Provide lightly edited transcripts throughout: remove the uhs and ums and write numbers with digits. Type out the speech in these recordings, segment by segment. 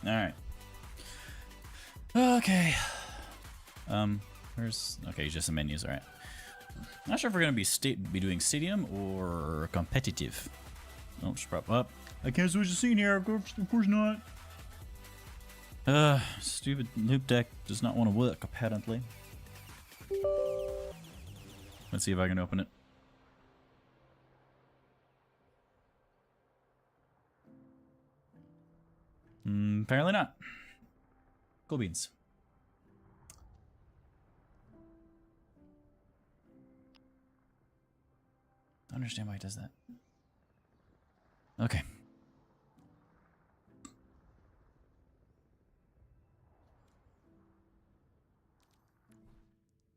Alright. Okay. Where's... Okay, just some menus, alright. Not sure if we're going to be doing stadium or competitive. Oh, just prop up. I can't switch the scene here, of course not. Stupid loop deck does not want to work, apparently. Let's see if I can open it. Apparently not. Cool beans. I don't understand why it does that. Okay.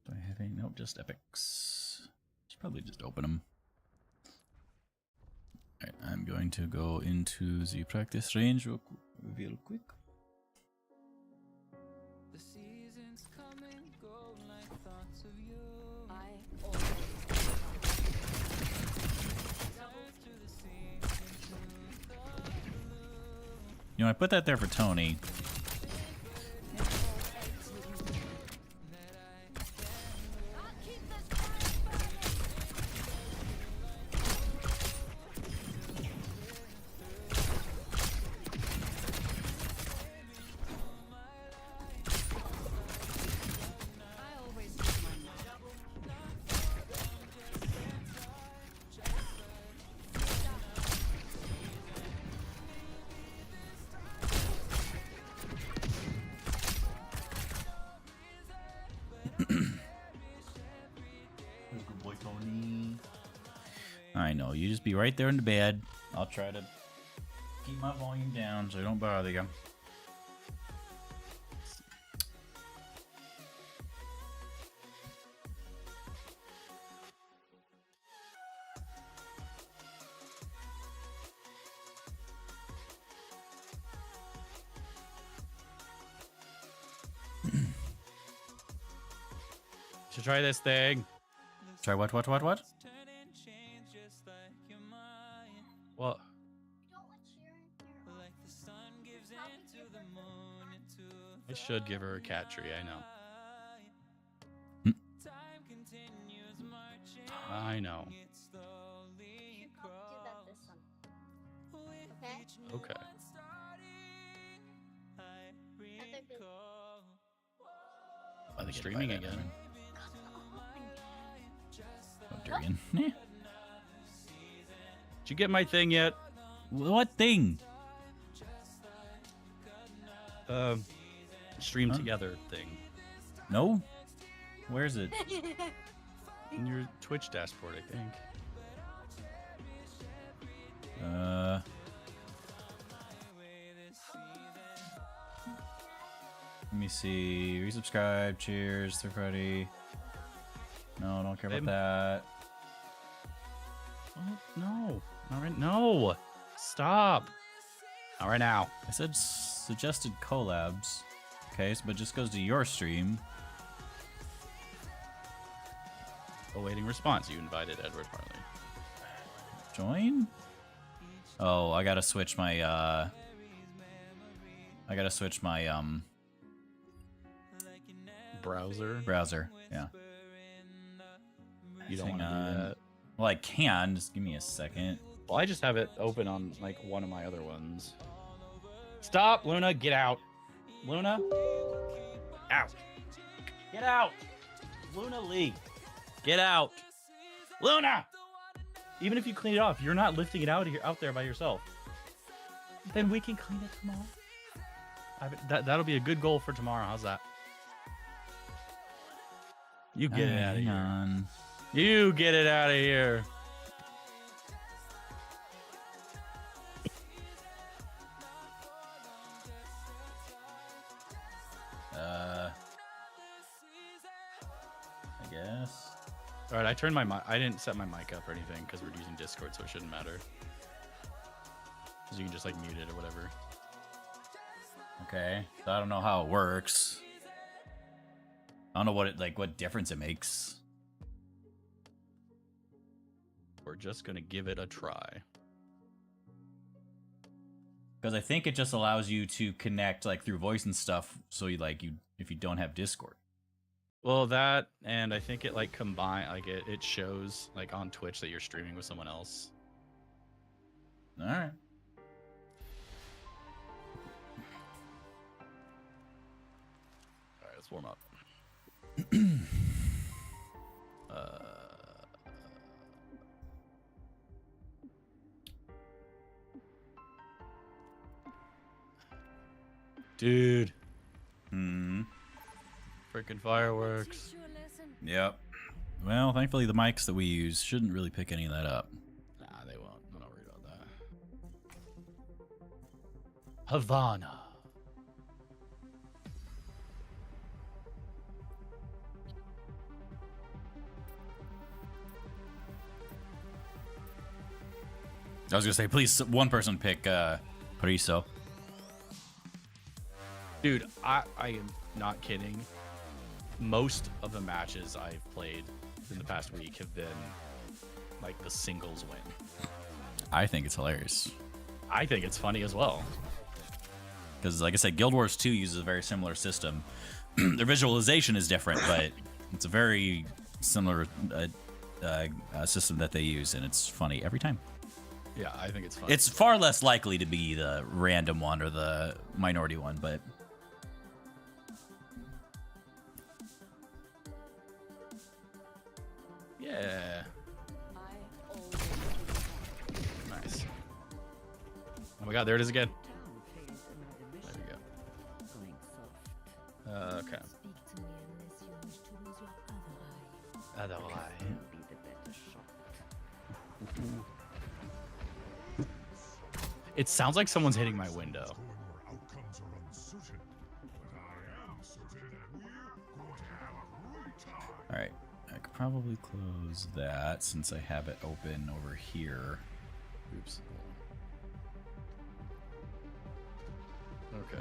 Do I have any? Nope, just epics. Should probably just open them. Alright, I'm going to go into the practice range real quick. The seasons come and go like thoughts of you. You know, I put that there for Tony. Good boy, Tony. I know, you just be right there in the bed. I'll try to keep my volume down so I don't bother you. Should try this thing. Try what? What? I should give her a cat tree, I know. I know. Okay. Are they Streaming again? Oh, Durian. Did you get my thing yet? What thing? Stream together thing. No? Where is it? In your Twitch dashboard, I think. Let me see. Resubscribe. Cheers. Third party. No, don't care about that. Oh, no. All right, no. Stop. All right, now. I said suggested collabs. Okay, but just goes to your stream. Awaiting response. You invited Edward Harley. Join? Oh, I gotta switch my, Browser. Yeah. You don't Hang want to do on. that. Well, I can. Just give me a second. Well, I just have it open on, like, one of my other ones. Stop, Luna. Get out. Luna. Out. Get out. Luna Lee. Get out. Luna! Even if you clean it off, you're not lifting it out there by yourself. Then we can clean it tomorrow. That'll be a good goal for tomorrow. How's that? You get it out of here. Hang on. You get it out of here. I guess. All right, I turned my mic. I didn't set my mic up or anything because we're using Discord, so it shouldn't matter. Because you can just like mute it or whatever. Okay. So I don't know how it works. I don't know what difference it makes. We're just gonna give it a try. Because I think it just allows you to connect like through voice and stuff. So you if you don't have Discord. Well, that, and I think it like it shows like on Twitch that you're streaming with someone else. All right. All right, let's warm up. Dude. Hmm. Freaking fireworks. Yep. Well, thankfully the mics that we use shouldn't really pick any of that up. Nah, they won't. I'm not worried about that. Havana. I was gonna say, please, one person pick Pariso. Dude, I am not kidding. Most of the matches I've played in the past week have been like the singles win. I think it's hilarious. I think it's funny as well. Because, like I said, Guild Wars 2 uses a very similar system. Their visualization is different, but it's a very similar system that they use, and it's funny every time. Yeah, I think it's funny. It's far less likely to be the random one or the minority one, but... Yeah. Nice. Oh my god, there it is again. There we go. Okay. Other eye. It sounds like someone's hitting my window. All right. I could probably close that since I have it open over here. Oops. Okay.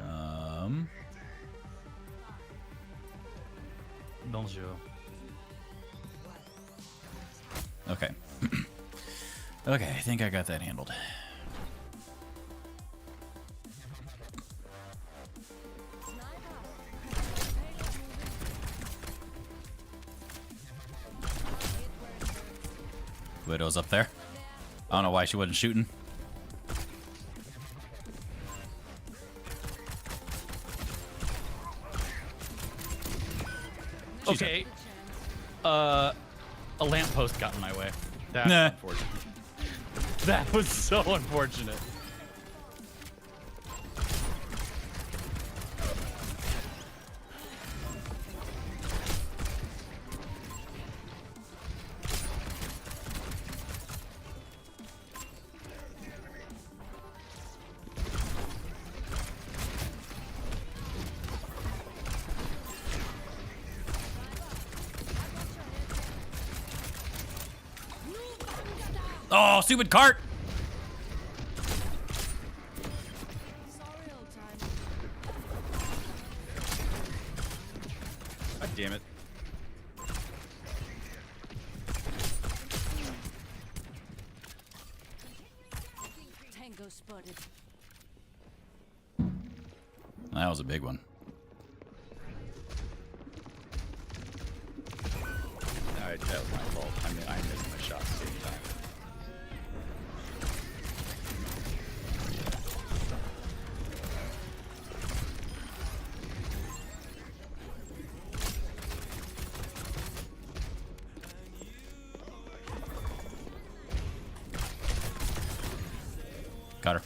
Bonjour. Okay. Okay, I think I got that handled. Widow's up there. I don't know why she wasn't shooting. Okay. A lamppost got in my way. That's Nah. unfortunate. That was so unfortunate. Oh, stupid cart! God damn it. Tango spotted. That was a big one. Alright, that was my fault. I mean, I missed my shot at the same time. Got her.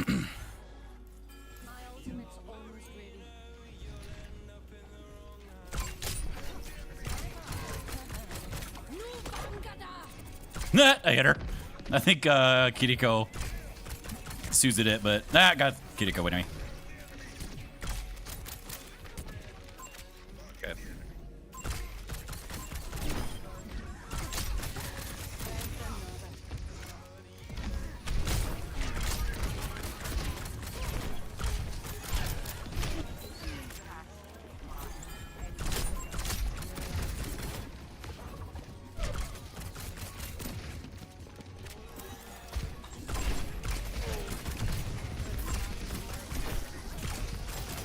My ultimate's almost ready. Nah, I hit her. I think Kiriko Suited it, but got Kiriko with me. Okay.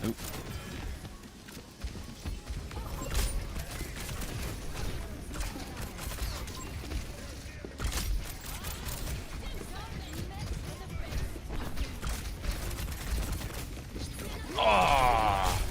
Oop. Oh!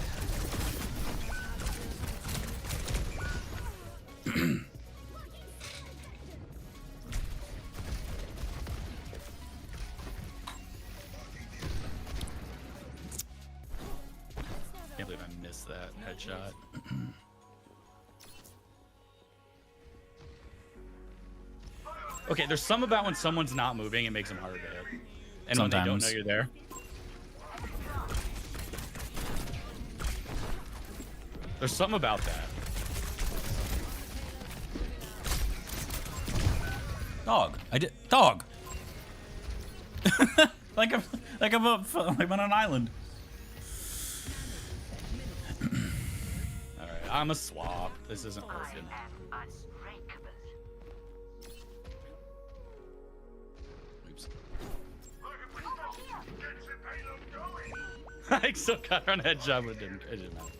Can't believe I missed that headshot. Okay, there's some about when someone's not moving, it makes them harder to hit. And when they don't know Sometimes. you're there. There's something about that. Dog. I did. Dog. like I'm on an island. All right, I'm a swap. This isn't working. Oops. I still got her on headshot, but it didn't matter.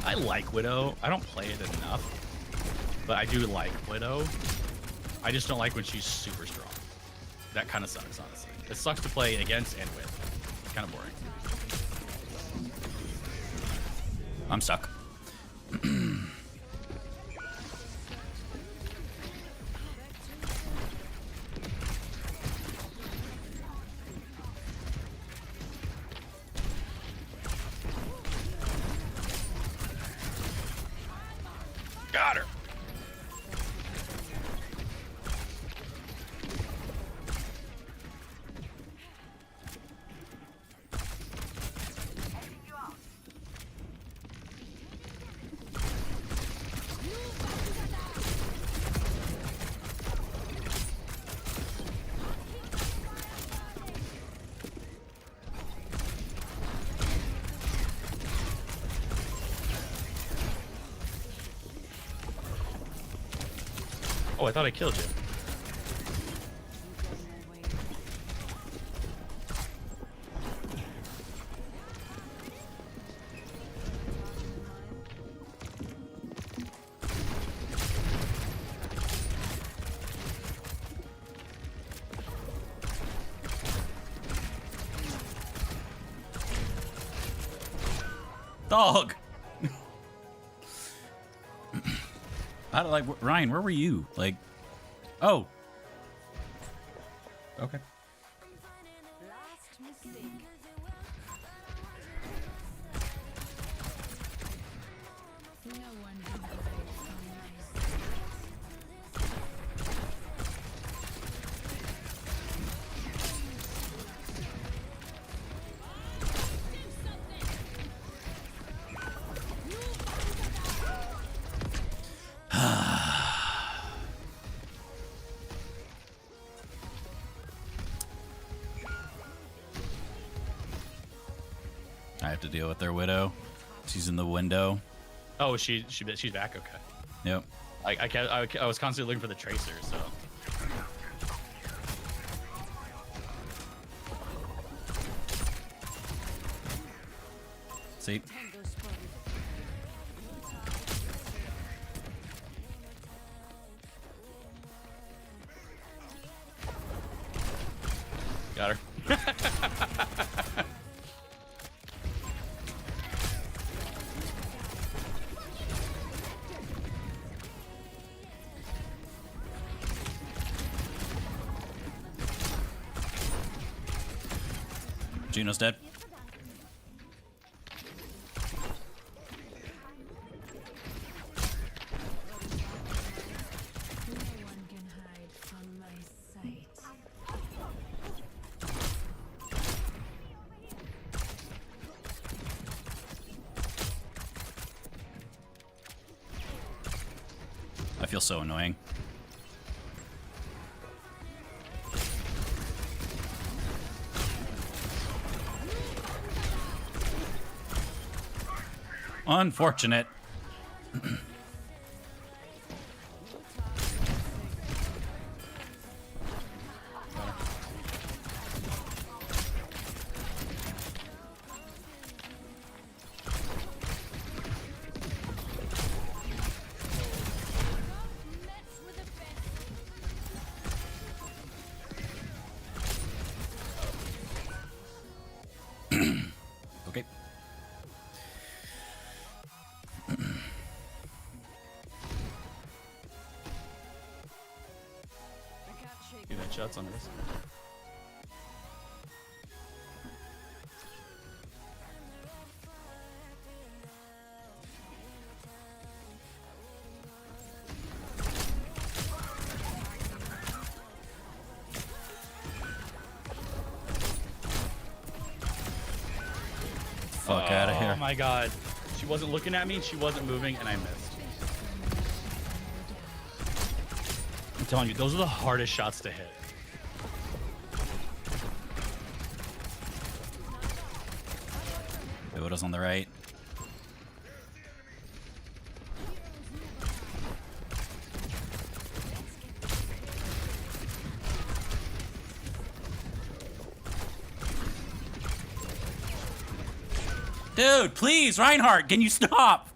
I like Widow. I don't play it enough, but I do like Widow. I just don't like when she's super strong. That kind of sucks, honestly. It sucks to play against and with. It's kind of boring. I'm stuck. Got her. Oh, I thought I killed you. Dog. I don't like Ryan. Where were you? Like, oh. Okay. I have to deal with their widow. She's in the window. Oh, she's back. Okay. Yep. I was constantly looking for the tracer, so. See? Got her. Gino's dead. I feel so annoying. Unfortunate. Okay. You got shots on this. Fuck out of here. Oh my god. She wasn't looking at me, she wasn't moving, and I missed. I'm telling you, those are the hardest shots to hit. Widow's on the right. Dude, please, Reinhardt, can you stop?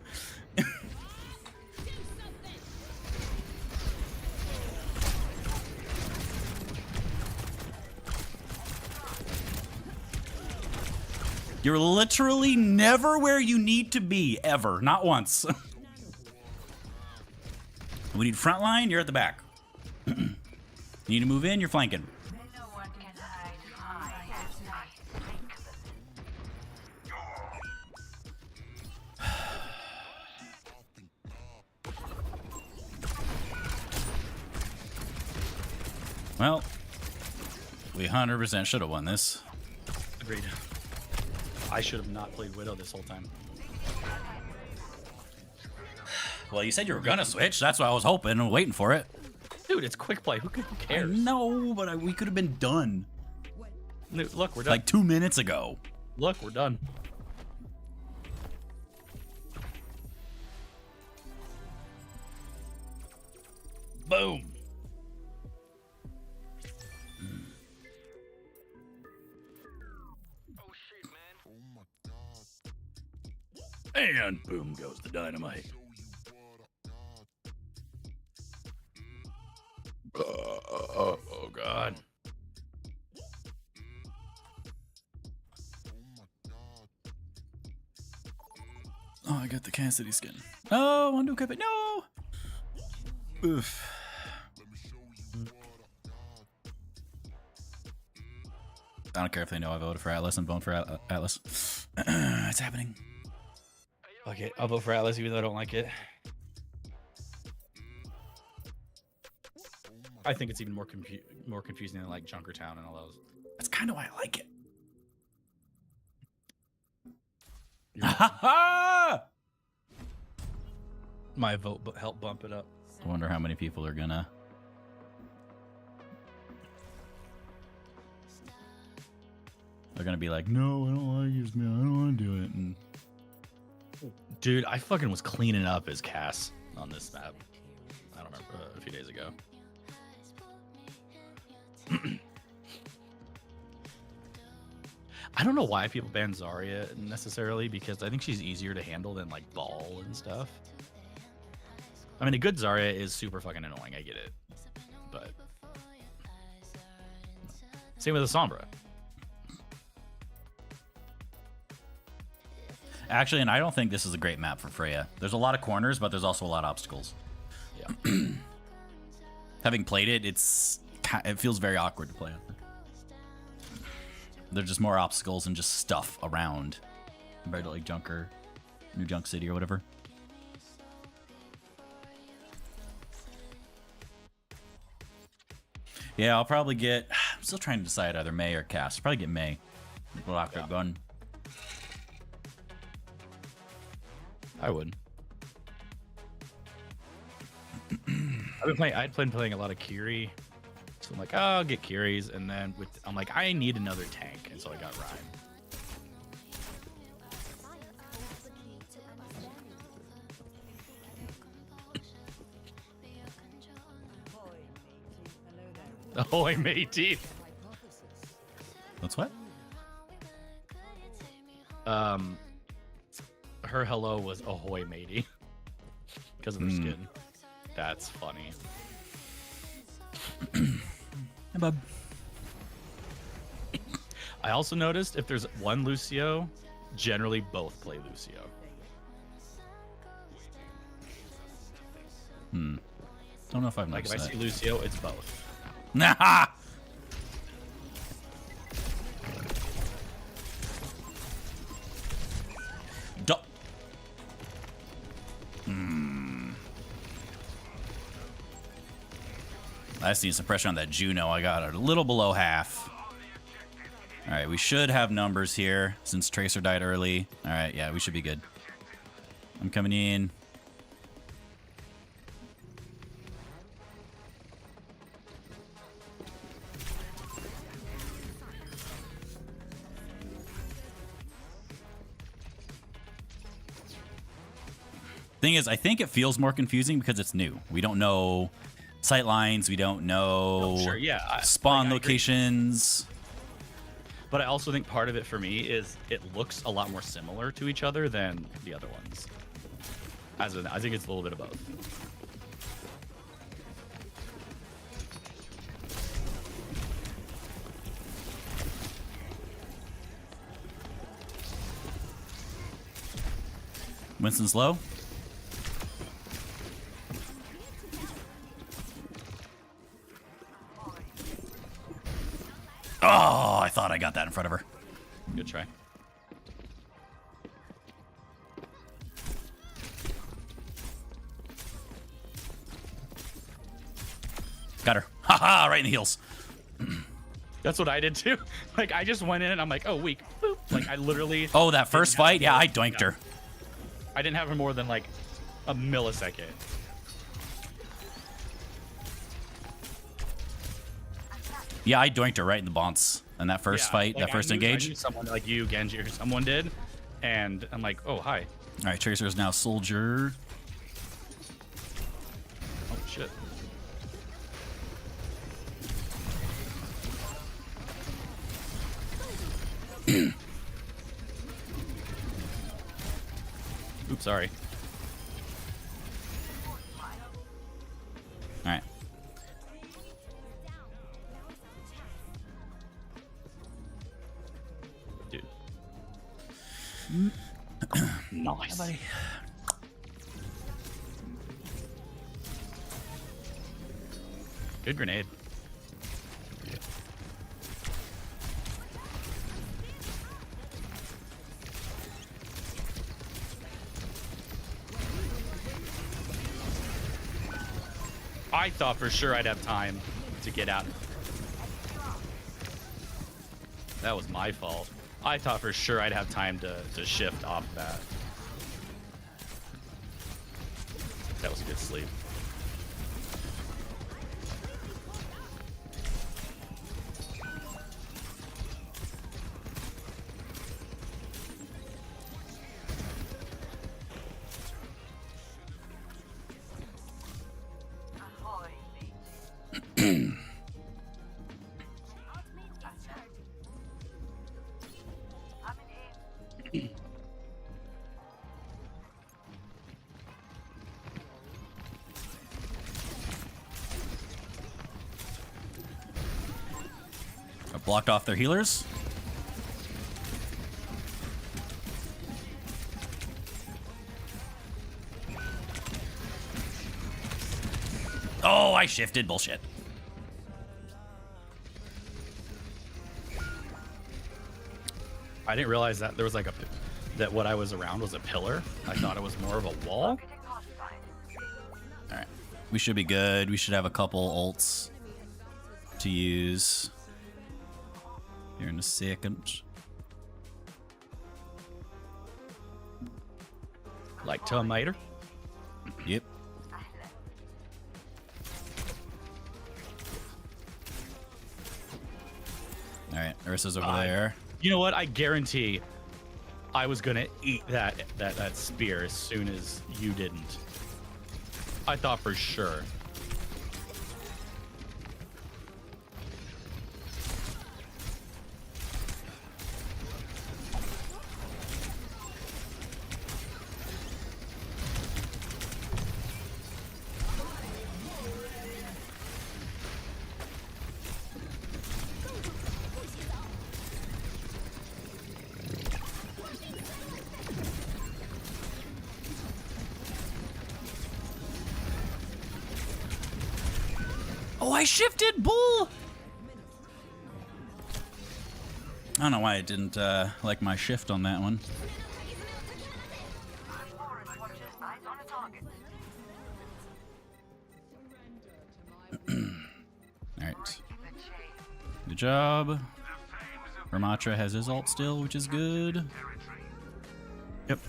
You're literally never where you need to be, ever. Not once. We need front line, you're at the back. You need to move in, you're flanking. Well, we 100% should have won this. Agreed. I should have not played Widow this whole time. Well, you said you were gonna switch. That's what I was hoping and waiting for it. Dude, it's quick play. Who cares? No, but we could have been done. Look, we're done. Like 2 minutes ago. Look, we're done. Boom. And boom goes the dynamite. Oh God. Oh, I got the Cassidy skin. Oh, undo cap it. No. Oof. I don't care if they know I voted for Atlas and voted for Atlas. It's happening. Okay, I'll vote for Atlas even though I don't like it. I think it's even more confusing than like Junkertown and all those. That's kind of why I like it. My vote helped bump it up. I wonder how many people are gonna. They're gonna be like, no, I don't like use me. I don't want to do it. And dude, I fucking was cleaning up as Cass on this map. I don't remember a few days ago. I don't know why people ban Zarya necessarily, because I think she's easier to handle than like Ball and stuff. I mean, a good Zarya is super fucking annoying. I get it, but same with the Sombra. actually, and I don't think this is a great map for Freya. There's a lot of corners, but there's also a lot of obstacles. Yeah. Having played it, it feels very awkward to play on. There's just more obstacles and just stuff around compared to like Junker, New Junk City or whatever. Yeah, I'll probably get. I'm still trying to decide either May or Cass. Probably get May. Go after a gun. I would. I'd been playing a lot of Kiri. So I'm like, oh, I'll get Kiri's, and then I'm like, I need another tank, and so I got Rhyme. Ahoy, matey. What's what? Her hello was ahoy, matey. Because of her skin. That's funny. Hey, bub. I also noticed if there's one Lucio, generally both play Lucio. Don't know if I've Like if noticed I that. see Lucio, it's both. Nah. I just need some pressure on that Juno. I got it a little below half. All right, we should have numbers here since Tracer died early. All right, yeah, we should be good. I'm coming in. Thing is, I think it feels more confusing because it's new. We don't know sight lines. We don't know Sure, yeah. spawn I agree. locations. But I also think part of it for me is it looks a lot more similar to each other than the other ones. I think it's a little bit of both. Winston's low. Oh, I thought I got that in front of her. Good try. Got her. Haha, right in the heels. That's what I did too. Like I just went in and I'm like, oh, weak. Boop. Like I literally. Oh, that first didn't have fight? Yeah, more- I doinked her. I didn't have her more than like a millisecond. Yeah, I doinked her right in the bonce. In that first Yeah, fight, like, that first I engage. knew someone like you, Genji, or someone did, and I'm like, oh hi. All right, Tracer is now soldier. Oh shit. Oops, sorry. All right. Dude. Nice. Buddy. Good grenade. I thought for sure I'd have time to get out. That was my fault. I thought for sure I'd have time to shift off that. That was a good sleep. I blocked off their healers. Oh, I shifted. Bullshit. I didn't realize that there was like that what I was around was a pillar. I thought it was more of a wall. All right. We should be good. We should have a couple ults to use here in a second. Like tomato. Yep. All right, Ursula's over there. You know what? I guarantee I was gonna eat that spear as soon as you didn't. I thought for sure. Oh, I shifted, bull! I don't know why I didn't like my shift on that one. Alright. Good job. Ramatra has his ult still, which is good. Yep.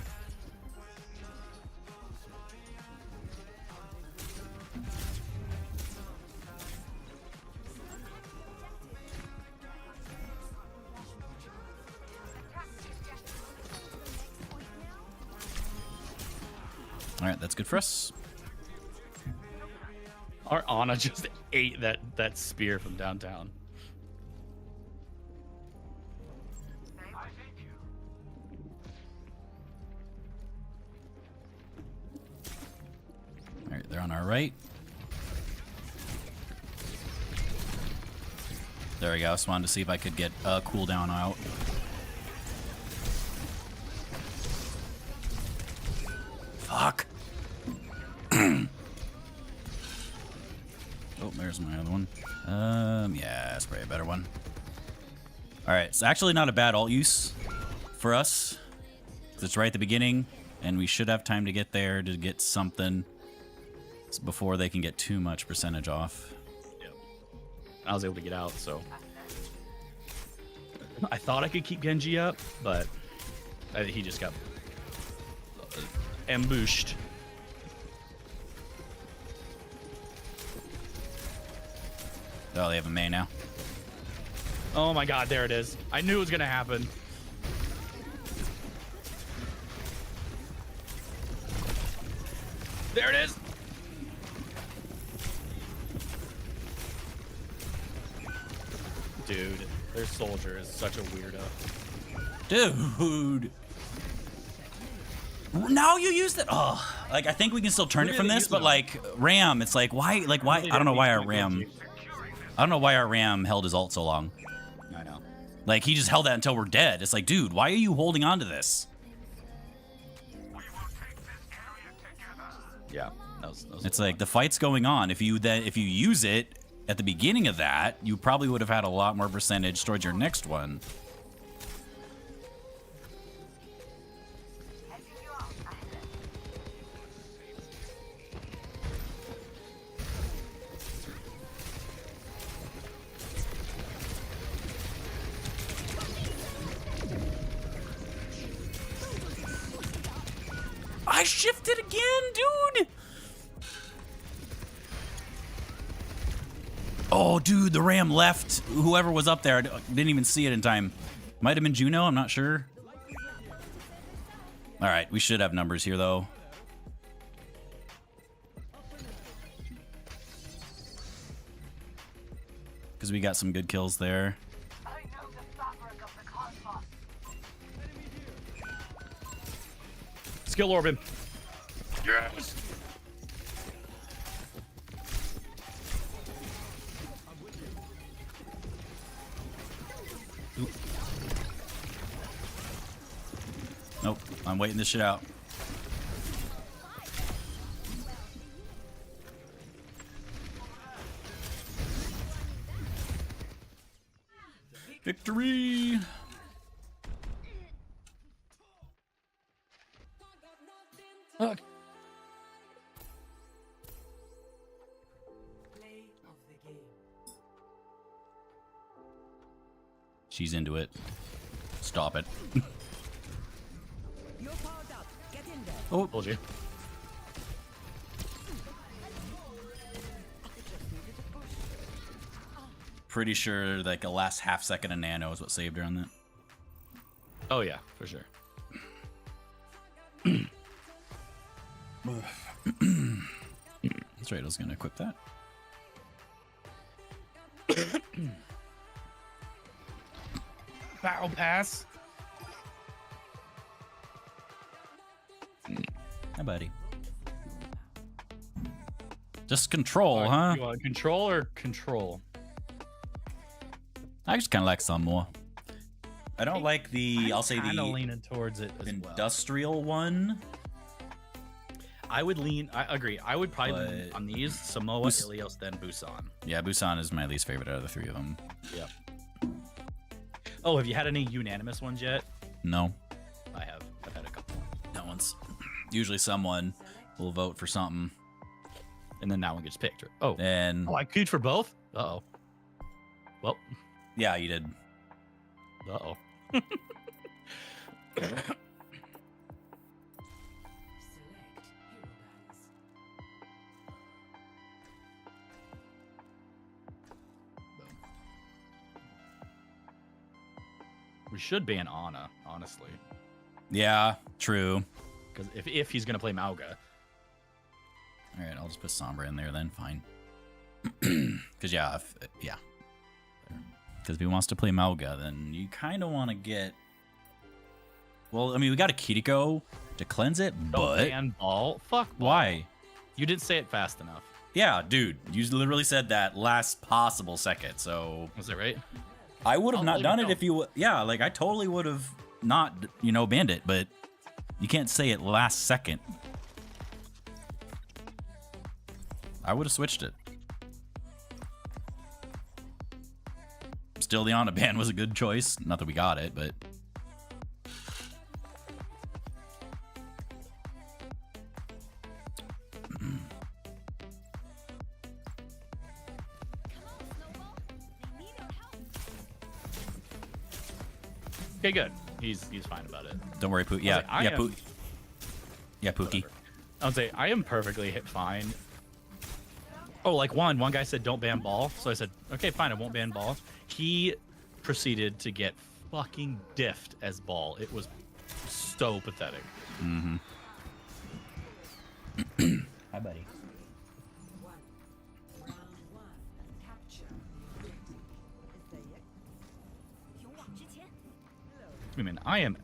Alright, that's good for us. Our Ana just ate that spear from downtown. Alright, they're on our right. There we go. Just wanted to see if I could get a cooldown out. Fuck. Oh, there's my other one. Yeah, that's probably a better one. Alright, it's actually not a bad ult use for us. It's right at the beginning, and we should have time to get there to get something before they can get too much percentage off. Yep. I was able to get out, so I thought I could keep Genji up, but he just got ambushed. Oh, they have a Mei now. Oh my god, there it is. I knew it was gonna happen. There it is. Dude, their soldier is such a weirdo. Dude. Now you use that. Oh, like I think we can still turn it from this, but like Ram, it's like why? Like why? I don't know why our Ram. I don't know why our Ram held his ult so long. I know. Like he just held that until we're dead. It's like, dude, why are you holding on to this? Yeah, that was It's like the fight's going on. If you use it at the beginning of that, you probably would have had a lot more percentage towards your next one. I shifted again, dude! Oh, dude, the Ram left. Whoever was up there, I didn't even see it in time. Might have been Juno, I'm not sure. All right, we should have numbers here, though. Because we got some good kills there. Skill orb him. Yes. Oop. Nope, I'm waiting this shit out. Victory! Fuck. She's into it. Stop it. Oh, Told you. pretty sure like a last half second of nano is what saved her on that. Oh yeah, for sure. That's right, I was gonna equip that. Battle pass. Hi, buddy. Just control, huh? You want control or control? I just kind of like some more. I don't like the, I'll say kinda the leaning towards it as industrial one. I would lean. I agree. I would probably lean on these Samoa, Ilios, then Busan. Yeah, Busan is my least favorite out of the three of them. Yep. Oh, have you had any unanimous ones yet? No. I have. I've had a couple. No one's. Usually someone will vote for something. And then that one gets picked. Oh. And. Oh, I queued for both? Uh-oh. Well. Yeah, you did. Uh-oh. We should ban Ana, honestly. Yeah, true. Because if he's gonna play Mauga. All right, I'll just put Sombra in there then. Fine. Because yeah, because if he wants to play Mauga, then you kind of want to get. Well, I mean, we got a Kiriko to cleanse it, but ban Ball. Fuck. Ball. Why? You didn't say it fast enough. Yeah, dude, you literally said that last possible second. So Was that right? I would have not done it go. if you. Yeah, like I totally would have not, banned it, but you can't say it last second. I would have switched it. Still, the Ana ban was a good choice. Not that we got it, but. Okay, good. He's fine about it. Don't worry, Pookie. Yeah, I am- yeah, Pookie. I would say I am perfectly fine. Oh, like one guy said don't ban Ball, so I said okay, fine, I won't ban Ball. He proceeded to get fucking diffed as Ball. It was so pathetic. Mm-hmm. Hi, buddy. I mean, I am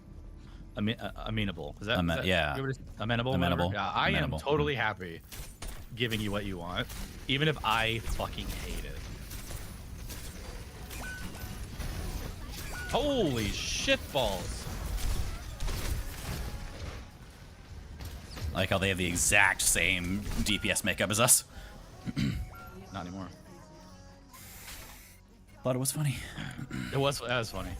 amenable. Is that, yeah. Amenable? Amenable. Yeah, I Amenable. am totally happy giving you what you want, even if I fucking hate it. Holy shit balls. I like how they have the exact same DPS makeup as us. Not anymore. Thought it was funny. That was funny.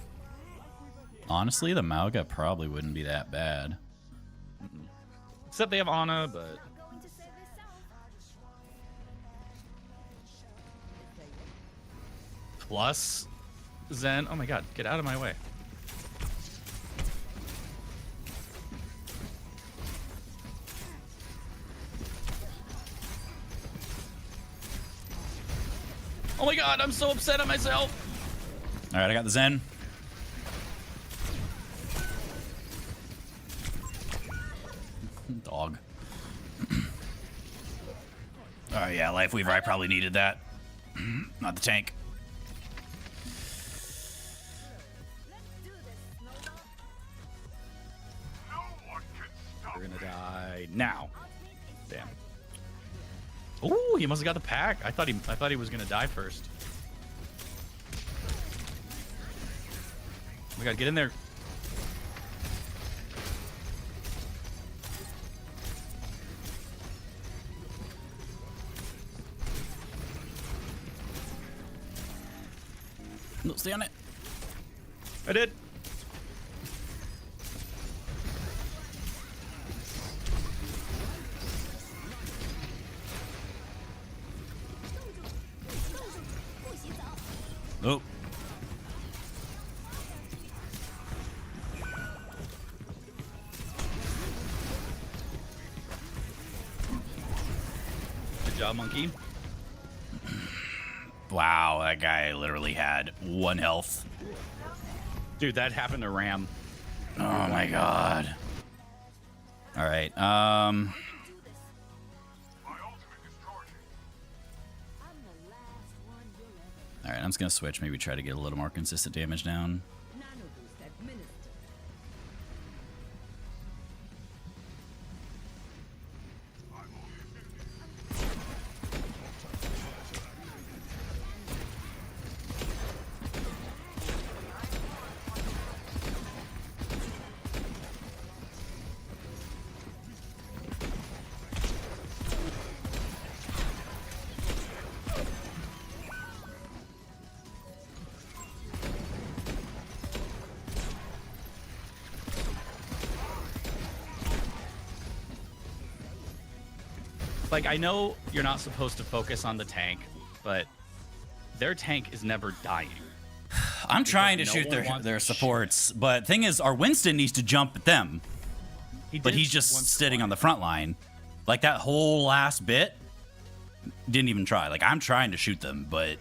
Honestly, the Mauga probably wouldn't be that bad. Except they have Ana, but plus Zen. Oh my god, get out of my way. Oh my god, I'm so upset at myself. All right, I got the Zen. Dog. Oh yeah, Life Weaver, I probably needed that. Not the tank. We're gonna die now. Damn. Ooh, he must have got the pack. I thought he was gonna die first. Oh my god, get in there. No, stay on it. I did. Oh. Good job, monkey. Wow, that guy literally had 1 health. Dude, that happened to Ram. Oh my god. All right. All right, I'm just gonna switch. Maybe try to get a little more consistent damage down. Like, I know you're not supposed to focus on the tank, but their tank is never dying. I'm trying to no shoot one wants their to supports, but thing is, our Winston needs to jump at them, but did he's just once sitting twice. on the front line. Like that whole last bit, didn't even try. Like I'm trying to shoot them, but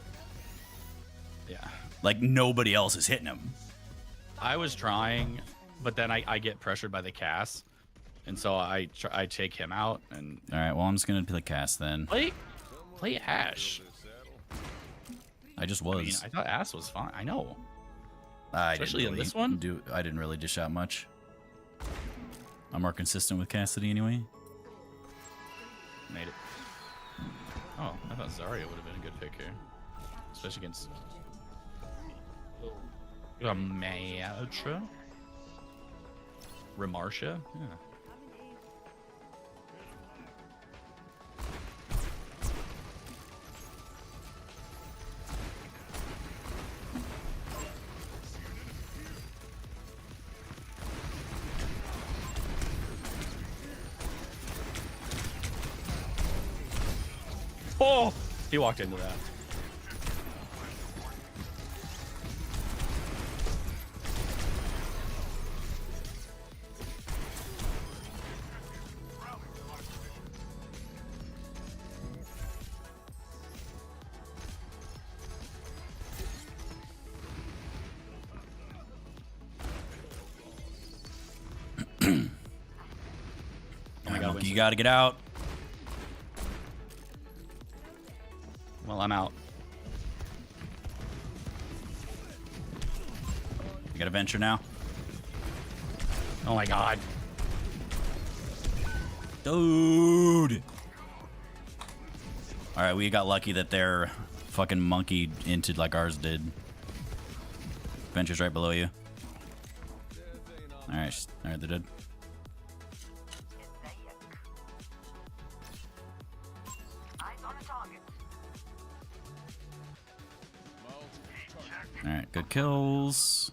Yeah. like nobody else is hitting them. I was trying, but then I get pressured by the cast, and so I take him out and All right, well I'm just gonna play cast then. play Ash. I just I mean, was. I thought Ash was fine. I know. I didn't especially in really this one? I didn't really dish out much. I'm more consistent with Cassidy anyway. Made it. Oh, I thought Zarya would have been a good pick here, especially against a Matra. Remarsha. Yeah. Oh, he walked into that. Oh my God, Winston. you gotta get out. Well, I'm out. You gotta venture now. Oh my God. Dude. All right, we got lucky that they're fucking monkeyed into like ours did. Venture's right below you. All right, they're dead. All right, good kills.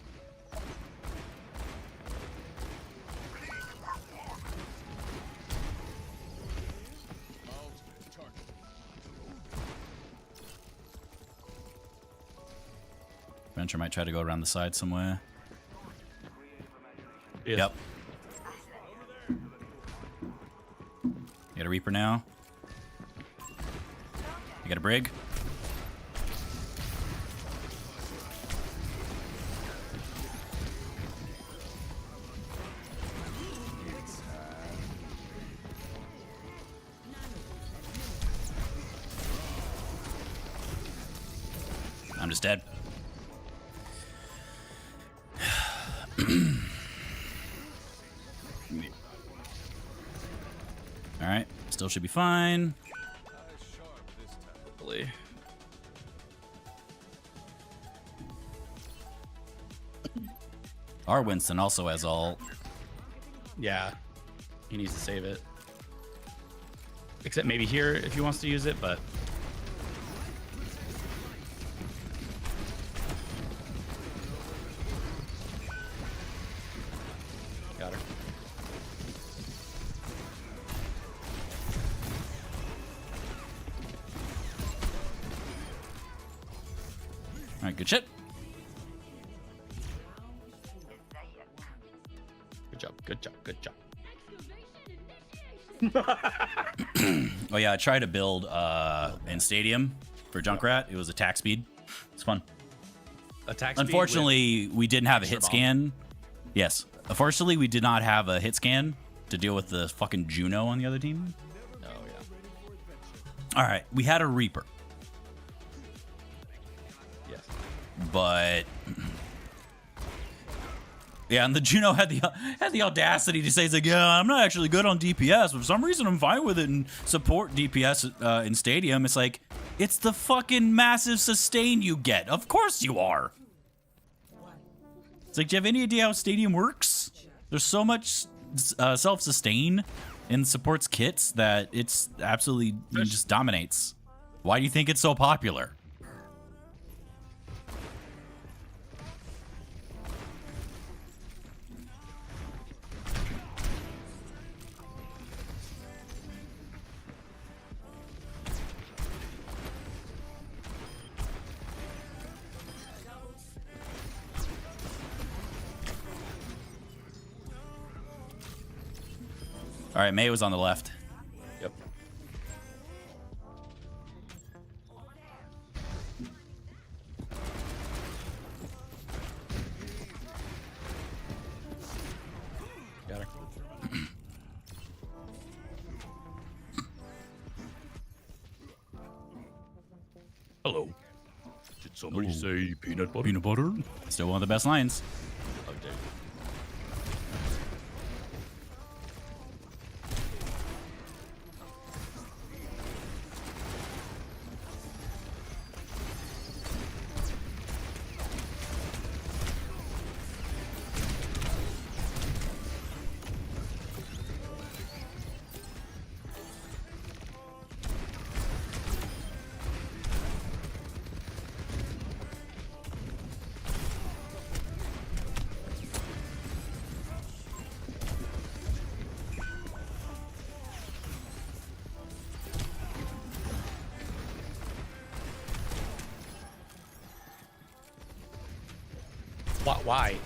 Venture might try to go around the side somewhere. Yes. Yep. You got a Reaper now. You got a Brig. I'm just dead. All right, still should be fine. Hopefully. Our Winston also has ult. Yeah. He needs to save it. Except maybe here if he wants to use it, but got her. All right, good shit. Good job, good job, good job. Oh yeah, I tried to build in Stadium for Junkrat. It was attack speed. It's fun. Attack speed Unfortunately, we didn't have a extra hit bomb. scan. Yes. Unfortunately, we did not have a hit scan to deal with the fucking Juno on the other team. with- Oh yeah. All right, we had a Reaper, Yes. but yeah, and the Juno had the audacity to say, "It's like, yeah, I'm not actually good on DPS, but for some reason I'm fine with it and support DPS in Stadium." It's like, it's the fucking massive sustain you get. Of course you are. It's like, do you have any idea how Stadium works? There's so much self-sustain in support's kits that it's absolutely it just dominates. Why do you think it's so popular? All right, May was on the left. Yep. Got her. Hello. Did somebody say peanut butter? Peanut butter. Still one of the best lines. Okay. Why?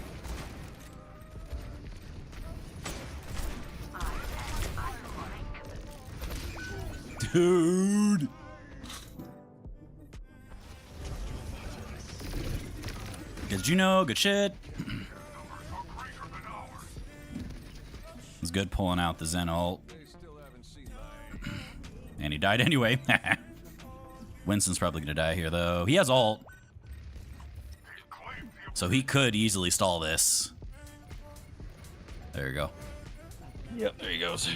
Dude. Did you know? Good shit. It's good pulling out the Zen ult. And he died anyway. Winston's probably gonna die here though. He has ult. So he could easily stall this. There you go. Yep, there he goes.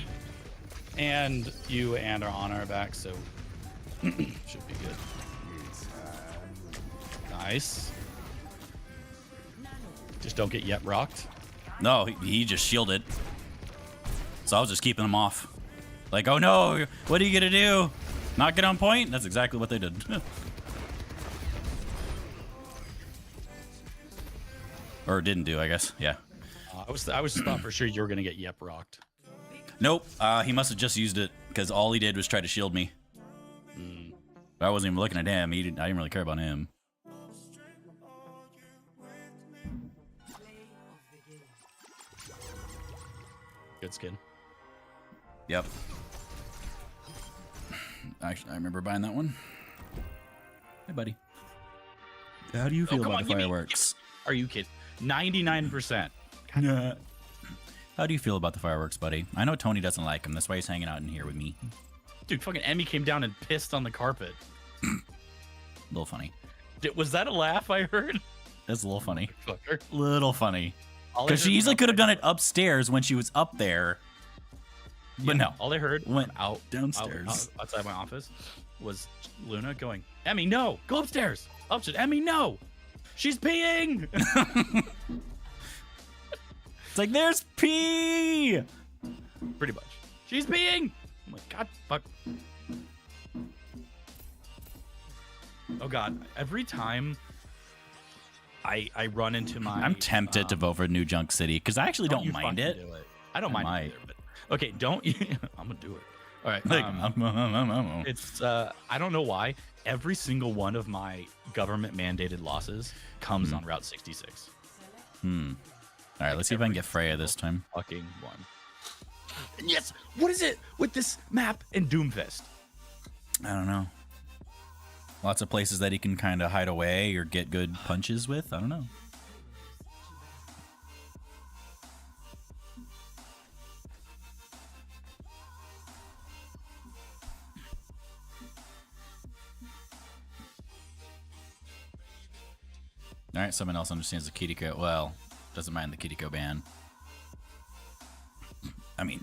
And you and our honor are back, so should be good. Nice. Just don't get yet rocked. No, he just shielded. So I was just keeping him off. Like, oh no, what are you gonna do? Not get on point? That's exactly what they did. Or didn't do, I guess. Yeah. I was thought for sure you were gonna get yep rocked. Nope. He must have just used it because all he did was try to shield me. I wasn't even looking at him. I didn't really care about him. Good skin. Yep. Actually, I remember buying that one. Hey, buddy. How do you feel about the fireworks? Are you kidding? 99%. Yeah. How do you feel about the fireworks, buddy? I know Tony doesn't like them. That's why he's hanging out in here with me. Dude, fucking Emmy came down and pissed on the carpet. A little funny. Was that a laugh I heard? That's a little funny. Fucker. Little funny. All I Because she heard easily was could have done it upstairs when she was up there. But no. All I heard Went out downstairs. outside my office was Luna going, Emmy, no, go upstairs. Upstairs. Emmy, no. She's peeing. It's like, there's pee. Pretty much. She's peeing. I'm like, God, fuck. Oh, God. Every time I run into my... I'm tempted to vote for New Junk City because I actually don't you mind fucking it. do I don't I mind might. it either, but... Okay, don't... I'm going to do it. All right. Like, It's I don't know why every single one of my government mandated losses comes on Route 66. all right, let's see if I can get Freya this time. Fucking one. And yes, what is it with this map and Doomfist? I don't know. Lots of places that he can kind of hide away or get good punches with. I don't know. All right, someone else understands the Kiriko. Well, doesn't mind the Kiriko ban. I mean,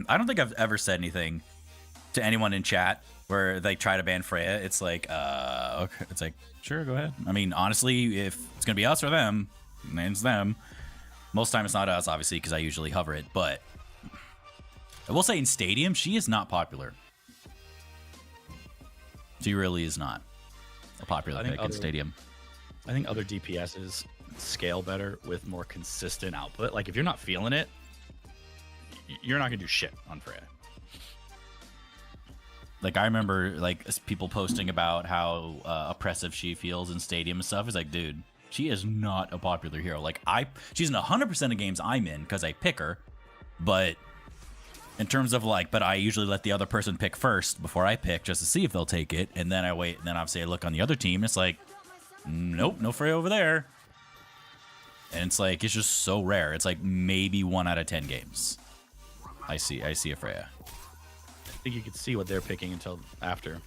I don't think I've ever said anything to anyone in chat where they try to ban Freya. It's like, okay. It's like, sure, go ahead. I mean, honestly, if it's gonna be us or them, then it's them. Most time it's not us, obviously, because I usually hover it. But I will say, in Stadium, she is not popular. She really is not a popular pick in Stadium. I think other DPSs scale better with more consistent output. Like, if you're not feeling it, you're not gonna do shit on Freya. Like, I remember like people posting about how oppressive she feels in Stadium and stuff. It's like, dude, she is not a popular hero. Like, she's in 100% of games I'm in because I pick her, but in terms of like, but I usually let the other person pick first before I pick just to see if they'll take it, and then I wait, and then obviously I look on the other team. It's like, nope, no Freya over there. And it's like, it's just so rare. It's like maybe 1 out of 10 games. I see a Freya. I think you could see what they're picking until after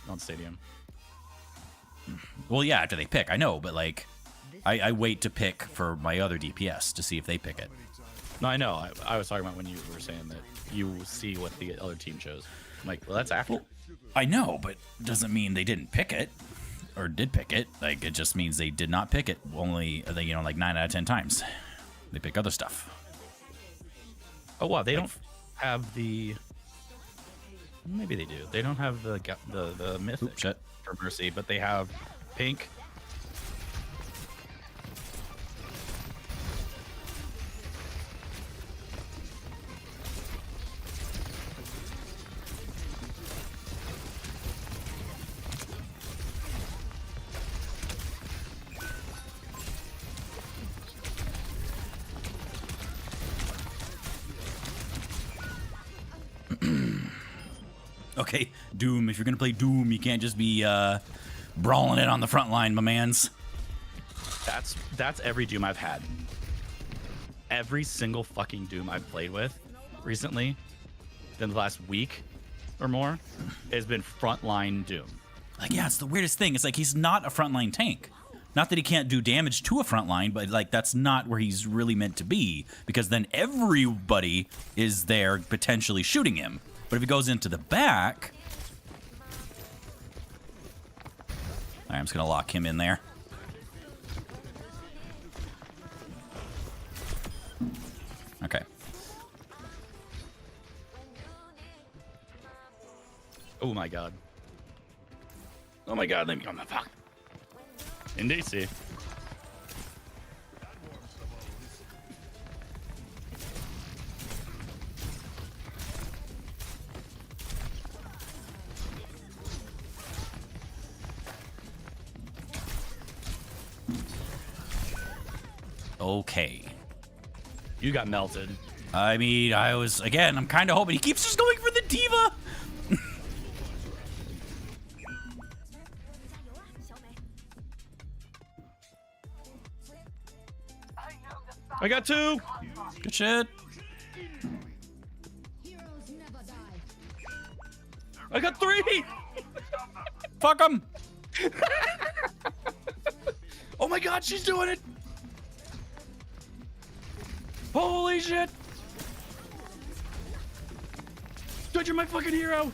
on Stadium. Well, yeah, after they pick, I know, but like, I wait to pick for my other DPS to see if they pick it. No, I know. I was talking about when you were saying that you see what the other team chose. I'm like, well, that's after. Well, I know, but doesn't mean they didn't pick it or did pick it. Like, it just means they did not pick it only, you know, like 9 out of 10 times. They pick other stuff. Oh, wow. They don't have the... Maybe they do. They don't have the mythic for Mercy, but they have pink. Okay, Doom, if you're going to play Doom, you can't just be brawling it on the front line, my mans. That's every Doom I've had. Every single fucking Doom I've played with recently, in the last week or more, has been frontline Doom. Like, yeah, it's the weirdest thing. It's like he's not a frontline tank. Not that he can't do damage to a frontline, but like that's not where he's really meant to be, because then everybody is there potentially shooting him. But if he goes into the back... Alright, I'm just going to lock him in there. Okay. Oh my god. Oh my god, let me... Oh my fuck. In DC. Okay. You got melted. I mean, I'm kind of hoping he keeps just going for the diva. I got 2. Good shit. I got 3. Fuck him. Oh my god, she's doing it. Holy shit. Dude, you're my fucking hero.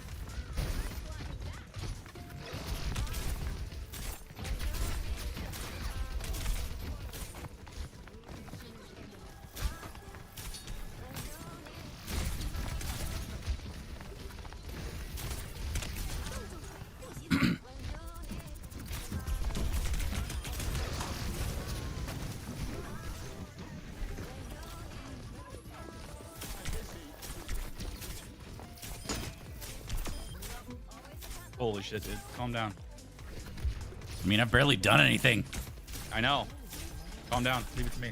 Holy shit, dude. Calm down. I mean, I've barely done anything. I know. Calm down. Leave it to me.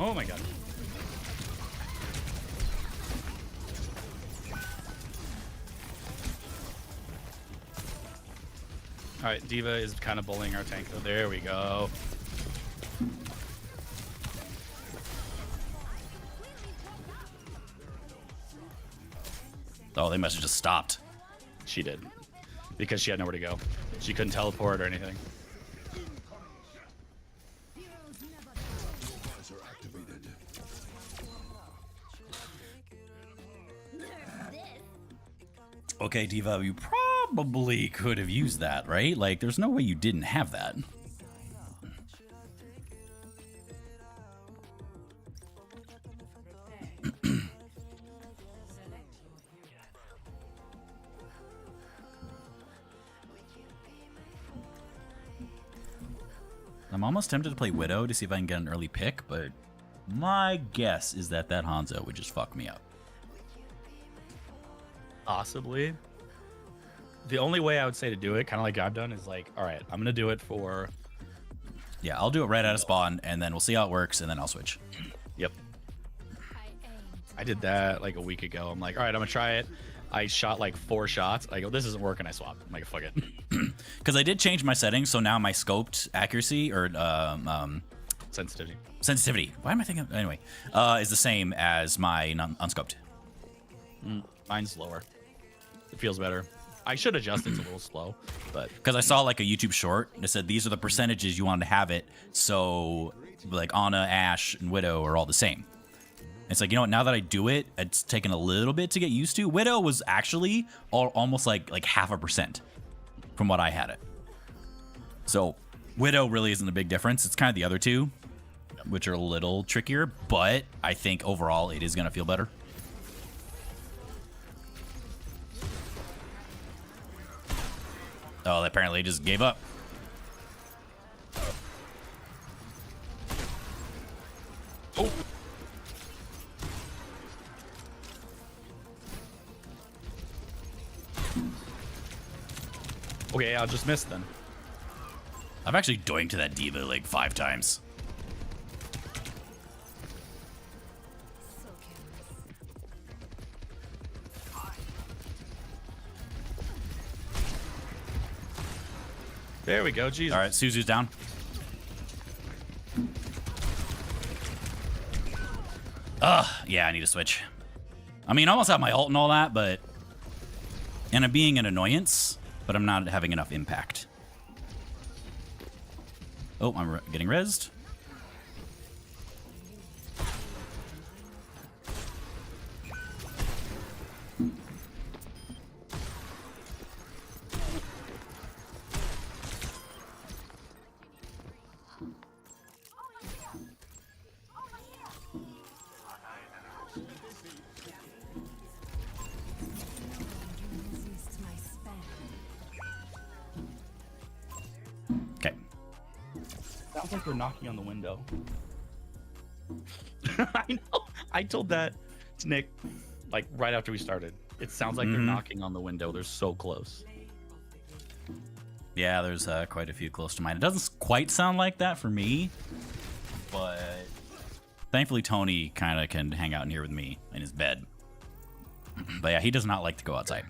Oh my god. Alright, D.Va is kind of bullying our tank, though. There we go. Oh, they must have just stopped. She did. Because she had nowhere to go. She couldn't teleport or anything. Okay, Diva, you probably could have used that, right? Like, there's no way you didn't have that. I'm almost tempted to play Widow to see if I can get an early pick, but my guess is that Hanzo would just fuck me up. Possibly. The only way I would say to do it, kind of like I've done, is like, all right, I'm gonna do it for. Yeah, I'll do it right out of spawn, and then we'll see how it works, and then I'll switch. Yep. I did that like a week ago. I'm like, all right, I'm gonna try it. I shot like 4 shots. I go, this isn't working. I swap. I'm like, fuck it. Because I did change my settings, so now my scoped accuracy or Sensitivity. Why am I thinking? Anyway, is the same as my unscoped. Mine's lower. It feels better. I should adjust it. It's a little slow, but Because I saw like a YouTube short that said these are the percentages you wanted to have it. So like Ana, Ashe, and Widow are all the same. It's like, you know what? Now that I do it, it's taken a little bit to get used to. Widow was actually almost like 0.5% from what I had it. So Widow really isn't a big difference. It's kind of the other two, which are a little trickier. But I think overall it is going to feel better. Oh, apparently it just gave up. oh. Okay, I'll just miss then. I've actually doinked to that diva like 5 times. There we go. Jesus. All right, Suzu's down. Yeah, I need to switch. I mean, I almost have my ult and all that, but... And I'm being an annoyance, but I'm not having enough impact. Oh, I'm getting rezzed. Okay. Sounds like they're knocking on the window. I know. I told that to Nick like right after we started. It sounds like they're knocking on the window. They're so close. Yeah, there's quite a few close to mine. It doesn't quite sound like that for me, but thankfully Tony kind of can hang out in here with me in his bed. But yeah, he does not like to go outside.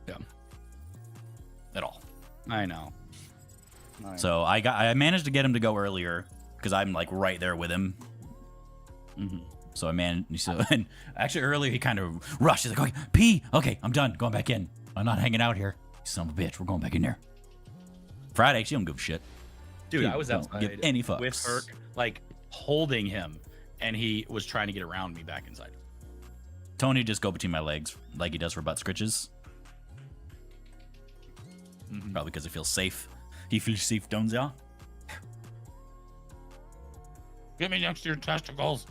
Yeah. At all. I know. So I managed to get him to go earlier because I'm like right there with him. So I managed. So and actually earlier he kind of rushed. He's like, "Okay, pee. Okay, I'm done. Going back in. I'm not hanging out here. You son of a bitch. We're going back in there." Friday, actually, don't give a shit. Dude, I was Don't outside give any fucks. with Herc, like holding him, and he was trying to get around me back inside. Tony just go between my legs like he does for butt scritches. Probably because he feels safe. He feels safe, don't ya? Get me next to your testicles.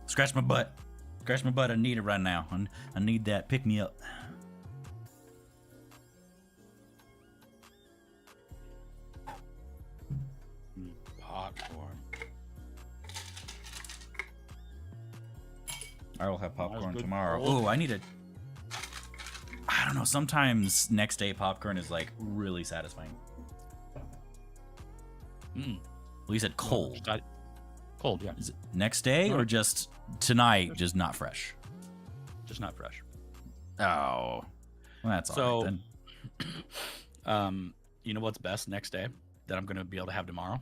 Scratch my butt. Scratch my butt. I need it right now. I need that. Pick me up. Popcorn. I will have popcorn good tomorrow. call. Oh, I need a... I don't know. Sometimes next day popcorn is like really satisfying. Well, you said cold. Cold, yeah. Is it next day or just tonight? Just not fresh. Just not fresh. Oh, well, that's all right then. You know what's best next day that I'm gonna be able to have tomorrow?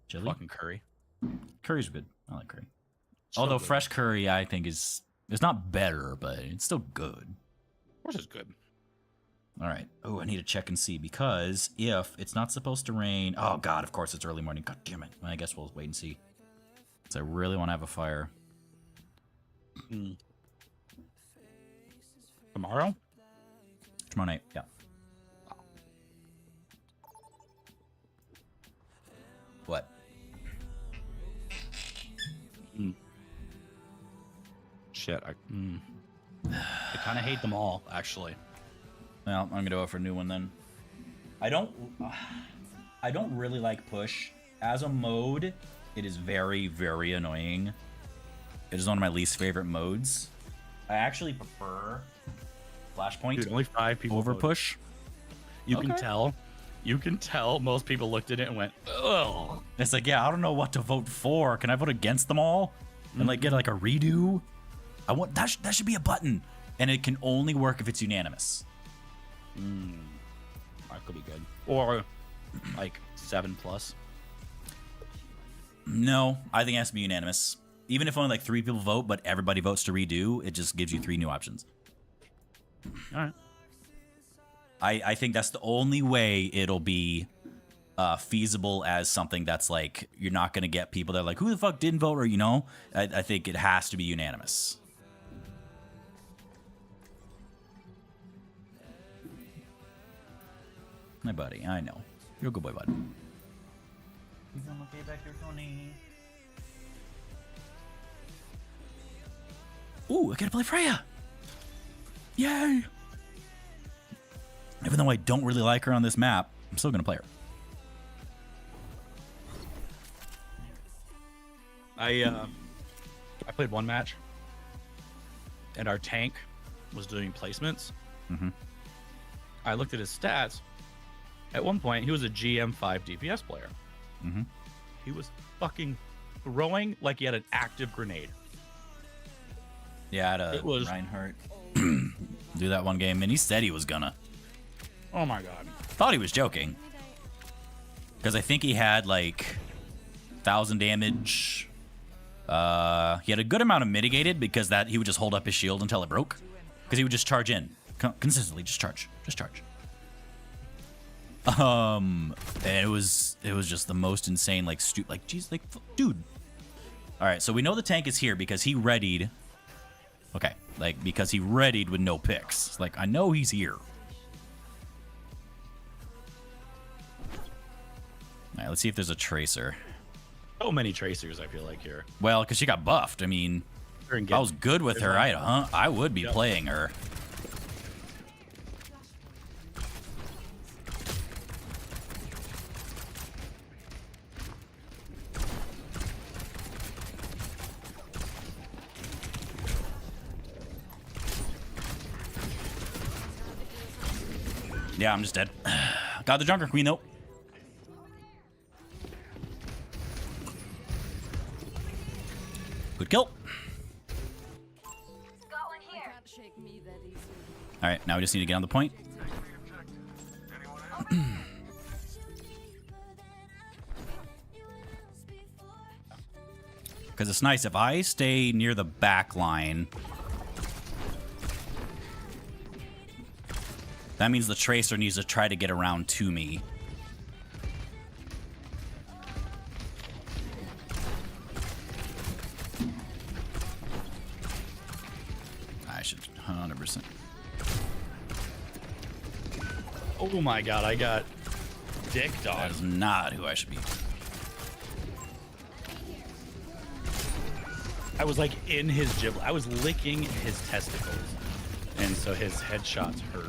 Chili? Fucking curry. Curry's good. I like curry. So Although good. fresh curry, I think it's not better, but it's still good. Of course, it's good. All right. Oh, I need to check and see because if it's not supposed to rain, oh god, of course it's early morning. God damn it. Well, I guess we'll wait and see. Because I really want to have a fire. Tomorrow? Tomorrow night. Yeah. What? Shit. I kind of hate them all, actually. Well, I'm gonna go for a new one then. I don't. I don't really like push. As a mode, it is very, very annoying. It is one of my least favorite modes. I actually prefer Flashpoint. Dude, only 5 people over voted. push. You can tell. You can tell most people looked at it and went, ugh. It's like, yeah, I don't know what to vote for. Can I vote against them all and like get like a redo? I want that. That should be a button, and it can only work if it's unanimous. That could be good. Or like 7+. No, I think it has to be unanimous. Even if only like 3 people vote, but everybody votes to redo, it just gives you 3 new options. All right. I think that's the only way it'll be feasible as something that's like you're not going to get people that are like, who the fuck didn't vote, or you know. I think it has to be unanimous. My buddy, I know. You're a good boy, bud. You doing okay back here, Tony? Ooh, I gotta play Freya! Yay! Even though I don't really like her on this map, I'm still gonna play her. I played one match, and our tank was doing placements. I looked at his stats. At one point, he was a GM5 DPS player. He was fucking throwing like he had an active grenade. Yeah, I had a It was- Reinhardt do that one game, and he said he was gonna. Oh my god. Thought he was joking. Because I think he had like 1,000 damage. He had a good amount of mitigated because that he would just hold up his shield until it broke. Because he would just charge in. Consistently, just charge. Just charge. And it was just the most insane, like, like, geez, like, dude. Alright, so we know the tank is here because he readied. Okay, like, because he readied with no picks. Like, I know he's here. Alright, let's see if there's a tracer. So many tracers, I feel like, here. Well, because she got buffed. I mean, if I was good with her, I would be playing her. Yeah, I'm just dead. Got the Junker Queen, though. Good kill. All right, now we just need to get on the point. Because it's nice if I stay near the back line. That means the tracer needs to try to get around to me. I should 100%. Oh my god, I got dick That dog. is not who I should be. I was like in his giblet. I was licking his testicles. And so his headshots hurt.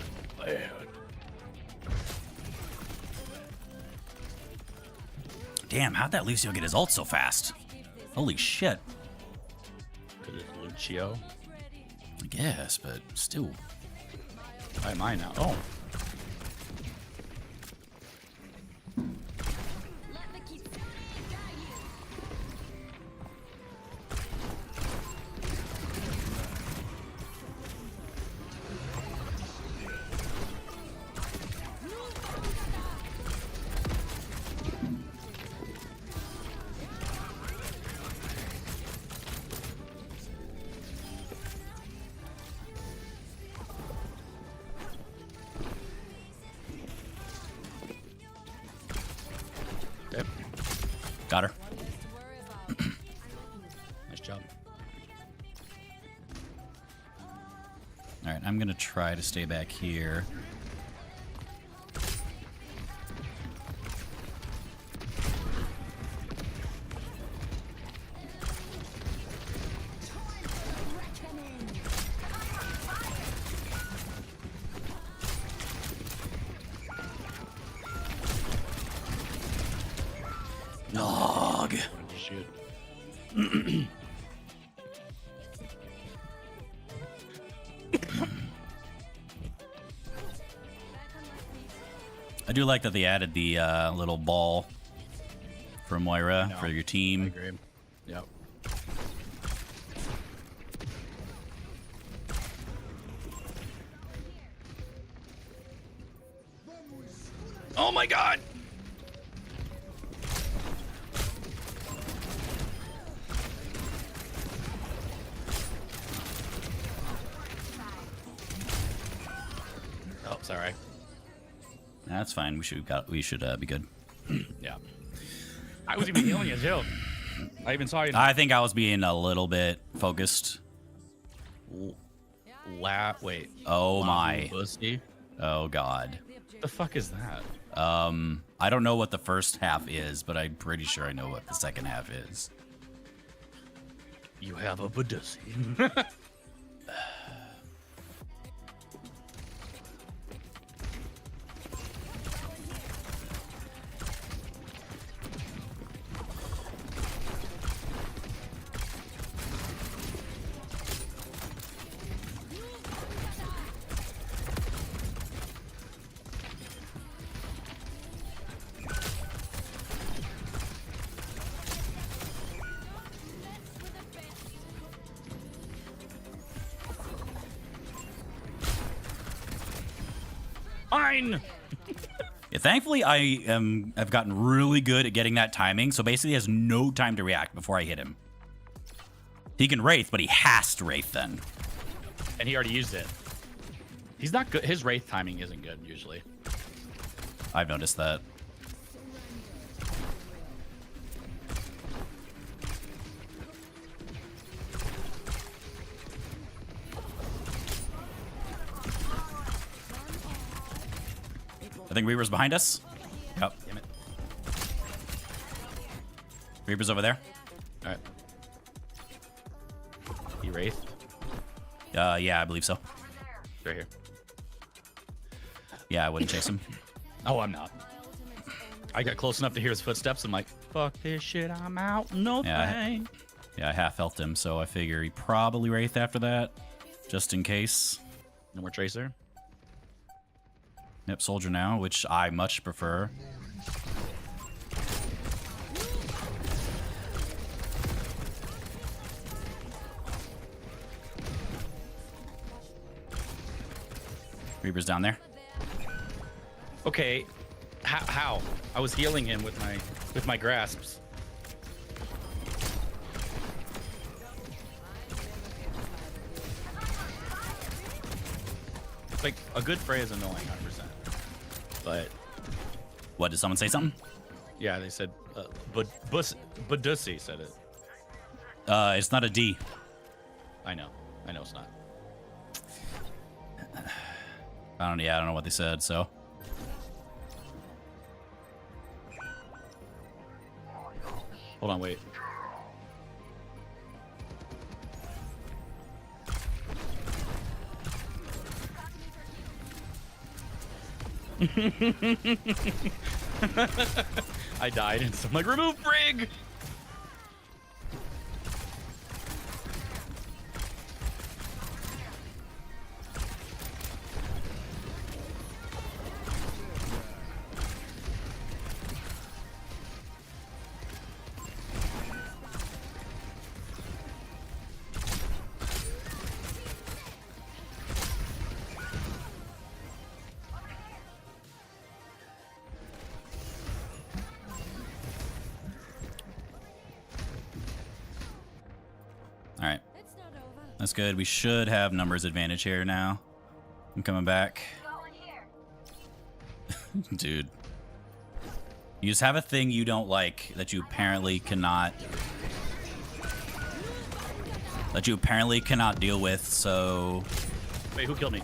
Damn, how'd that Lucio get his ult so fast? Holy shit. Because it's Lucio. I guess, but still. I am I now. Oh. Yep. Got her. Nice job. All right, I'm going to try to stay back here. I do like that they added the little ball for Moira No, for your I team. agree. Yep. Oh my god! Oh, sorry. That's fine. We should be good. Yeah. I was even healing you too. I even saw you. I think I was being a little bit focused. Wait. Oh my. Pussy. Oh god. The fuck is that? I don't know what the first half is, but I'm pretty sure I know what the second half is. You have a pussy. Fine. Yeah, thankfully, I've gotten really good at getting that timing. So basically, he has no time to react before I hit him. He can wraith, but he has to wraith then. And he already used it. He's not good. His wraith timing isn't good usually. I've noticed that. I think Reaper's behind us. Yep. Damn it. Reaper's over there. All right. He wraithed Yeah, I believe so. right here. Yeah, I wouldn't chase him. Oh, I'm not. I got close enough to hear his footsteps. I'm like, fuck this shit. I'm out. No Yeah, thing. Yeah, I half felt him, so I figure he probably wraithed after that, just in case. No more tracer. Yep, soldier now, which I much prefer. Reaper's down there. Okay. How? I was healing him with my grasps. Like a good fray is annoying, 100%. But What, did someone say something? yeah, they said, Badussy said it. It's not a D. I know it's not. I don't know what they said, so. Hold on, wait. I died and so I'm like, remove Brig! All right. That's good. We should have numbers advantage here now. I'm coming back. Dude. You just have a thing you don't like that you apparently cannot... That you apparently cannot deal with, so... Wait, who killed me?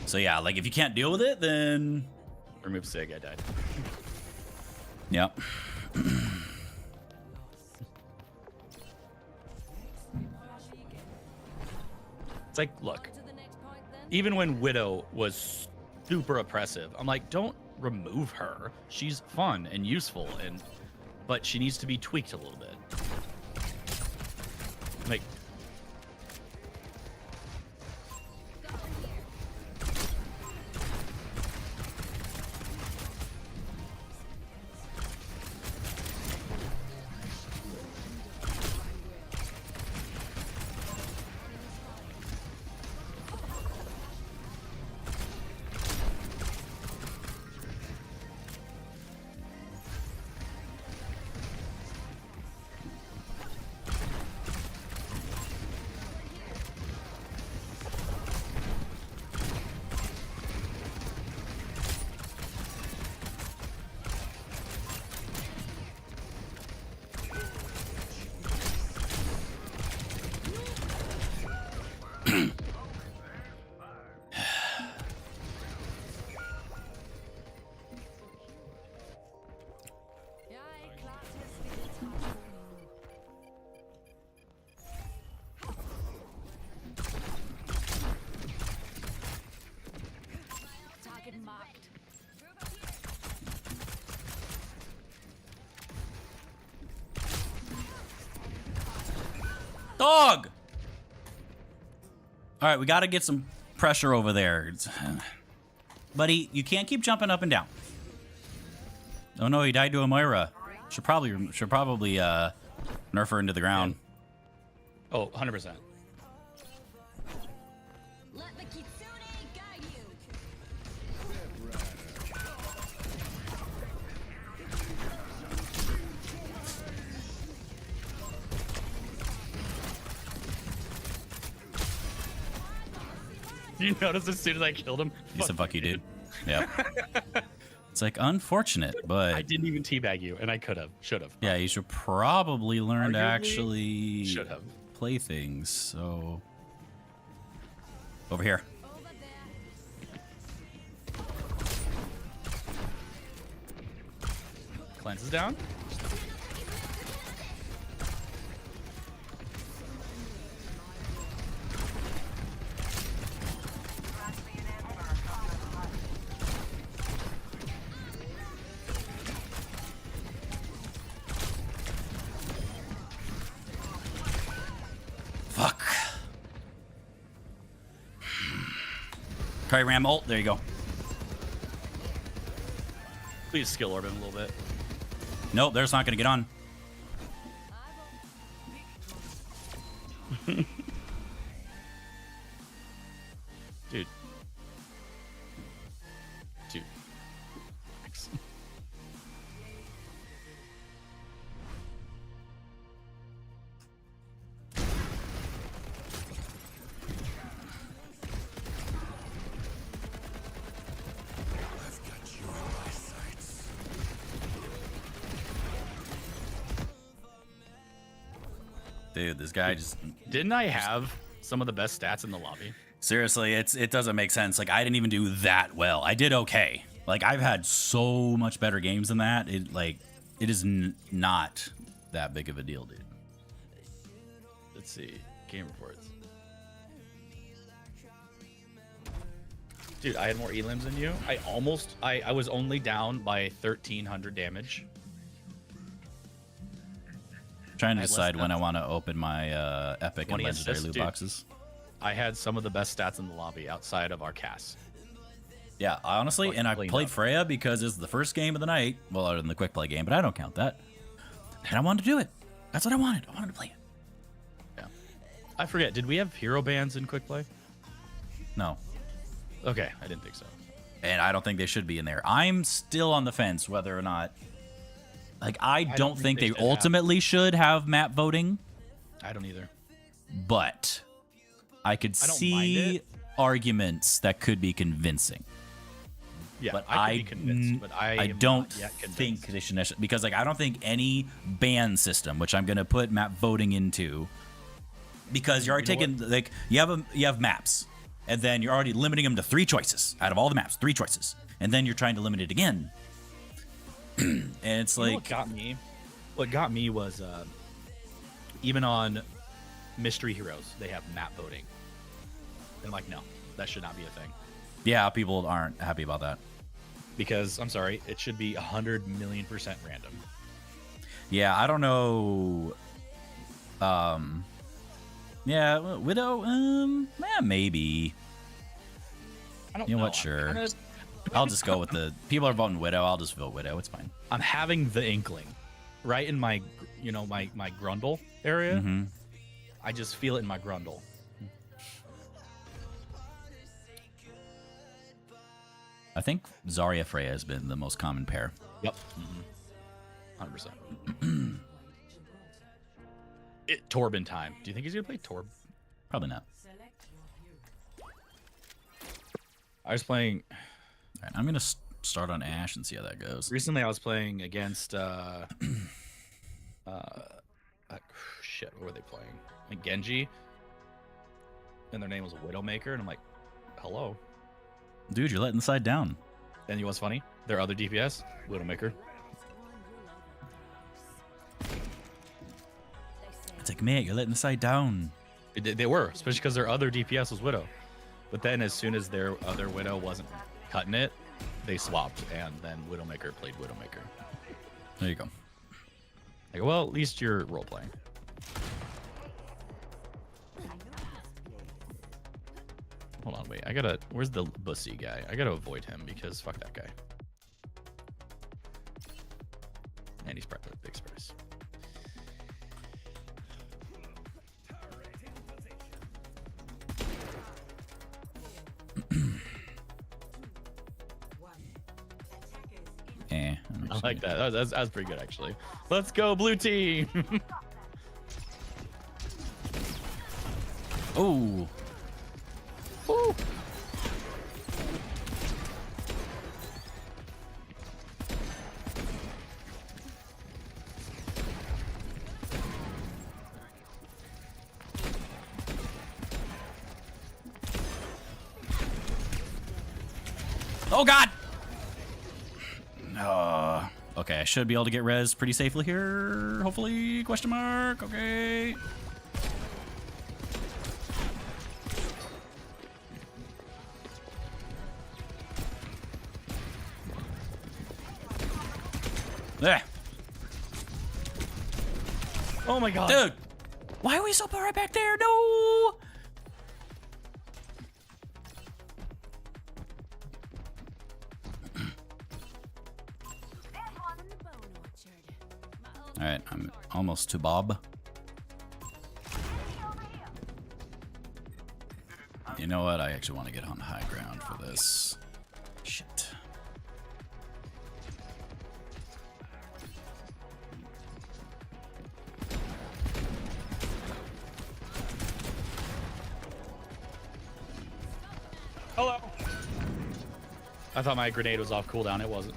So yeah, like if you can't deal with it, then... Remove Sig, I died. Yep. It's like, look, even when Widow was super oppressive, I'm like, don't remove her. She's fun and useful, but she needs to be tweaked a little bit. Like, Dog! All right, we got to get some pressure over there. Buddy, you can't keep jumping up and down. Oh no, he died to a Moira. Should probably nerf her into the ground. Oh, 100%. Let the kitsune guide you. You notice as soon as I killed him? He said, "Fuck you, dude." Yeah. It's like unfortunate, but I didn't even teabag you, and I could have, should have. yeah, you should probably learn to Arguably, actually should have. play things. So over here. Over there. Cleanse is down. Fuck. Try ram ult. There you go. Please skill orb him a little bit. Nope, there's not gonna get on. Dude. Dude. Thanks. Dude, this guy just Didn't I have some of the best stats in the lobby? seriously, it doesn't make sense. Like I didn't even do that well. I did okay. Like I've had so much better games than that. It is not that big of a deal, dude. Let's see. Game reports. Dude, I had more elims than you. I was only down by 1,300 damage. Trying to I had less decide when I stats. want to open my epic and 20 legendary assists, loot dude. boxes. I had some of the best stats in the lobby outside of our cast. Yeah, honestly, and I Cleaned played up. Freya because it's the first game of the night. Well, other than the quick play game, but I don't count that. And I wanted to do it. That's what I wanted. I wanted to play it. Yeah. I forget. Did we have hero bans in quick play? No, Okay, I didn't think so. and I don't think they should be in there. I'm still on the fence whether or not. Like, I don't think they they should have. ultimately should have map voting, I don't either. but I could I don't mind see it. arguments that could be convincing. Yeah, But I could be convinced, but I am don't not yet think convinced. they should necessarily, because like I don't think any ban system, which I'm gonna put map voting into, because you're already You know taking like you have maps, and then you're already limiting them to 3 choices out of all the maps, 3 choices, and then you're trying to limit it again, and it's You know like what got me was even on mystery heroes they have map voting. And I'm like, no, that should not be a thing. yeah, people aren't happy about that. Because I'm sorry, it should be 100,000,000% random. Yeah, I don't know. Yeah, Widow. Yeah, maybe. I don't You know know. what, sure. I'm kinda- I'll just go with the people are voting Widow. I'll just vote Widow. It's fine. I'm having the inkling, right in my, my grundle area. Mm-hmm. I just feel it in my grundle. I think Zarya Freya has been the most common pair. Yep. 100%. Torb in time. Do you think he's gonna play Torb? Probably not. I was playing All right, I'm gonna start on Ash and see how that goes. recently. I was playing against shit. What were they playing? Like Genji, and their name was Widowmaker, and I'm like, hello. Dude, you're letting the side down. And you know what's funny? Their other DPS, Widowmaker. It's like, mate, you're letting the side down. They were, especially because their other DPS was Widow. But then as soon as their other Widow wasn't cutting it, they swapped, and then Widowmaker played Widowmaker. There you go. Like, well, at least you're role playing. Hold on, wait. I gotta. Where's the bussy guy? I gotta avoid him because fuck that guy. And he's probably a big space. I like that. That was pretty good, actually. Let's go, blue team. Oh. Woo. Oh God. Okay, I should be able to get res pretty safely here. Hopefully, question mark. Okay. There. Oh my God. Dude, why are we so far right back there? No. All right, I'm almost to Bob. You know what? I actually want to get on high ground for this. Shit. Hello. I thought my grenade was off cooldown. It wasn't.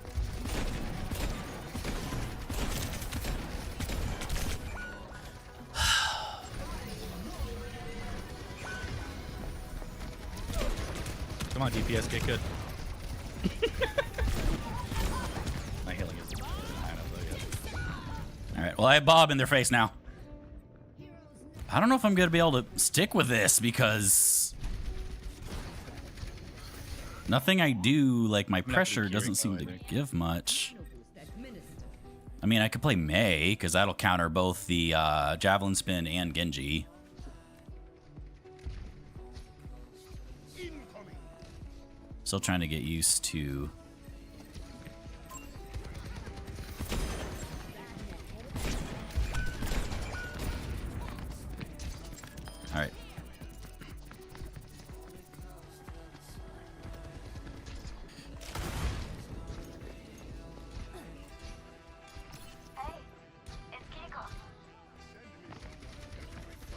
Come on, DPS, get good. My healing is high enough though, yeah. All right, well, I have Bob in their face now. I don't know if I'm going to be able to stick with this because nothing I do, like my pressure, doesn't seem to give much. I mean, I could play Mei because that'll counter both the Javelin Spin and Genji. Still trying to get used to... All right.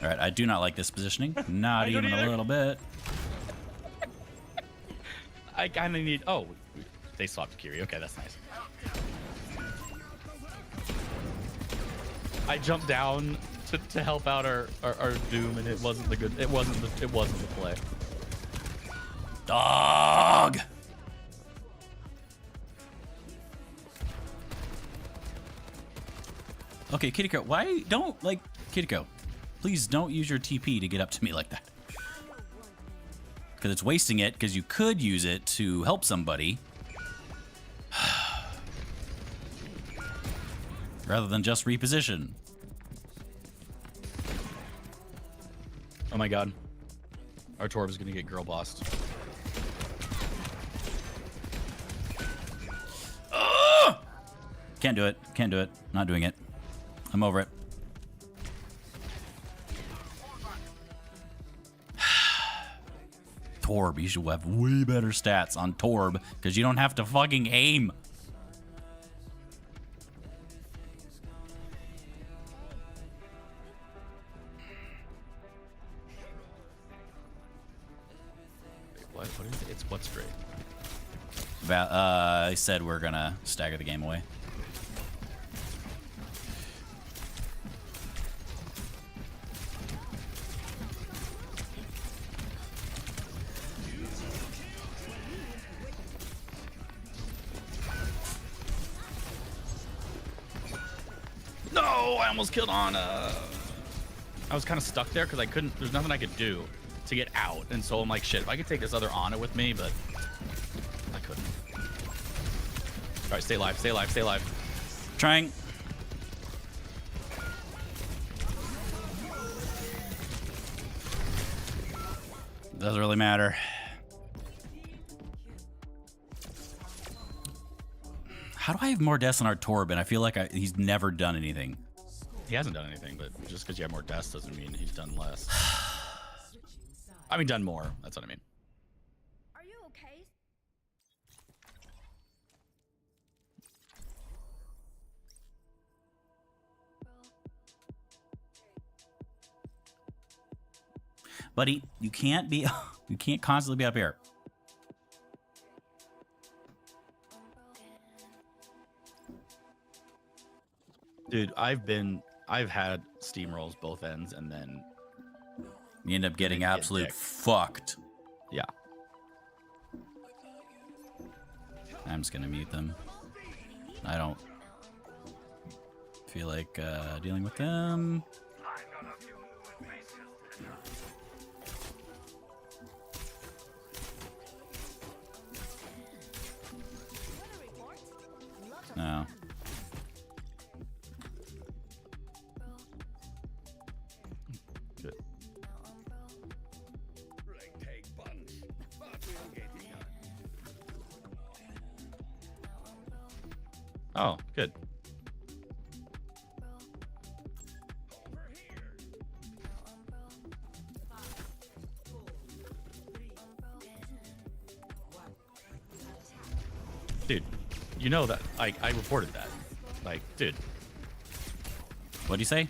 All right, I do not like this positioning. Not even a little bit. I kind of need... Oh, they swapped Kiri. Okay, that's nice. I jumped down to help out our Doom, and it wasn't the good. It wasn't the play. Dog. Okay, Kiriko, why don't like Kiriko? Please don't use your TP to get up to me like that. Because it's wasting it, because you could use it to help somebody. Rather than just reposition. Oh my god. Our Torb is going to get girl bossed. Can't do it. Can't do it. Not doing it. I'm over it. Torb, you should have way better stats on Torb because you don't have to fucking aim. Wait, what is it? It's what's great. I said we're gonna stagger the game away. No, I almost killed Ana. I was kind of stuck there because I couldn't. There's nothing I could do to get out, and so I'm like, shit. If I could take this other Ana with me, but I couldn't. All right, stay alive, stay alive, stay alive. Trying. Doesn't really matter. How do I have more deaths on our Torb? I feel like he's never done anything. He hasn't done anything, but just because you have more deaths doesn't mean he's done less. I mean, done more. That's what I mean. Are you okay? Buddy, you can't be you can't constantly be up here. Dude, I've had steamrolls both ends, and then You end up getting Get absolute dicked. fucked. yeah. I'm just gonna mute them. I don't feel like dealing with them. No. Good. Oh, good. Dude, you know that I reported that. Like, dude, What'd you say?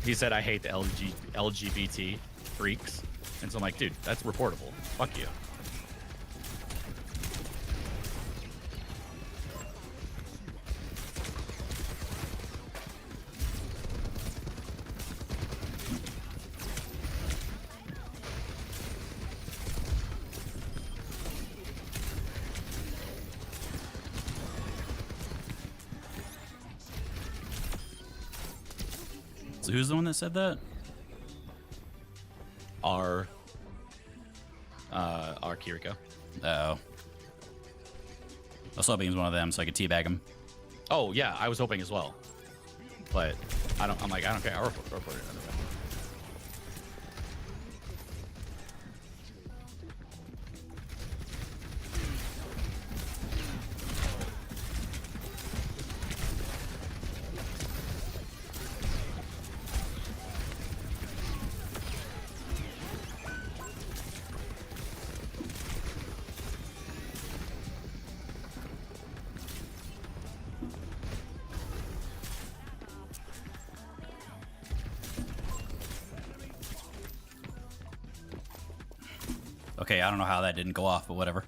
he said I hate the LGBT freaks. And so I'm like, dude, that's reportable. Fuck you. So who's the one that said that? Our Kiriko. Oh. I was hoping he was one of them so I could teabag him. Oh yeah, I was hoping as well. But I'm like, I don't care. I'll report it anyway. Okay, I don't know how that didn't go off, but whatever.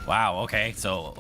Wow, okay, so,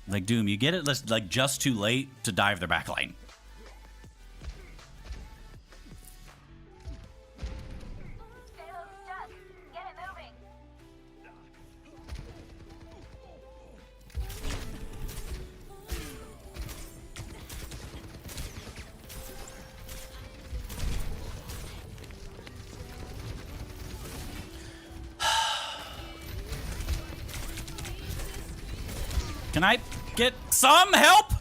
like, Doom, you get it, like, just too late to dive their backline. Can I get some help?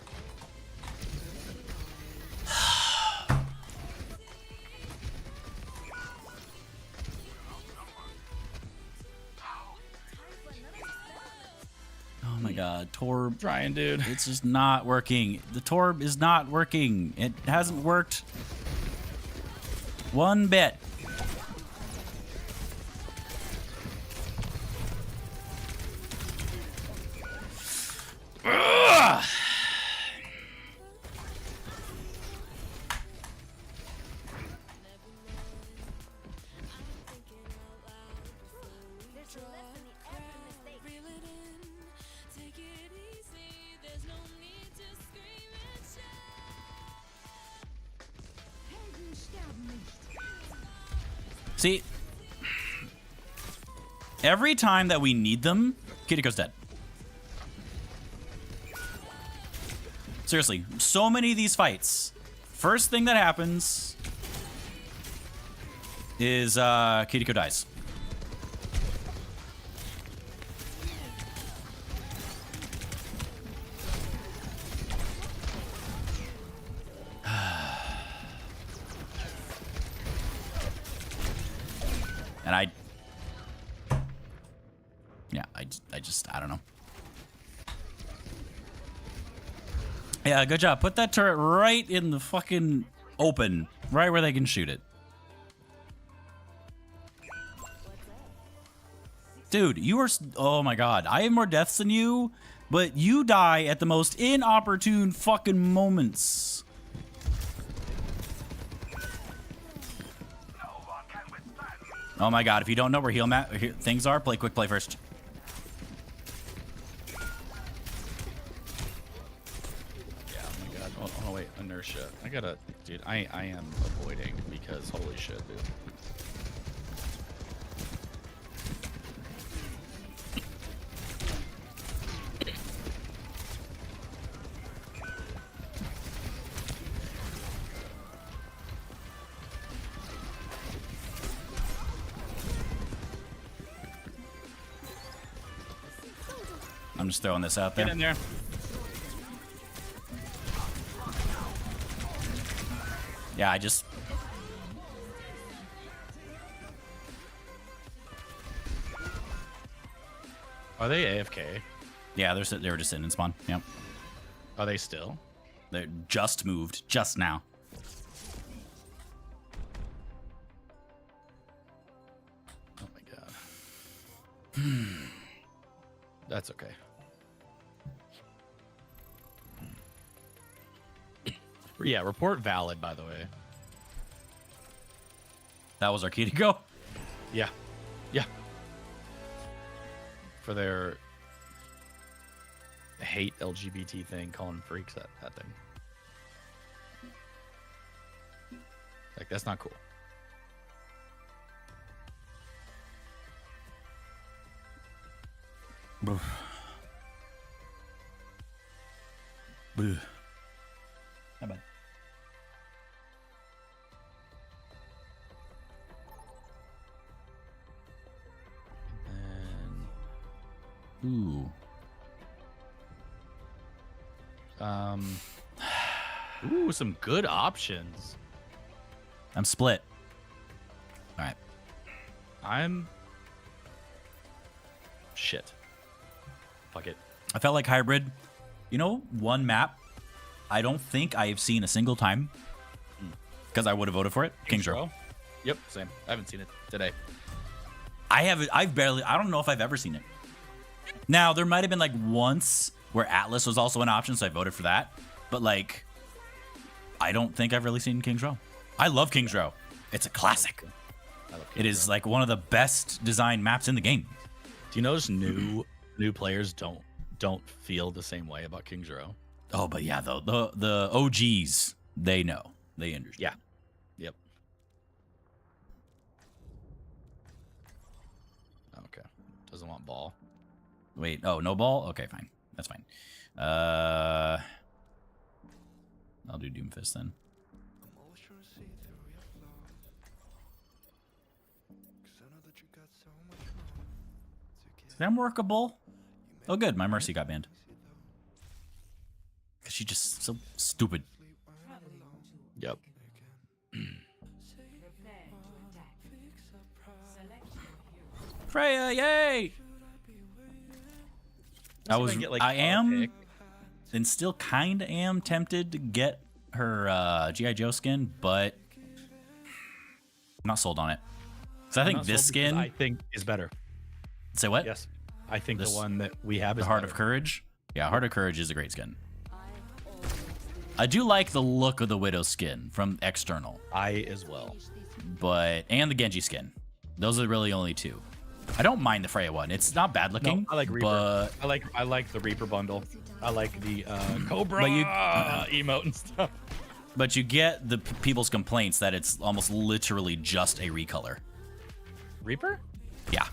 Oh my god, Torb. Trying, dude. It's just not working. The Torb is not working. It hasn't worked one bit. Ugh. There's a lesson in every mistake. See, every time that we need them, Kiriko's dead. Seriously, so many of these fights, first thing that happens is Kiriko dies. And I don't know. Yeah, good job. Put that turret right in the fucking open, right where they can shoot it. Dude, you are, oh my god. I have more deaths than you, but you die at the most inopportune fucking moments. Oh my god, if you don't know where heal things are, play quick play first. Yeah, oh my god. Oh wait, inertia. I gotta, dude, I am avoiding because holy shit, dude. I'm just throwing this out there. Get in there. Yeah, I just... Are they AFK? Yeah, they were just sitting in spawn. Yep. Are they still? They just moved, just now. Oh my god. That's okay. Yeah, report valid, by the way. That was our key to go. Yeah. Yeah. For their hate LGBT thing, calling freaks that thing. Like, that's not cool. Boo. Boo. How bad? Ooh. Ooh, some good options. I'm split. All right. I'm shit. Fuck it. I felt like hybrid. You know, one map I don't think I've seen a single time because I would have voted for it. King's Row. Yep, same. I haven't seen it today. I don't know if I've ever seen it. Now, there might have been like once where Atlas was also an option, so I voted for that. But like, I don't think I've really seen King's Row. I love King's Row. It's a classic. It is like one of the best designed maps in the game. Do you notice new players don't feel the same way about King's Row? Oh, but yeah, though the OGs, they know. They understand. Yeah. Yep. Okay. Doesn't want ball. Wait, oh, no ball? Okay, fine. That's fine. I'll do Doomfist then. Is that workable? Oh, good. My Mercy got banned. she's just so stupid. Yep. Freya, yay! I am, and still kind of am tempted to get her G.I. Joe skin, but I'm not sold on it. So I think this skin, I think, is better. Say what? Yes, I think This- the one that we have is The Heart better. of Courage. Yeah, Heart of Courage is a great skin. I do like the look of the Widow skin from external, I as well. and the Genji skin. Those are really only two. I don't mind the Freya one. It's not bad looking. No, I like Reaper. But I like the Reaper bundle. I like the Cobra But you- emote and stuff. But you get the people's complaints that it's almost literally just a recolor. Reaper? Yeah,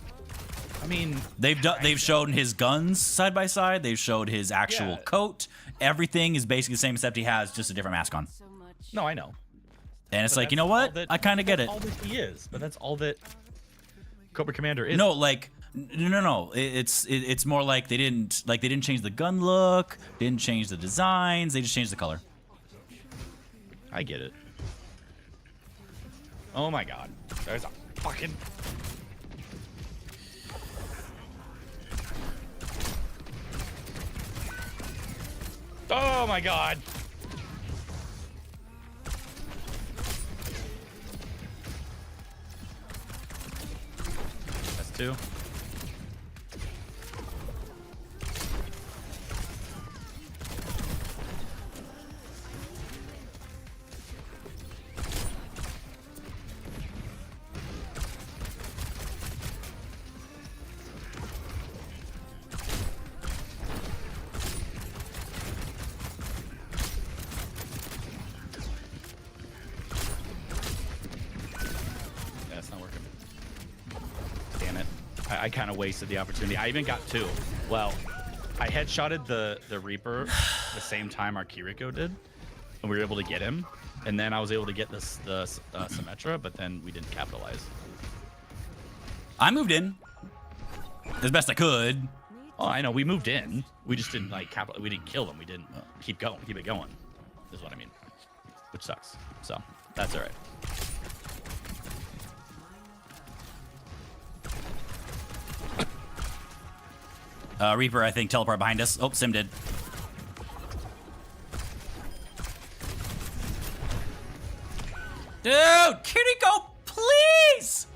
I mean, they've shown his guns side by side. They've showed his actual Yeah. coat. Everything is basically the same, except he has just a different mask on. no, I know. And it's But like, you know that's what? all that- I kind of get it. That's all that he is, but that's all that Cobra Commander is. No, like no. It's more like they didn't change the gun look, didn't change the designs. They just changed the color. I get it. Oh my god. There's a fucking... Oh my god. That's two. That's not working. Damn it. I kind of wasted the opportunity. I even got two. Well, I headshotted the Reaper the same time our Kiriko did, and we were able to get him. And then I was able to get the Symmetra, but then we didn't capitalize. I moved in as best I could. Oh, I know. We moved in. We just didn't like we didn't kill them. We didn't keep it going. Is what I mean. Which sucks. So that's all right. Reaper, I think, teleport behind us. Oh, Sim did. Dude, Kiriko, please!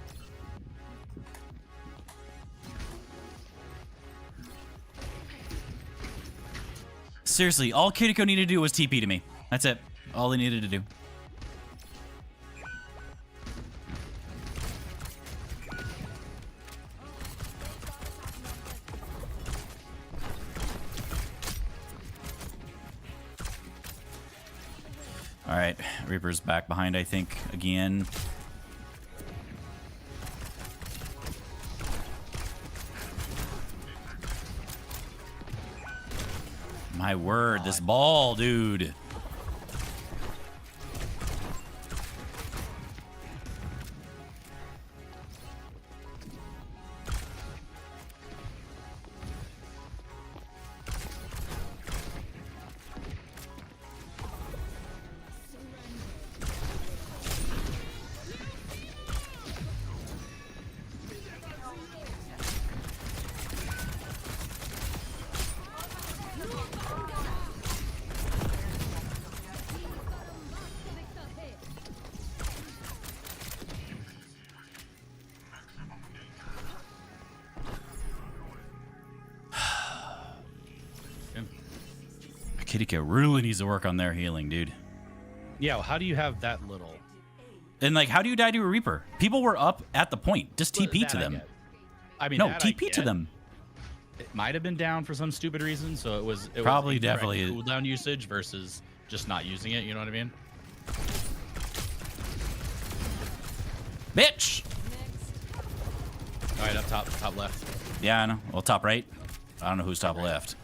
Seriously, all Kiriko needed to do was TP to me. That's it. All he needed to do. All right, Reaper's back behind, I think, again. My word, this ball, dude. Kiriko really needs to work on their healing, dude. Yeah. Well, how do you have that little? And like, how do you die to a Reaper? People were up at the point. Just TP That to I them. get. I mean, No, that I TP to get. them. It might have been down for some stupid reason, so it was Probably incorrect definitely- cooldown usage versus just not using it. You know what I mean? Bitch! All right, up top left. Yeah, I know. Well, top right. I don't know who's top left.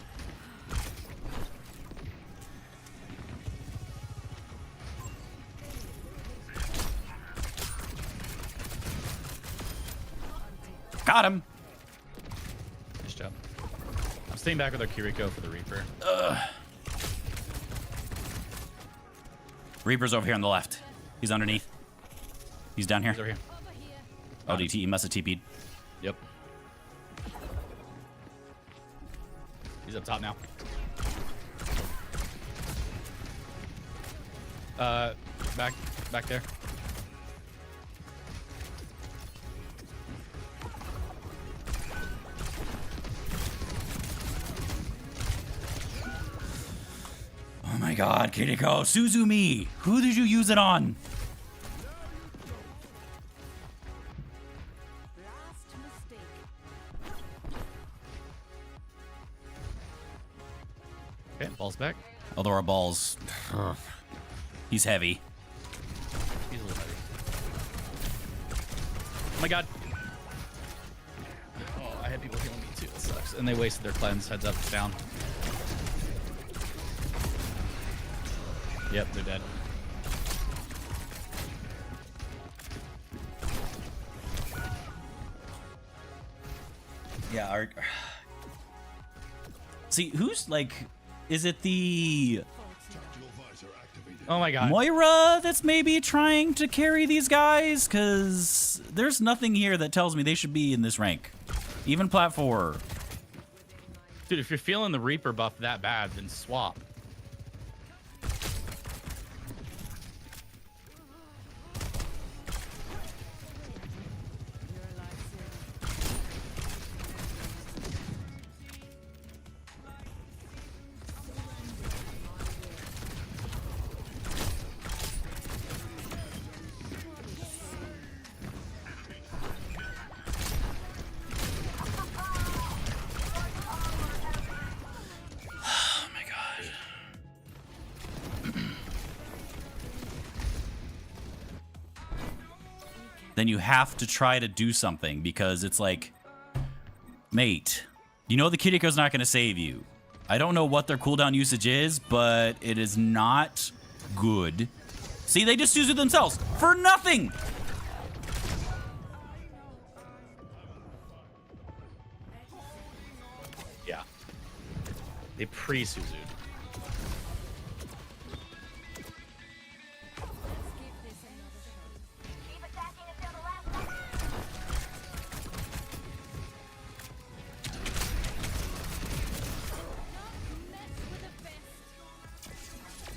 Got him. Nice job. I'm staying back with our Kiriko for the Reaper. Reaper's over here on the left. He's underneath. He's down here. He's over here. Oh, he must have TP'd. Yep. He's up top now. Back there. Oh my god, Kiriko, Suzumi! Who did you use it on? Last mistake. Okay, ball's back. Although our balls... He's heavy. He's a little heavy. Oh my god. Oh, I had people healing me too. That sucks. And they wasted their cleanse. Heads up, down. Yep, they're dead. Yeah, our... See, who's like... Is it the... Oh my god. Moira that's maybe trying to carry these guys? Because there's nothing here that tells me they should be in this rank. Even plat 4. Dude, if you're feeling the Reaper buff that bad, then swap. Oh my god. Then you have to try to do something because it's like, mate, you know the Kiriko's not going to save you. I don't know what their cooldown usage is, but it is not good. See, they just use it themselves for nothing. Yeah. They pre-Suzu'd. Keep attacking until the last one.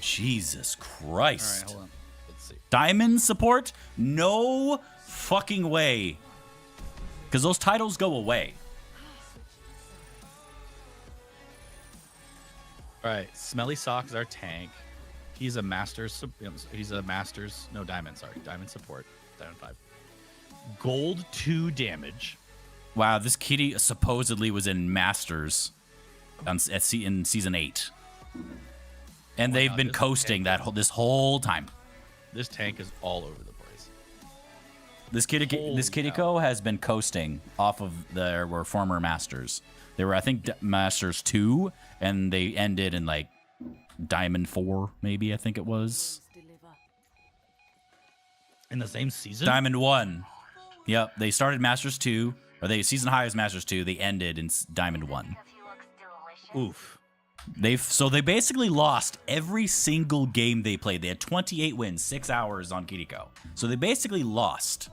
Jesus All Christ. right, hold on. Let's see. Diamond support? No fucking way. Because those titles go away. All right, Smelly Sock is our tank. He's a master's. He's a master's. No, diamond. Sorry, diamond support. Diamond 5. Gold 2 damage. Wow, this kitty supposedly was in Masters in season 8. And they've God, been this coasting tank- this whole time. This tank is all over the place. This Holy Kiriko has been coasting off of their former Masters. They were, I think, Masters 2, and they ended in like Diamond 4, maybe, I think it was. Deliver. In the same season? Diamond 1. Yep, they started Masters 2, or season high was Masters 2. They ended in Diamond 1. Oof. They basically lost every single game they played. They had 28 wins, 6 hours on Kiriko. So they basically lost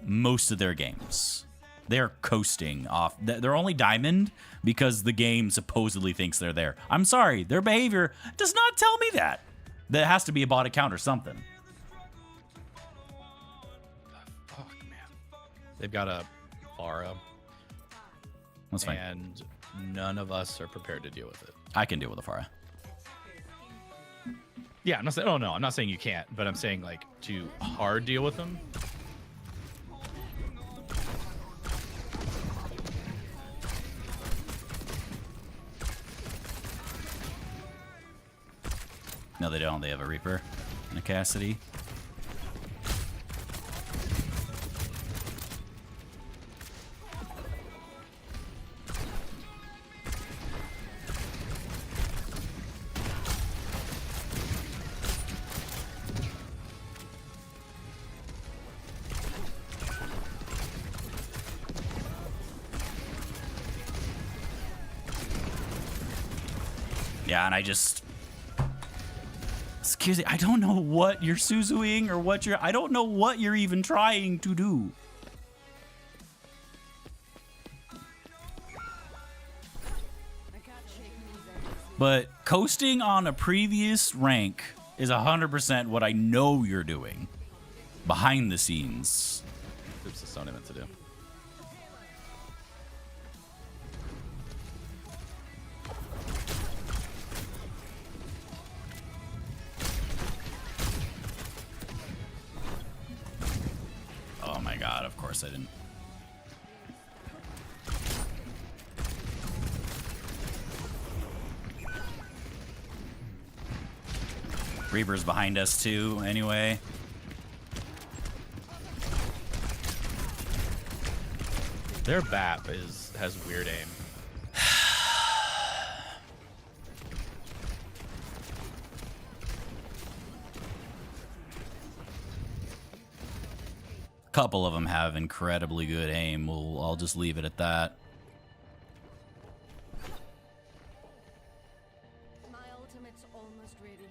most of their games. They're coasting off. They're only diamond because the game supposedly thinks they're there. I'm sorry, their behavior does not tell me that. There has to be a bot account or something. Fuck, man. They've got a Aura, That's fine. and none of us are prepared to deal with it. I can deal with a Pharah. Yeah, I'm not saying. Oh no, I'm not saying you can't, but I'm saying like to hard deal with them. No, they don't. They have a Reaper and a Cassidy. Yeah, and I just... This Kizzy, I don't know what you're Suzuing or what you're... I don't know what you're even trying to do. But coasting on a previous rank is 100% what I know you're doing. Behind the scenes. Oops, that's not what I meant to do. Oh my god, of course I didn't. Reaper's behind us too, anyway. Their BAP has weird aim. A couple of them have incredibly good aim. I'll just leave it at that. My ultimate's almost ready.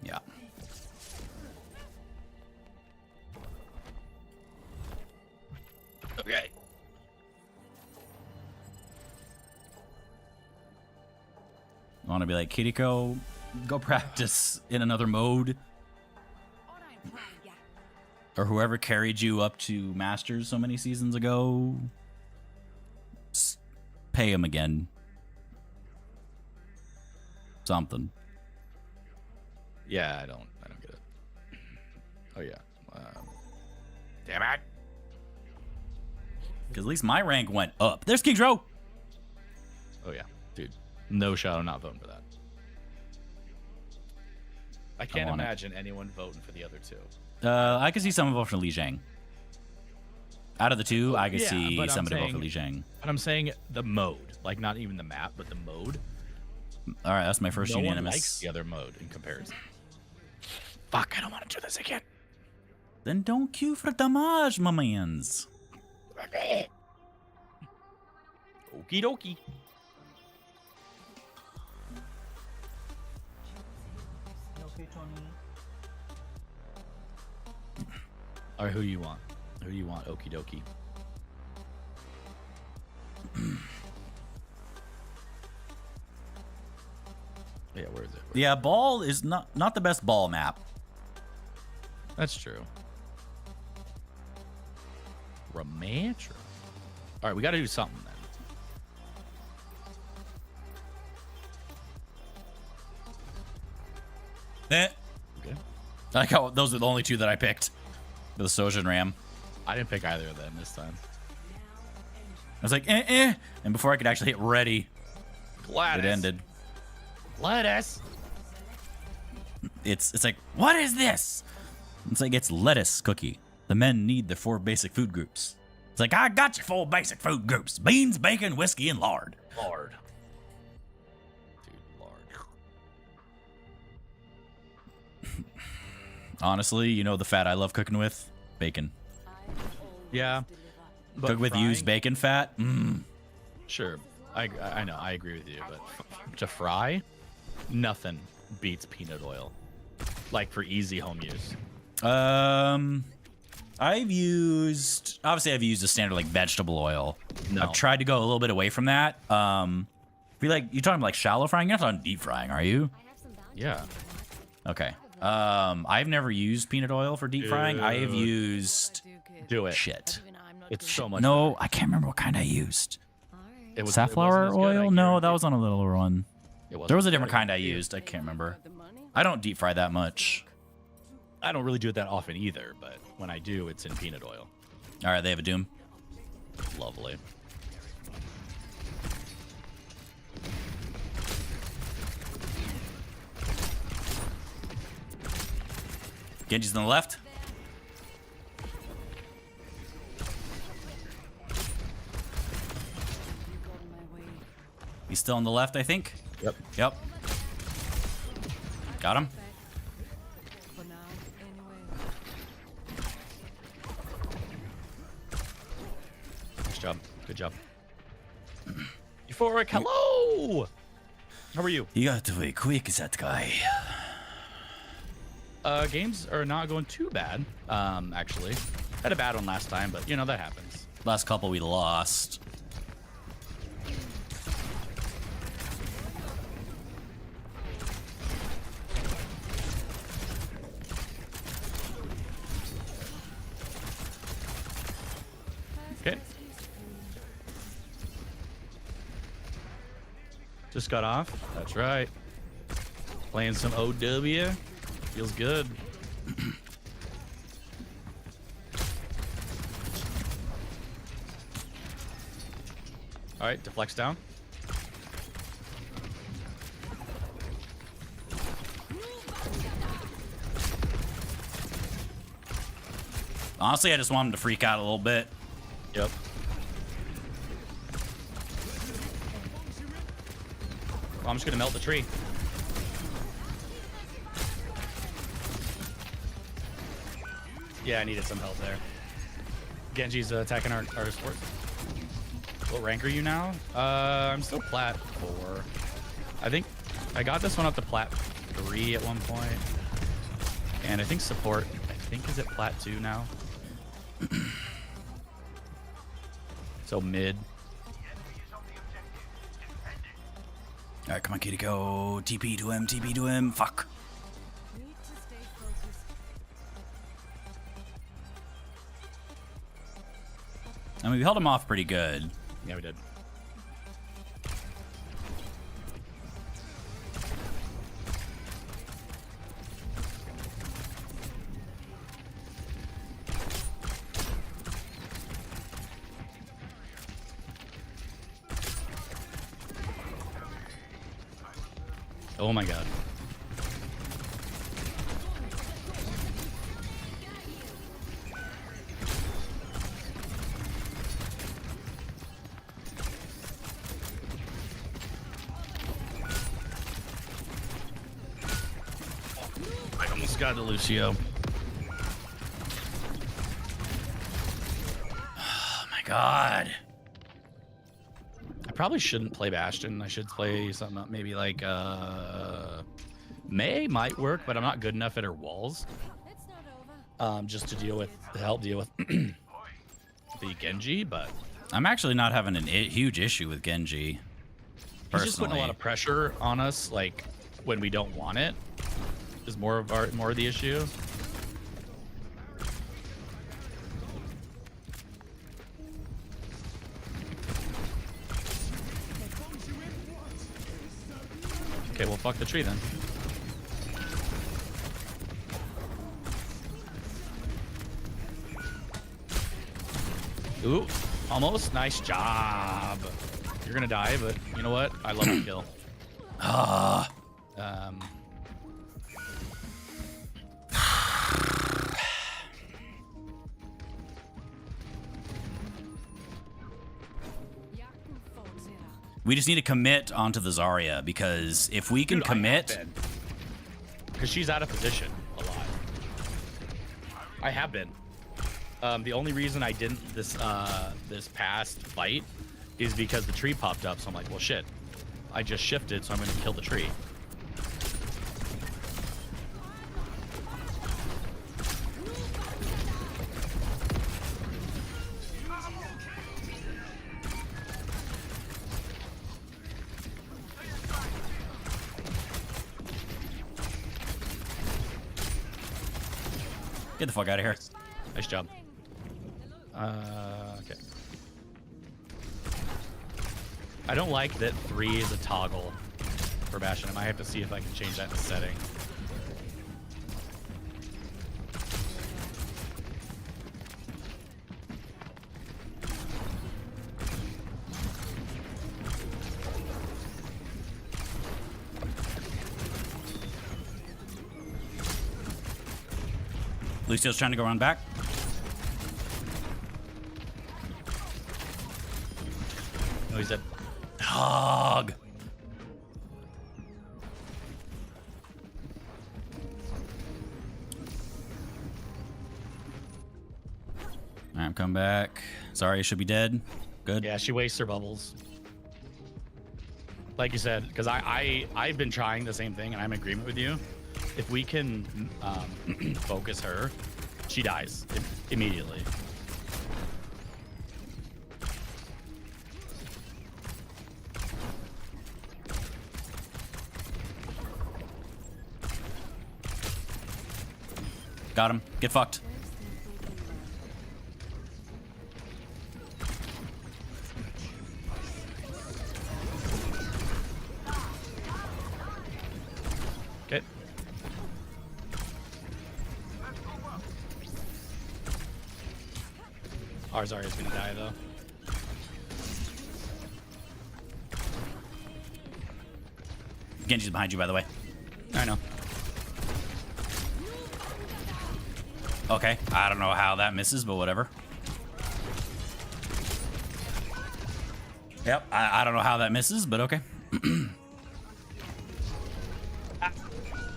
Yeah. Okay. I want to be like, Kiriko, go practice in another mode. Or whoever carried you up to Masters so many seasons ago. Pay him again. Something. Yeah, I don't get it. Oh yeah. Damn it. Because at least my rank went up. There's Kingdro! Oh yeah, dude. No shot. I'm not voting for that. I can't want it. imagine anyone voting for the other two. I could see someone vote for Li Zhang. Out of the two, I could Yeah, see but I'm somebody vote for saying- Li Zhang. But I'm saying the mode, like not even the map, but the mode. All right, that's my first No one unanimous. likes the other mode in comparison. Fuck! I don't want to do this again. Then don't queue for damage, my mans. Okie dokie. All right, who do you want? Who do you want? Okie dokie. Yeah, where is it? Yeah, ball is not the best ball map. That's true. Romantra. All right, we got to do something then. Okay. I like how those are the only two that I picked. The Sojin Ram. I didn't pick either of them this time. I was like, and before I could actually hit ready, Gladys. it ended. Lettuce. It's like, what is this? It's like, it's lettuce cookie. The men need the 4 basic food groups. It's like, I got your 4 basic food groups: beans, bacon, whiskey, and lard. Lard. Dude, lard. Honestly, you know the fat I love cooking with? Bacon. Yeah. But Cook with used frying- bacon fat? Mmm. Sure. I know. I agree with you. But to fry, nothing beats peanut oil. Like for easy home use. I've used a standard like vegetable oil. No. I've tried to go a little bit away from that. Be like, you're talking like shallow frying? You're not talking deep frying, are you? Yeah. Okay. I've never used peanut oil for deep frying. I have used Do it. shit. It's so much. No, I can't remember what kind I used. It was, Safflower it wasn't as good, I oil? No, guarantee. that was on a little one. It wasn't There was a as different good, kind I guarantee. used. I can't remember. I don't deep fry that much. I don't really do it that often either, but when I do, it's in peanut oil. All right, they have a Doom. Lovely. Genji's on the left. He's still on the left, I think. Yep. Yep. Got him. For now, anyway. job. Euphoric, hello! How are you? You got to be quick, that guy. Games are not going too bad, actually. Had a bad one last time, but, you know, that happens. Last couple we lost. Okay. Just got off. That's right. Playing some OW. Feels good. All right, deflects down. Honestly, I just want him to freak out a little bit. Yep. Well, I'm just gonna melt the tree. Yeah, I needed some help there. Genji's attacking our support. What rank are you now? I'm still plat 4. I think I got this one up to plat 3 at one point. And I think support, is it plat 2 now? So mid. All right, come on, kitty, go. TP to him, TP to him. Fuck. Need to stay focused. I mean, we held him off pretty good. Yeah, we did. Oh my god. I almost got to Lucio. Oh my god. I probably shouldn't play Bastion. I should play something maybe like May might work, but I'm not good enough at her walls. It's not over. Just to help deal with the Genji, but I'm actually not having a huge issue with Genji. he's just putting a lot of pressure on us, like when we don't want it. Is more of the issue. Okay, well, fuck the tree then. Ooh, almost. Nice job. You're gonna die, but you know what? I love the kill. Ah. We just need to commit onto the Zarya, because if we can commit... Because she's out of position a lot. I have been. The only reason I didn't this past fight is because the tree popped up, so I'm like, well, shit. I just shifted, so I'm going to kill the tree. Get the fuck out of here. Nice job. Okay. I don't like that 3 is a toggle for Bastion. I might have to see if I can change that in the setting. Lucio's trying to go around back. Oh, he's dead. Hog. Alright, I'm coming back. Sorry, I should be dead. Good. Yeah, she wastes her bubbles. Like you said, because I've been trying the same thing, and I'm in agreement with you. If we can focus her, she dies immediately. Got him. Get fucked. Okay. Our Zarya's gonna die though. Genji's behind you, by the way. I know. Okay. I don't know how that misses, but whatever. Yep. I don't know how that misses, but okay.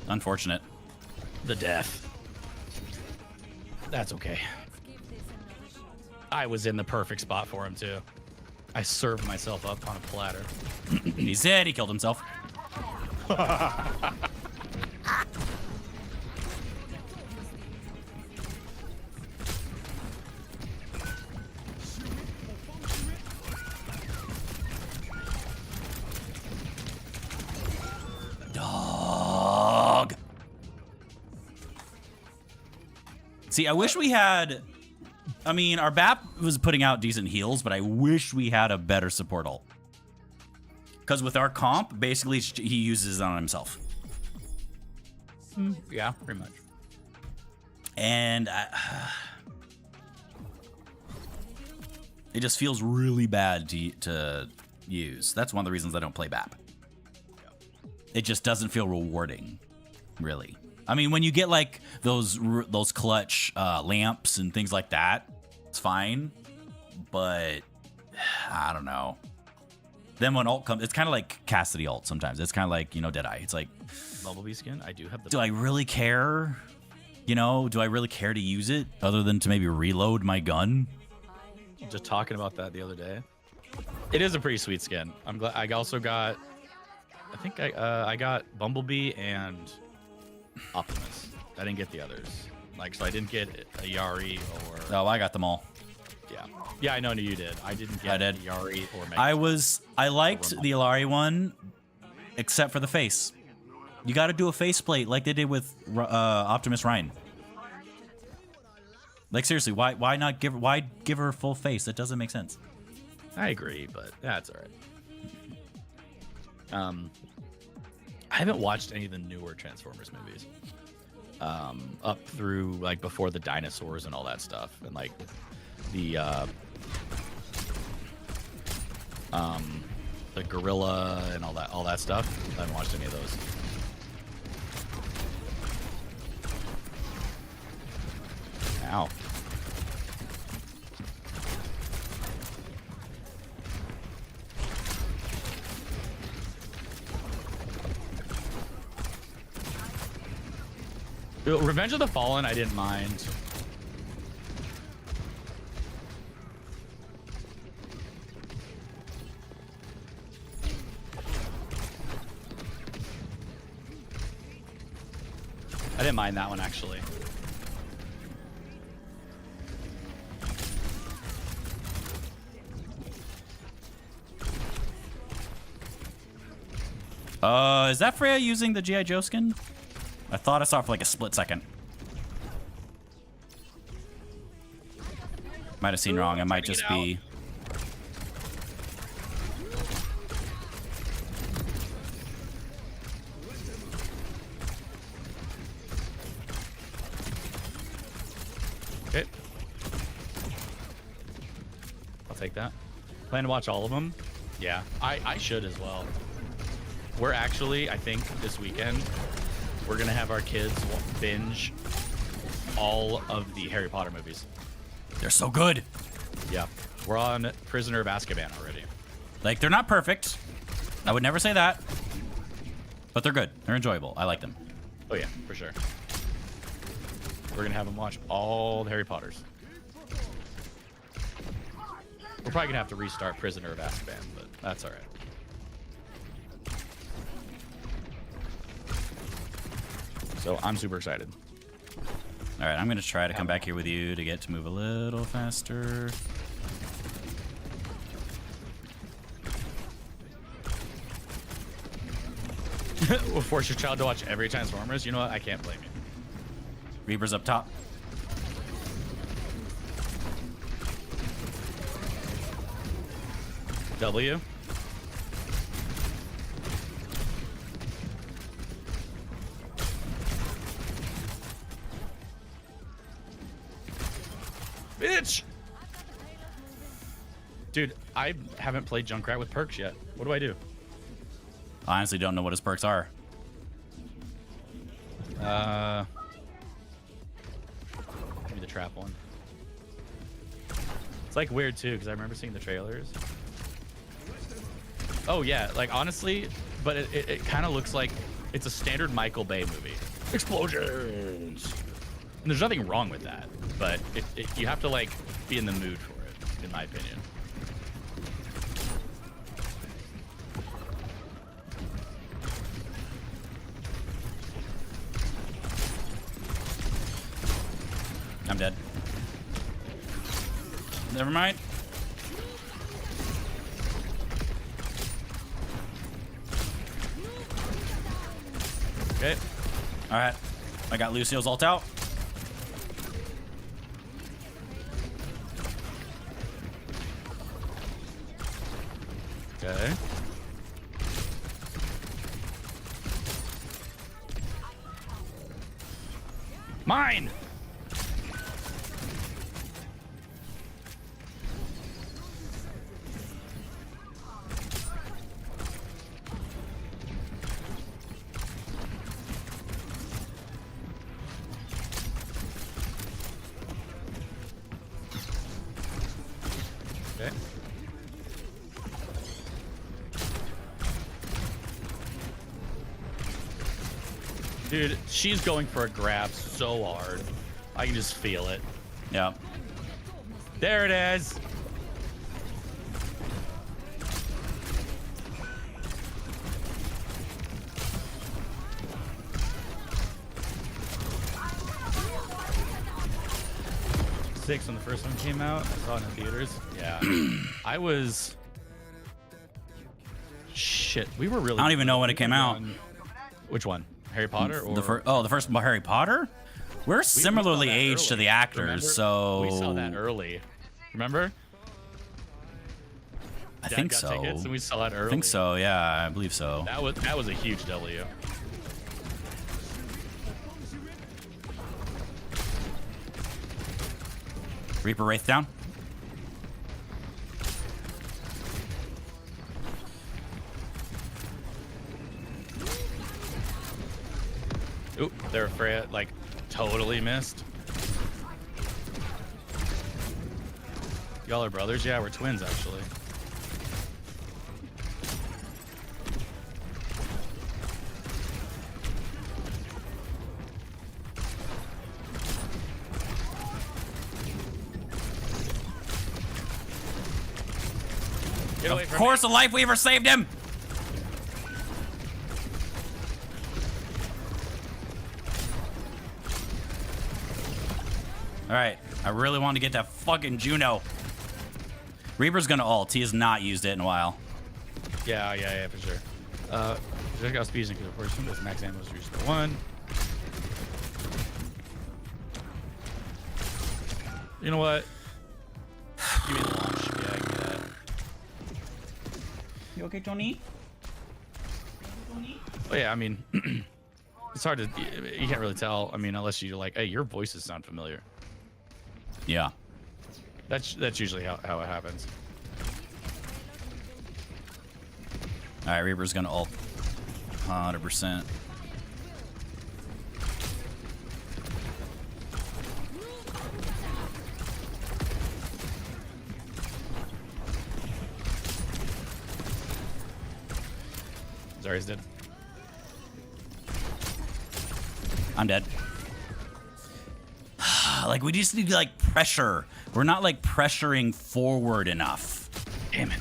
Unfortunate. The death. That's okay. I was in the perfect spot for him too. I served myself up on a platter. He said he killed himself. Dog. See, I wish we had... I mean, our BAP was putting out decent heals, but I wish we had a better support ult. Because with our comp, basically, he uses it on himself. Yeah, pretty much. And it just feels really bad to use. That's one of the reasons I don't play BAP. It just doesn't feel rewarding, really. I mean, when you get like those clutch lamps and things like that, it's fine. But I don't know. Then when ult comes, it's kind of like Cassidy ult sometimes. It's kind of like, you know, Deadeye. It's like, Bumblebee skin. I do have the. do I really care? You know, do I really care to use it other than to maybe reload my gun? Just talking about that the other day. It is a pretty sweet skin. I'm glad. I also got. I think I got Bumblebee and Optimus. I didn't get the others. Like, so I didn't get a Yari or. Oh, I got them all. Yeah. Yeah, I know you did. I didn't get I did. Yari or Mega. I liked the Illari one, except for the face. You got to do a faceplate like they did with Optimus Ryan. Like seriously, why not give her a full face? That doesn't make sense. I agree, but that's all right. I haven't watched any of the newer Transformers movies. Up through like before the dinosaurs and all that stuff, and like the gorilla and all that stuff. I haven't watched any of those. Ow. Revenge of the Fallen, I didn't mind. I didn't mind that one, actually. Is that Freya using the G.I. Joe skin? I thought I saw it for like a split second. Might have seen wrong. It might just be... Okay. I'll take that. Plan to watch all of them? Yeah, I should as well. We're actually, I think, this weekend, we're going to have our kids binge all of the Harry Potter movies. They're so good. Yeah. We're on Prisoner of Azkaban already. Like, they're not perfect. I would never say that. But they're good. They're enjoyable. I like them. Oh, yeah, for sure. We're going to have them watch all the Harry Potters. We're probably gonna have to restart Prisoner of Azkaban, but that's all right. So I'm super excited. All right, I'm gonna try to come back here with you to get to move a little faster. We'll force your child to watch every Transformers. You know what? I can't blame you. Reaper's up top. W. Bitch! Dude, I haven't played Junkrat with perks yet. What do I do? I honestly don't know what his perks are. Give me the trap one. It's like weird too, because I remember seeing the trailers. Oh yeah, like honestly, but it kind of looks like it's a standard Michael Bay movie. Explosions! And there's nothing wrong with that, but you have to like be in the mood for it, in my opinion. I'm dead. Never mind. Okay. All right. I got Lucio's ult out. Okay. Mine! Okay. Dude, she's going for a grab so hard. I can just feel it. Yeah. There it is. Six when the first one came out. I saw it in the theaters. Yeah. I was... Shit. We were really... I don't even know when it came out. Which one? Harry Potter? Or... The first Harry Potter? We're similarly aged to the actors, Remember? so... We saw that early. Remember? I Dad think got so. tickets and we saw it early. I think so, yeah, I believe so. That was a huge W. Reaper Wraith down. Oop, they're afraid, like, totally missed. Y'all are brothers? Yeah, we're twins, actually. Get away Of from course, me. the Life Weaver saved him. All right, I really want to get that fucking Juno. Reaper's gonna ult. He has not used it in a while. Yeah, for sure. Check out speeds because of course this max ammo is reached to 1. You know what? Give me the launch. Yeah, give me that. You okay, Tony? Oh yeah, I mean, it's hard to. You can't really tell. I mean, unless you're like, hey, your voices sound familiar. Yeah. That's usually how it happens. All right, Reaper's gonna ult. 100%. Zarya's dead. I'm dead. Like, we just need to, like, pressure We're not like pressuring forward enough. Damn it.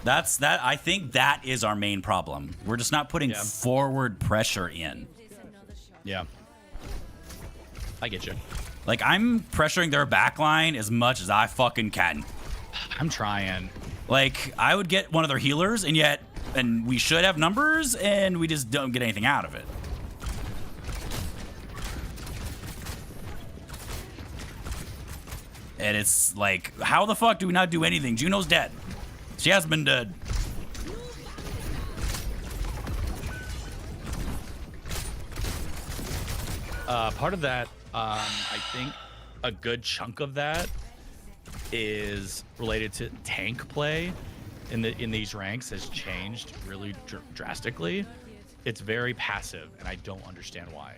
I think that is our main problem. We're just not putting forward pressure in. Yeah. I get you. Like, I'm pressuring their backline as much as I fucking can. I'm trying. Like, I would get one of their healers, and we should have numbers, and we just don't get anything out of it. And it's like, how the fuck do we not do anything? Juno's dead. She has been dead. Part of that, I think a good chunk of that is related to tank play in these ranks has changed really drastically. It's very passive, and I don't understand why.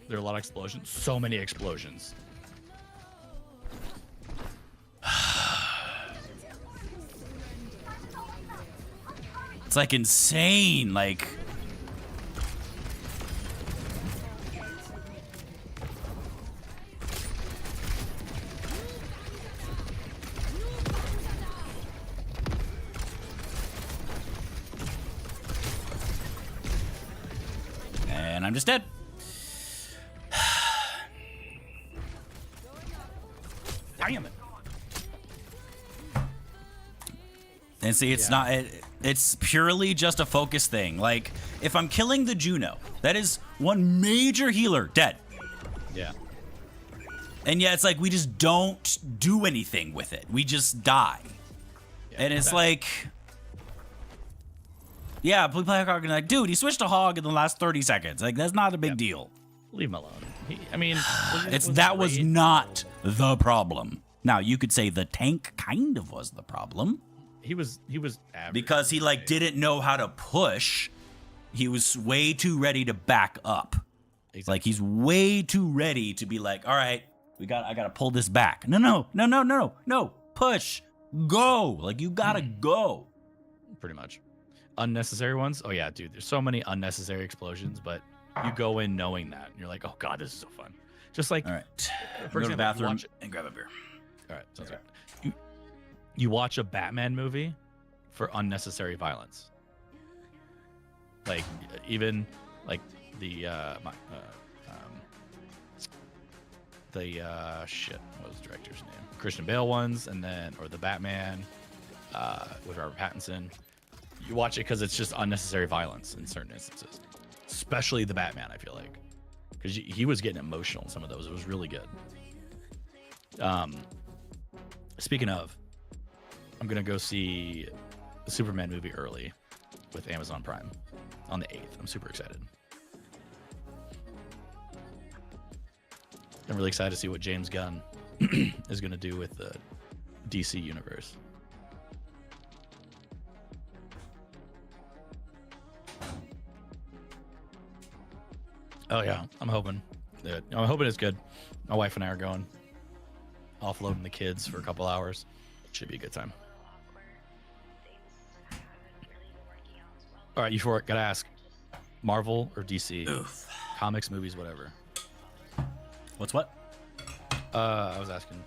There are a lot of explosions. So many explosions. It's like insane. Like, and I'm just dead. Damn it. And see, it's not. It's purely just a focus thing. Like, if I'm killing the Juno, that is one major healer dead. Yeah. And yeah, it's like we just don't do anything with it. We just die. Yeah, And it's like, yeah, we play Hog and like, dude, he switched to Hog in the last 30 seconds. Like, that's not a big deal. Leave him alone. I mean, That was not the problem. Now, you could say the tank kind of was the problem. He was average. Because he like didn't know how to push. He was way too ready to back up. Exactly. Like, he's way too ready to be like, all right, I gotta pull this back. No, push, go. Like, you gotta go. Pretty much. Unnecessary ones. Oh yeah, dude. There's so many unnecessary explosions, but you go in knowing that, and you're like, oh god, this is so fun. Just like, All right, for go to the example, bathroom watch- and grab a beer. all right, sounds good. You watch a Batman movie for unnecessary violence. Like even like the shit, what was the director's name? Christian Bale ones, and then or the Batman with Robert Pattinson. You watch it because it's just unnecessary violence in certain instances, especially the Batman. I feel like because he was getting emotional in some of those. It was really good. Speaking of, I'm gonna go see the Superman movie early with Amazon Prime on the 8th. I'm super excited. I'm really excited to see what James Gunn is gonna do with the DC universe. Oh yeah, I'm hoping it's good. My wife and I are going, offloading the kids for a couple hours. Should be a good time. All right, you for it. Gotta ask, Marvel or DC? Oof. Comics, movies, whatever. What's what? I was asking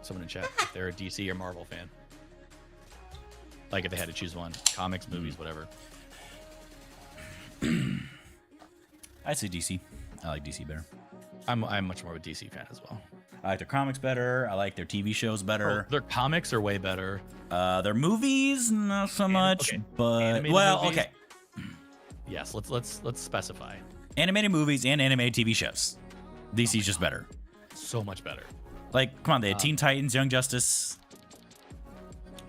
someone in chat if they're a DC or Marvel fan. Like if they had to choose one, comics, movies, whatever. I'd say DC. I like DC better. I'm much more of a DC fan as well. I like their comics better. I like their TV shows better. Their comics are way better. Their movies, not so much. okay. But Animated well, movies? okay. Yes, let's specify. Animated movies and animated TV shows. DC's just better. So much better. Like, come on, they had Teen Titans, Young Justice,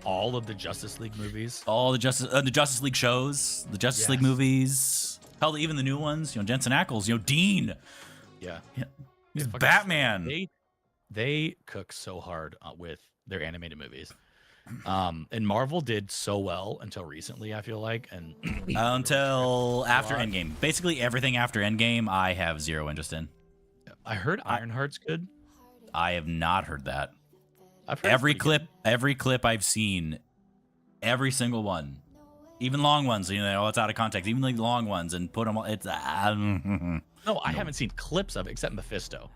All of the Justice League movies. all the Justice League shows, the Justice League Yes. movies. Hell, even the new ones. You know, Jensen Ackles. You know, Dean. Yeah. He's Fucking- Batman. They cook so hard with their animated movies. And Marvel did so well until recently, I feel like, and Until after lot. Endgame. Basically, everything after Endgame, I have zero interest in. I heard Ironheart's good. I have not heard that. I've heard it's pretty good. Every clip I've seen, every single one, even long ones, you know, it's out of context. Even like long ones, and put them. It's No, I haven't seen clips of it except Mephisto.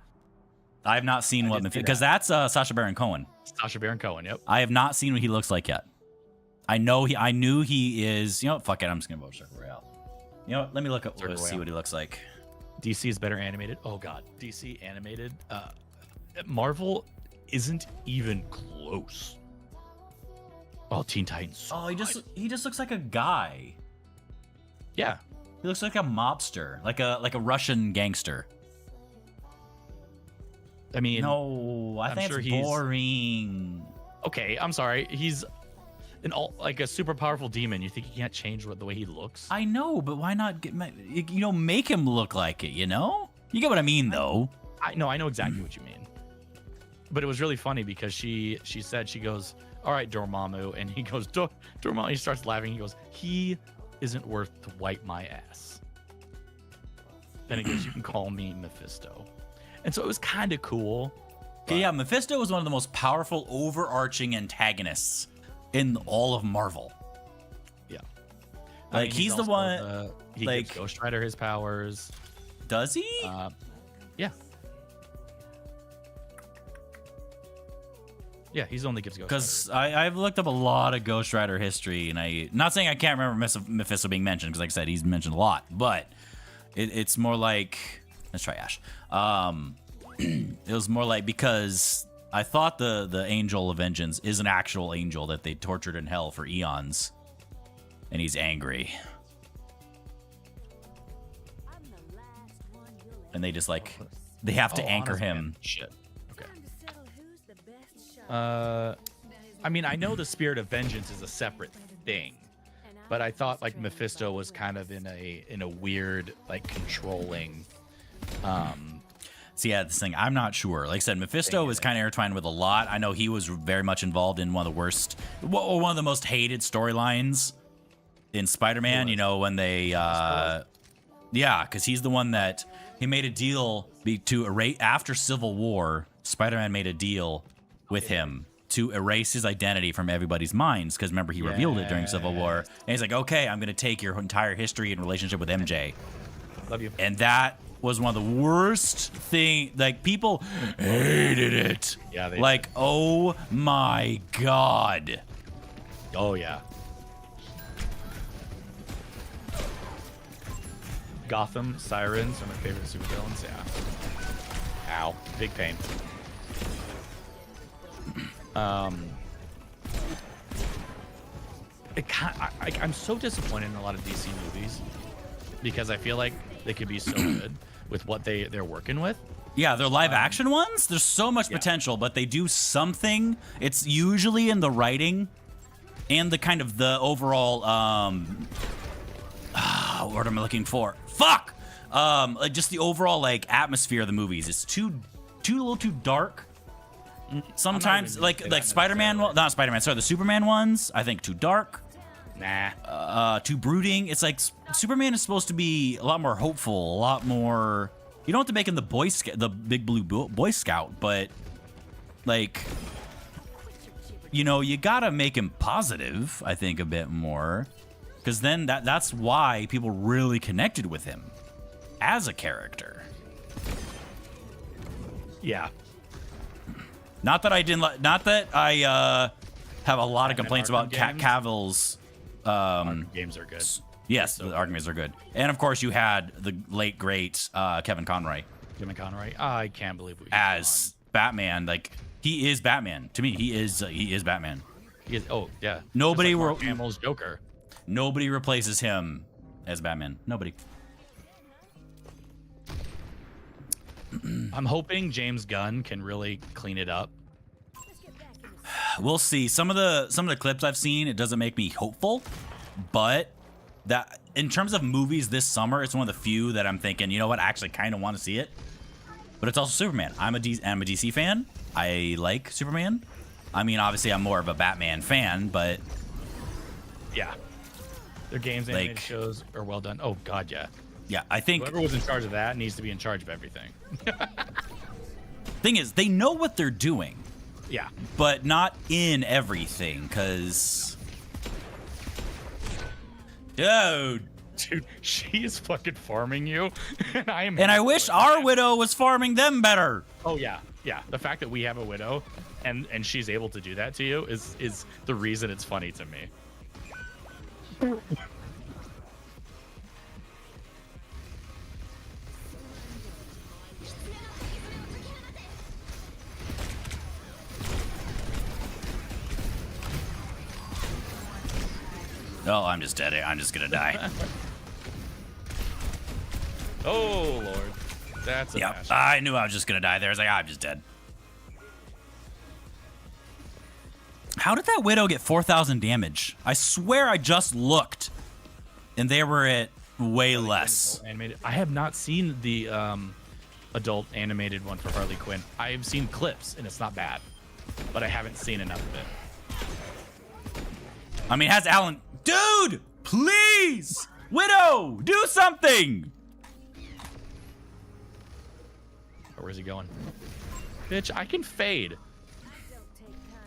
I have not seen what did see because that's Sacha Baron Cohen. Sacha Baron Cohen. Yep. I have not seen what he looks like yet. I knew he is. You know what? Fuck it. I'm just gonna vote Circle Royale. You know what? Let me look up. Circle See Royale. what he looks like. DC is better animated. Oh god, DC animated. Marvel isn't even close. Oh, Teen Titans. Oh, he just looks like a guy. Yeah. He looks like a mobster, like a Russian gangster. I mean, No, I'm think sure it's he's- boring. okay, I'm sorry. He's like a super powerful demon. You think he can't change the way he looks? I know, but why not make him look like it? You know, you get what I mean, though. I know exactly what you mean. But it was really funny because she said, she goes, "All right, Dormammu," and he goes, Dormammu. He starts laughing. He goes, "He isn't worth to wipe my ass." Then he goes, "You can call me Mephisto." And so it was kind of cool. Okay, yeah, Mephisto is one of the most powerful, overarching antagonists in all of Marvel. Yeah. Like, he's the also one- he like- gives Ghost Rider his powers. Does he? Yeah. Yeah, he's the one that gives Ghost Because Rider. I've looked up a lot of Ghost Rider history, and not saying I can't remember Mephisto being mentioned, because like I said, he's mentioned a lot, but it's more like, let's try Ash. It was more like, because I thought the Angel of Vengeance is an actual angel that they tortured in hell for eons, and he's angry, I'm the last one you'll ever and they just like, they have to Oh, anchor honest him. man. Shit. Okay. time to settle who's the best shot. I mean, I know the spirit of vengeance is a separate thing, but I thought like Mephisto was kind of in a weird, like, controlling. So yeah, this thing, I'm not sure. Like I said, Mephisto is kind of intertwined with a lot. I know he was very much involved in one of the worst, or one of the most hated storylines in Spider-Man. You know, when they, yeah, because he's the one that he made a deal to erase after Civil War. Spider-Man made a deal with him to erase his identity from everybody's minds, because remember, he revealed it during Civil War, and he's like, okay, I'm gonna take your entire history and relationship with MJ. Love you. And that was one of the worst thing. Like, people hated it. Yeah, they like, oh my god. Oh yeah. Gotham Sirens are my favorite supervillains. Yeah. Ow, big pain. I'm so disappointed in a lot of DC movies because I feel like they could be so good with what they're working with. Yeah, they're live action ones. There's so much potential, but they do something. It's usually in the writing and the kind of the overall what am I looking for? Fuck. Like, just the overall like atmosphere of the movies. It's a little too dark. Sometimes, even like gonna say that Spider-Man, necessarily. not Spider-Man. Sorry, the Superman ones. I think too dark. Nah. Too brooding. It's like Superman is supposed to be a lot more hopeful, a lot more. You don't have to make him the big blue Boy Scout, but like, you know, you gotta make him positive. I think a bit more, because then that's why people really connected with him as a character. Yeah. Not that I didn't. Not that I have a lot of complaints about Arkham games? Cavill's. Games are good. Yes, the arguments are good, and of course you had the late great Kevin Conroy Kevin Conroy. I can't believe we as Batman. Like, he is Batman to me. He is Batman. He is, oh yeah. Nobody Just like will- Mark Hamill's Joker. Nobody replaces him as Batman. Nobody. I'm hoping James Gunn can really clean it up. We'll see. Some of the clips I've seen, it doesn't make me hopeful, but that in terms of movies this summer, it's one of the few that I'm thinking, you know what, I actually kind of want to see it. But it's also Superman. I'm a DC fan. I like Superman. I mean, obviously, I'm more of a Batman fan, but Yeah. Their games and animated Like- shows are well done. Oh god, yeah. yeah, I think Whoever was in charge of that needs to be in charge of everything. thing is, they know what they're doing, Yeah. but not in everything, because dude. Dude, she is fucking farming you. And I am And I here wish for it. our widow was farming them better. Oh yeah. Yeah, the fact that we have a Widow and she's able to do that to you is the reason it's funny to me. Oh, I'm just dead. I'm just gonna die. Oh Lord, that's a Yep, dash. I knew I was just gonna die there. I was like, I'm just dead. How did that Widow get 4,000 damage? I swear I just looked, and they were at way less. Animated. I have not seen the adult animated one for Harley Quinn. I have seen clips, and it's not bad, but I haven't seen enough of it. I mean, has Alan... Dude, please! Widow, do something! Or where's he going? Bitch, I can fade.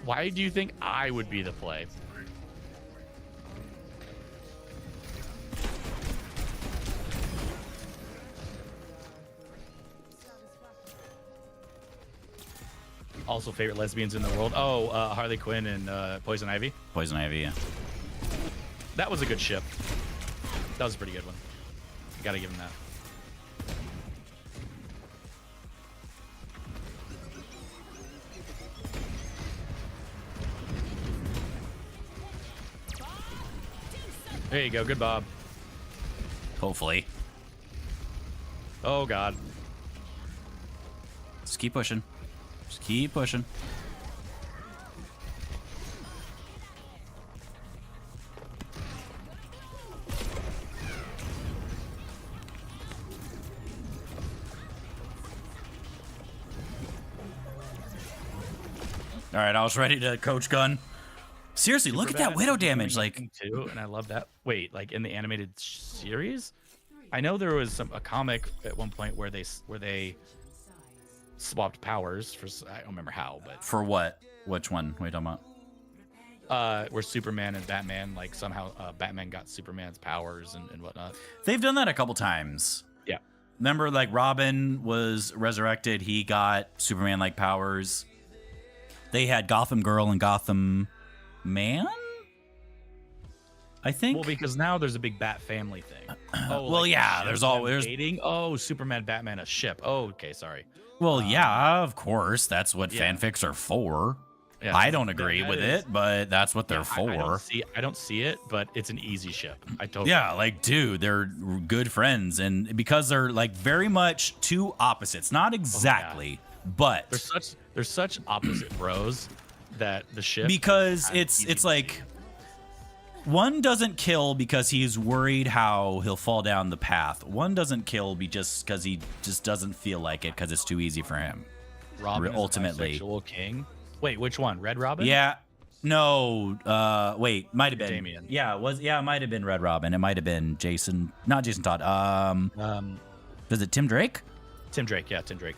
Why do you think I would be the play? Also, favorite lesbians in the world. Oh, Harley Quinn and Poison Ivy. Poison Ivy, yeah. That was a good ship. That was a pretty good one. Gotta give him that. There you go. Good Bob. Hopefully. Oh, God. Just keep pushing. Just keep pushing. All right, I was ready to coach gun. Seriously, look at that Superbad Widow is doing damage. Like, nothing too, and I love that. Wait, like in the animated series? I know there was a comic at one point where they swapped powers for I don't remember how, but for what? Which one? What are you talking about? where Superman and Batman like somehow Batman got Superman's powers and whatnot. They've done that a couple times. Yeah. Remember, like Robin was resurrected. He got Superman-like powers. They had Gotham Girl and Gotham Man, I think. Well, because now there's a big Bat family thing. Oh, Well, like yeah, a there's ship always- dating. Oh, Superman, Batman, a ship. Oh, okay, sorry. Well, yeah, of course. That's what yeah. fanfics are for. Yeah, I don't agree that with is- it, but that's what they're Yeah, for. I don't see it, but it's an easy ship. I totally. Yeah, like, dude, they're good friends. And because they're, like, very much two opposites. Not exactly, but... They're such opposite bros that the ship. Because is it's easy it's to like... see. One doesn't kill because he's worried how he'll fall down the path. One doesn't kill just because he just doesn't feel like it because it's too easy for him. Robin is ultimately. a bisexual king. Wait, which one? Red Robin? Yeah. No. Wait. Might have been. Damian. Yeah. It might have been Red Robin. It might have been Jason. Not Jason Todd. Is it Tim Drake? Tim Drake. Yeah, Tim Drake.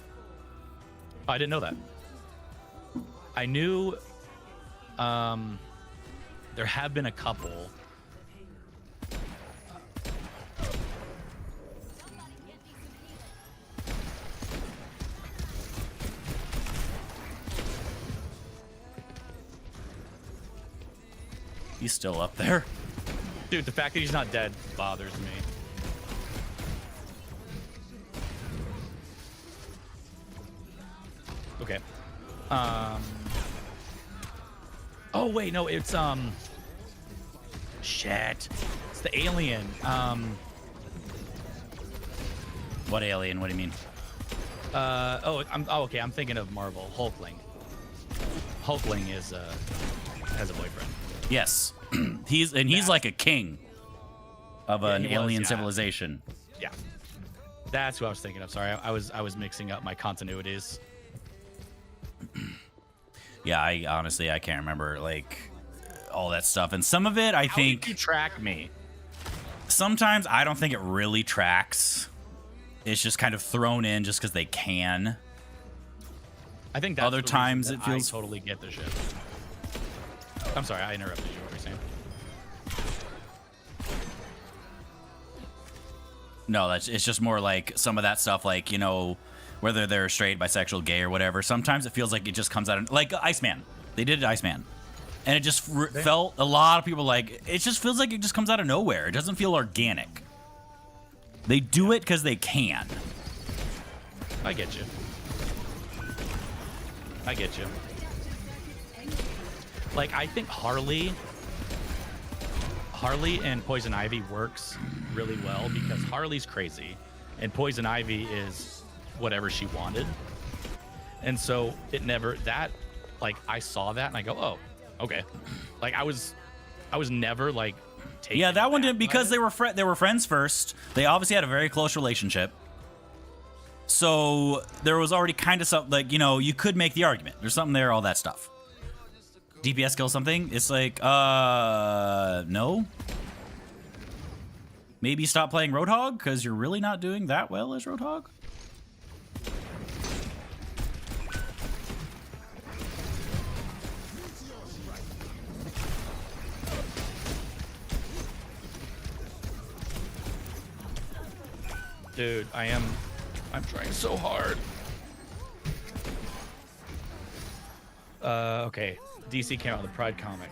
Oh, I didn't know that. I knew. There have been a couple. He's still up there. Dude, the fact that he's not dead bothers me. Okay. Oh wait, no, it's shit. It's the alien. What alien? What do you mean? Okay. I'm thinking of Marvel. Hulkling. Hulkling is has a boyfriend. Yes. he's like a king of an he was, alien yeah. civilization. Yeah. That's who I was thinking of. Sorry, I was mixing up my continuities. Yeah, I honestly can't remember like all that stuff, and some of it I How think did you track me? sometimes I don't think it really tracks. It's just kind of thrown in just because they can. I think that's Other the reason times that it feels- I totally get the shit. I'm sorry, I interrupted you. What were you saying? No, it's just more like some of that stuff, like, you know, whether they're straight, bisexual, gay, or whatever. Sometimes it feels like it just comes out of, like Iceman. They did Iceman, and it just felt, a lot of people like, it just feels like it just comes out of nowhere. It doesn't feel organic. They do it because they can. I get you. I get you. Like, I think Harley and Poison Ivy works really well because Harley's crazy and Poison Ivy is whatever she wanted. And so it never, that, like, I saw that and I go, oh, okay. Like, I was never like taken. Yeah, that one back didn't, because by it. they were friends first. They obviously had a very close relationship. So there was already kind of something, like, you know, you could make the argument. There's something there, all that stuff. DPS kill something? It's like, no. Maybe stop playing Roadhog, because you're really not doing that well as Roadhog. Dude, I'm trying so hard. Okay. DC came out with a Pride comic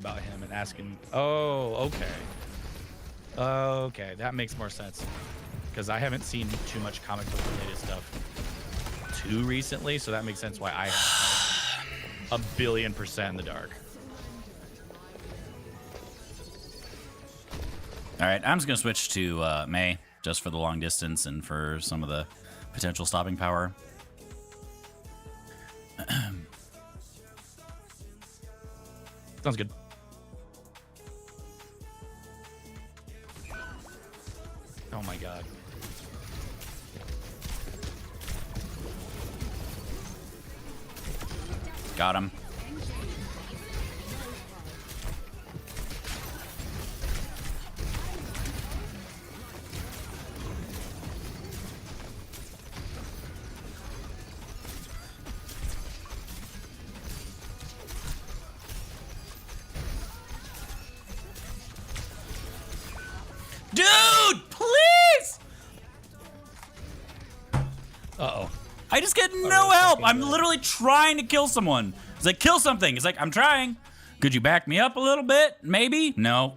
about him and asking, oh, okay. Okay, that makes more sense. Because I haven't seen too much comic book related stuff too recently, so that makes sense why I have 1,000,000,000% in the dark. All right, I'm just going to switch to May, just for the long distance and for some of the potential stopping power. Sounds good. Oh my god. Got him. Dude, please! Uh-oh. I just get no help. I'm literally trying to kill someone. It's like, kill something. It's like, I'm trying. Could you back me up a little bit? Maybe? No.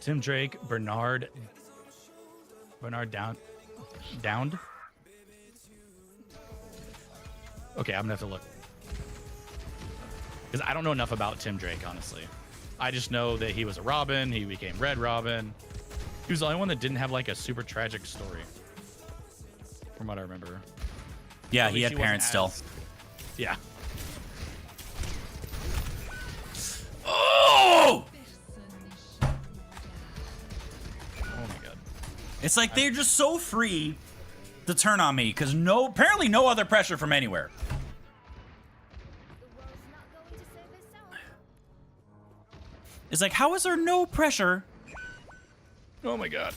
Tim Drake, Bernard downed. Okay, I'm gonna have to look. Because I don't know enough about Tim Drake, honestly. I just know that he was a Robin, he became Red Robin. He was the only one that didn't have like a super tragic story. From what I remember. Yeah, At he least had parents still. Yeah. Oh! Oh my god. It's like they're just so free to turn on me because apparently no other pressure from anywhere. The world's not going to save itself. It's like, how is there no pressure? Oh my god.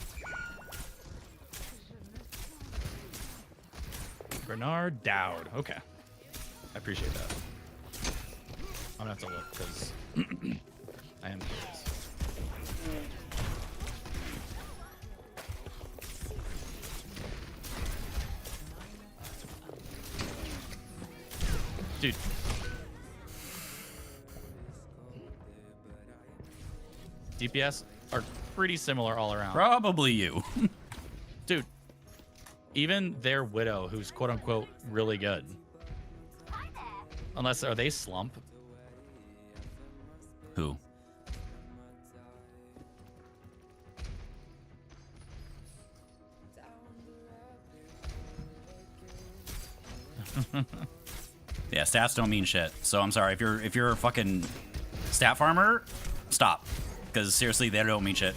Bernard Dowd. Okay. I appreciate that. I'm gonna have to look because I am curious. Dude. DPS are pretty similar all around. Probably you. Dude, even their Widow, who's quote unquote really good. Unless, are they slump? Who? Yeah, stats don't mean shit. So I'm sorry, if you're a fucking stat farmer, stop. Because seriously, they don't mean shit.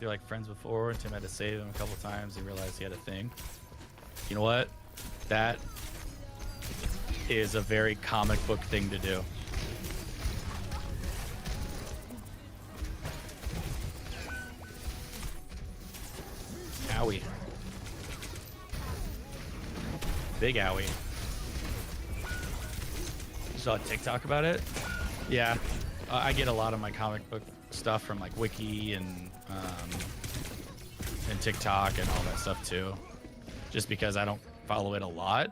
they're like friends before, and Tim had to save him a couple times. He realized he had a thing. You know what? That is a very comic book thing to do. Owie. Big owie. Saw a TikTok about it. Yeah, I get a lot of my comic book stuff from like Wiki and TikTok and all that stuff too. Just because I don't follow it a lot.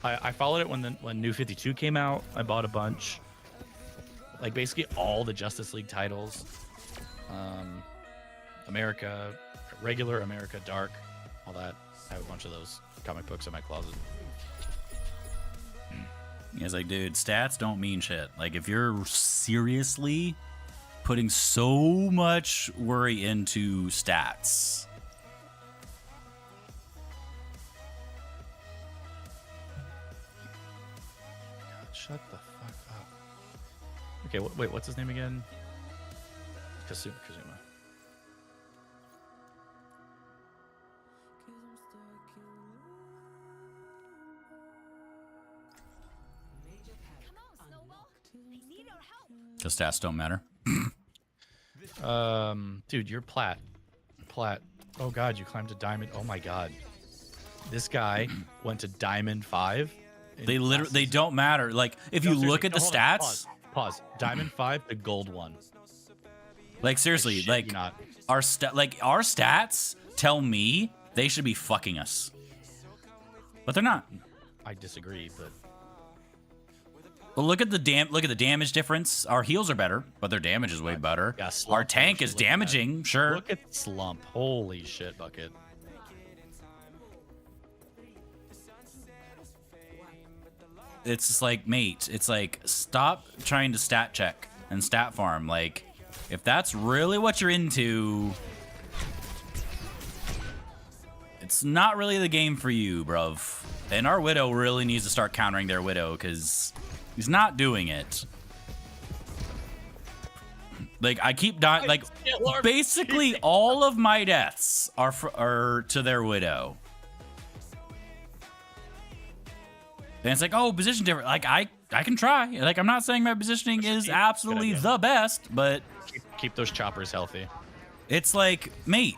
I followed it when New 52 came out. I bought a bunch. Like basically all the Justice League titles. America, regular America, Dark, all that. I have a bunch of those comic books in my closet. It's like, dude, stats don't mean shit. Like, if you're seriously putting so much worry into stats, God, shut the fuck up. Okay, wait, what's his name again? Kazuma. Come on, Snowball. I need your help. because stats don't matter. Dude, you're plat. Oh god, you climbed to diamond. Oh my god. This guy went to diamond 5. They don't matter. Like, if you look at the stats, Pause. Diamond 5 to gold 1. like seriously, like our stats tell me they should be fucking us, but they're not. I disagree, but Well, look at the damage difference. Our heals are better, but their damage is way better. Yeah, Our tank is damaging, sure. look at Slump. Holy shit, Bucket. It's just like, mate, it's like, stop trying to stat check and stat farm. Like, if that's really what you're into, it's not really the game for you, bruv. And our Widow really needs to start countering their Widow, because he's not doing it. Like, I keep dying. Like, basically all of my deaths are to their Widow. And it's like, oh, position different. Like, I can try. Like, I'm not saying my positioning is absolutely the best, but Keep those choppers healthy. it's like, mate.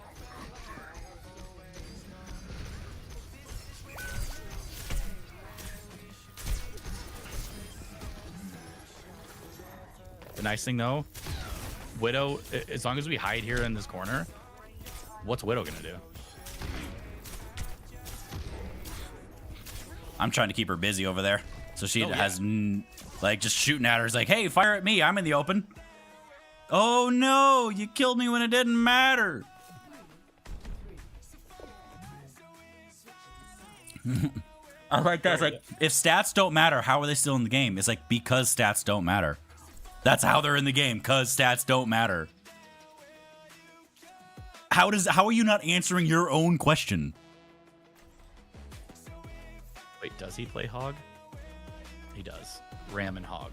The nice thing though, Widow, as long as we hide here in this corner, what's Widow gonna do? I'm trying to keep her busy over there. So she like, just shooting at her. It's like, hey, fire at me. I'm in the open. Oh, no. You killed me when it didn't matter. I like that. It's like, if stats don't matter, how are they still in the game? It's like, because stats don't matter. That's how they're in the game, because stats don't matter. How are you not answering your own question? Wait, does he play Hog? He does. Ram and Hog.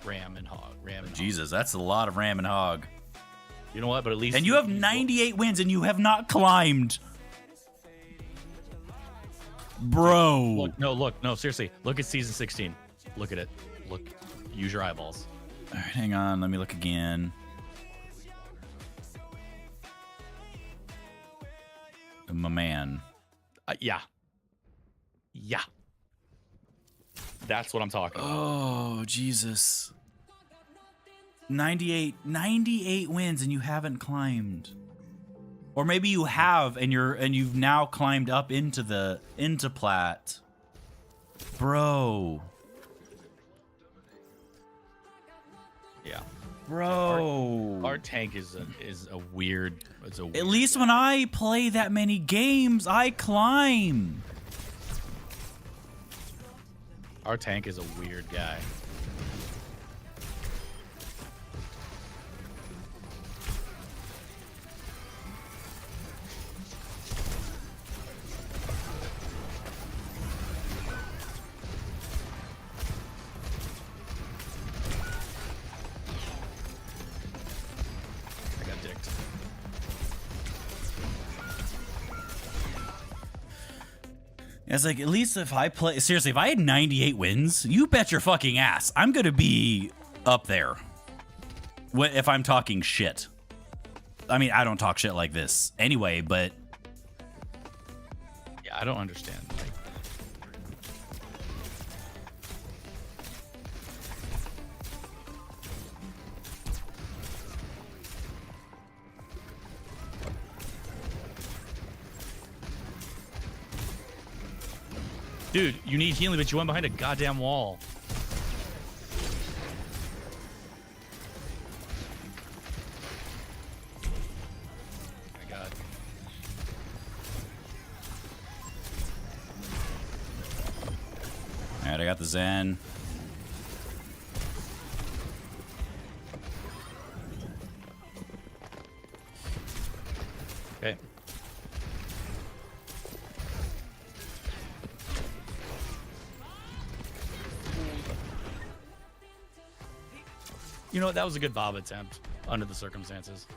Ram and Hog. Jesus, that's a lot of Ram and Hog. You know what? But at least. And you have 98 wins and you have not climbed. Bro. Look, no, seriously. Look at season 16. Look at it. Look. Use your eyeballs. All right, hang on. Let me look again. My man. Yeah. That's what I'm talking about. Oh, Jesus. 98 wins and you haven't climbed. Or maybe you have and you've now climbed up into plat. Bro. Yeah. Bro. Our tank is a weird. At least when I play that many games, I climb. Our tank is a weird guy. I got dicked. It's like, at least if I play... Seriously, if I had 98 wins, you bet your fucking ass I'm going to be up there. If I'm talking shit. I mean, I don't talk shit like this anyway, but... Yeah, I don't understand. Like, dude, you need healing, but you went behind a goddamn wall. Oh my god. Alright, I got the Zen. Okay. You know what? That was a good Bob attempt under the circumstances.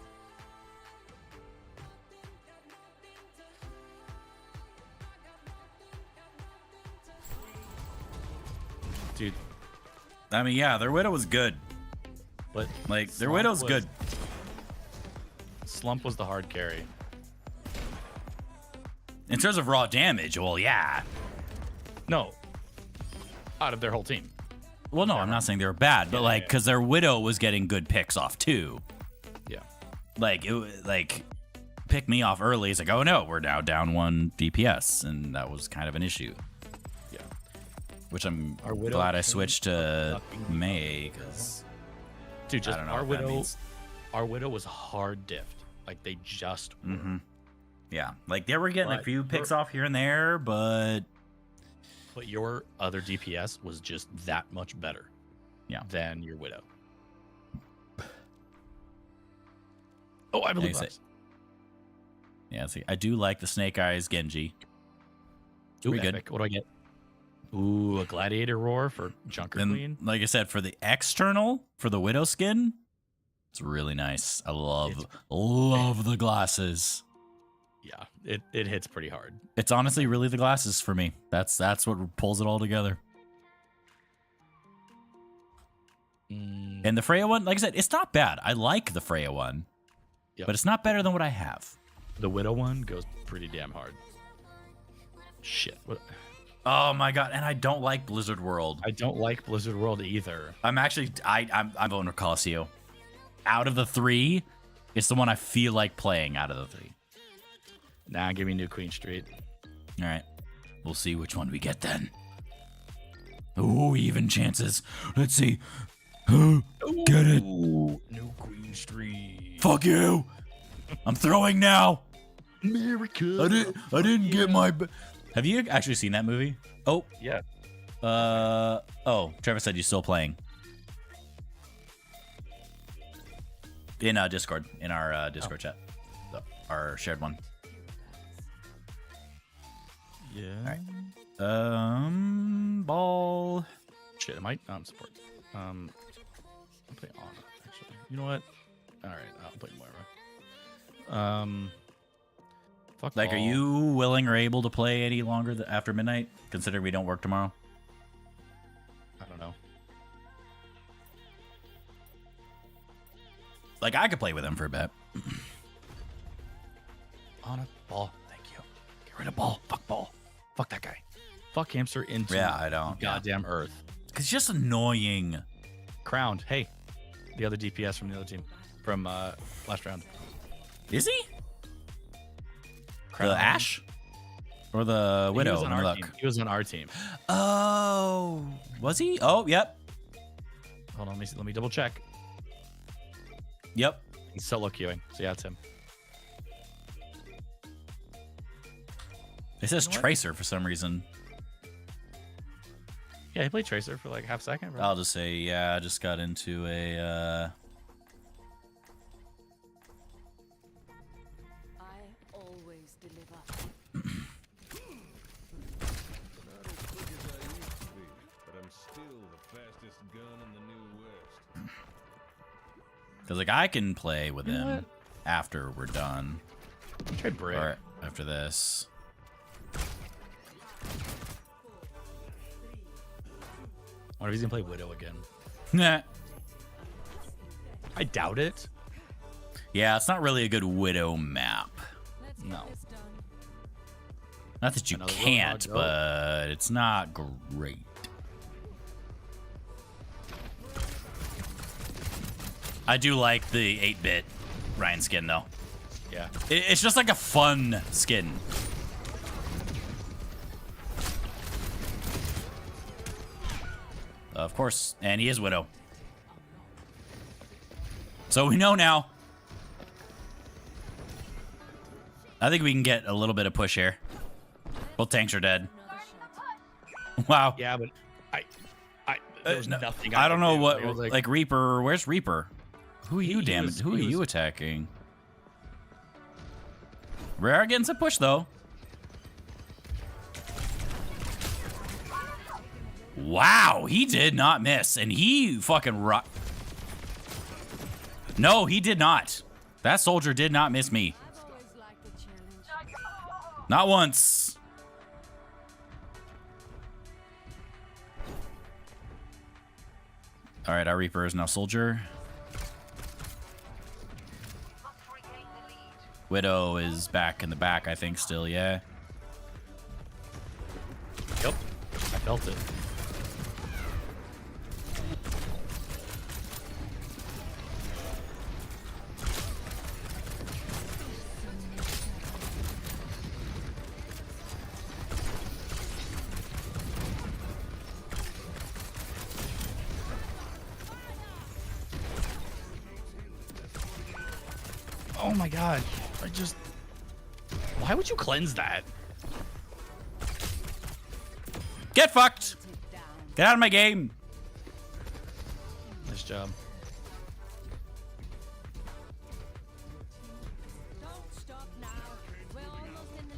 Dude, I mean, yeah, their Widow was good. but Like, their Slump Widow's was- good. Slump was the hard carry. In terms of raw damage, well, yeah. No. Out of their whole team. Well, no, I'm not saying they were bad, but Yeah, like, yeah. because their Widow was getting good picks off too. Yeah. Like, pick me off early. It's like, oh no, we're now down 1 DPS, and that was kind of an issue. Yeah. Which I'm Our Widow glad I can switched to fucking May, because Dude, just I don't know our what that Widow. means. Our Widow was hard diffed. Like they just were. Mm-hmm. Yeah, like they were getting a But few picks you're- off here and there, but But your other DPS was just that much better. Yeah. Than your Widow. Oh, I believe Nice. us. yeah, see, I do like the Snake Eyes Genji. Ooh, Pretty good. epic. What do I get? Ooh, a Gladiator Roar for Junker And Queen. like I said, for the external, for the Widow skin, it's really nice. I It's- love the glasses. Yeah, it hits pretty hard. It's honestly really the glasses for me. That's what pulls it all together. Mm, And the Freya one, like I said, it's not bad. I like the Freya one, Yep. but it's not better than what I have. the Widow one goes pretty damn hard. Shit. What? Oh my god! And I don't like Blizzard World. I don't like Blizzard World either. I'm actually I'm voting for Colosseo. Out of the 3, it's the one I feel like playing out of the 3. Nah, give me New Queen Street. All right, we'll see which one we get then. Ooh, even chances. Let's see. Get it. Ooh, New Queen Street. Fuck you. I'm throwing now. America. I didn't get my. Have you actually seen that movie? Oh. Yeah. Oh, Trevor said you're still playing. In Discord, in our Discord chat, our shared one. Yeah. Ball. Shit, am I? I'm support. I'll play Ana, actually. You know what? All right, I'll play Moira. Fuck Like, are all. you willing or able to play any longer after midnight, considering we don't work tomorrow? I don't know. Like, I could play with him for a bit. Ana, Ball. Thank you. Get rid of Ball. Fuck Ball. Fuck that guy. Fuck Hamster into Yeah, I don't. goddamn Earth. Because he's just annoying. Crowned. Hey, the other DPS from the other team from last round. Is he? Crowned. The Ash? Or the He Widow? was on Let me our look. team. He was on our team. Oh, was he? Oh, yep. Hold on, let me double check. Yep. He's solo queuing. So yeah, it's him. It says You know what? Tracer for some reason. Yeah, he played Tracer for like half a second. Bro. I'll just say, yeah, I just got into a, I always deliver. Not as quick as I used to be, but I'm still the fastest gun in the New West. because, like, I can play with You know him what? after we're done. Try Brick. Or after this. What if he's gonna play Widow again? Nah. I doubt it. Yeah, it's not really a good Widow map. Let's get No. this done. Not that you Another can't, Roadhog, go. but it's not great. I do like the 8-bit Ryan skin, though. Yeah. It's just like a fun skin. Of course, and he is Widow. So we know now. I think we can get a little bit of push here. Both tanks are dead. Another shot. Wow. Yeah, but there's nothing. I don't know could do. what, It was like Reaper. Where's Reaper? Who are you, He damn it? was- Who are he you was- attacking? Rare getting some push though. Wow, he did not miss, and he fucking rock. No, he did not. That soldier did not miss me. I've always liked the challenge. Not once. All right, our Reaper is now soldier. Widow is back in the back, I think, still, yeah. Yep. I felt it. Oh my god. I just... Why would you cleanse that? Get fucked! Take down. Get out of my game! Nice job. Don't stop now. We're almost in the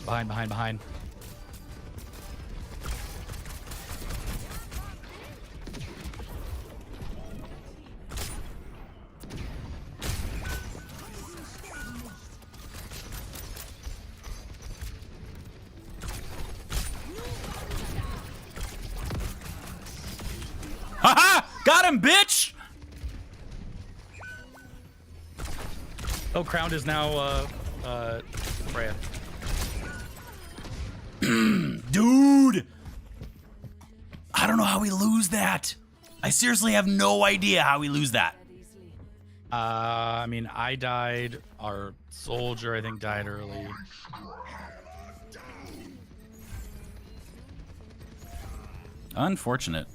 lead. Behind. Haha! Got him, bitch! Oh, Crowned is now, Freya. Dude! I don't know how we lose that. I seriously have no idea how we lose that. That easily. I mean, I died. Our soldier, I think, died early. Unfortunate.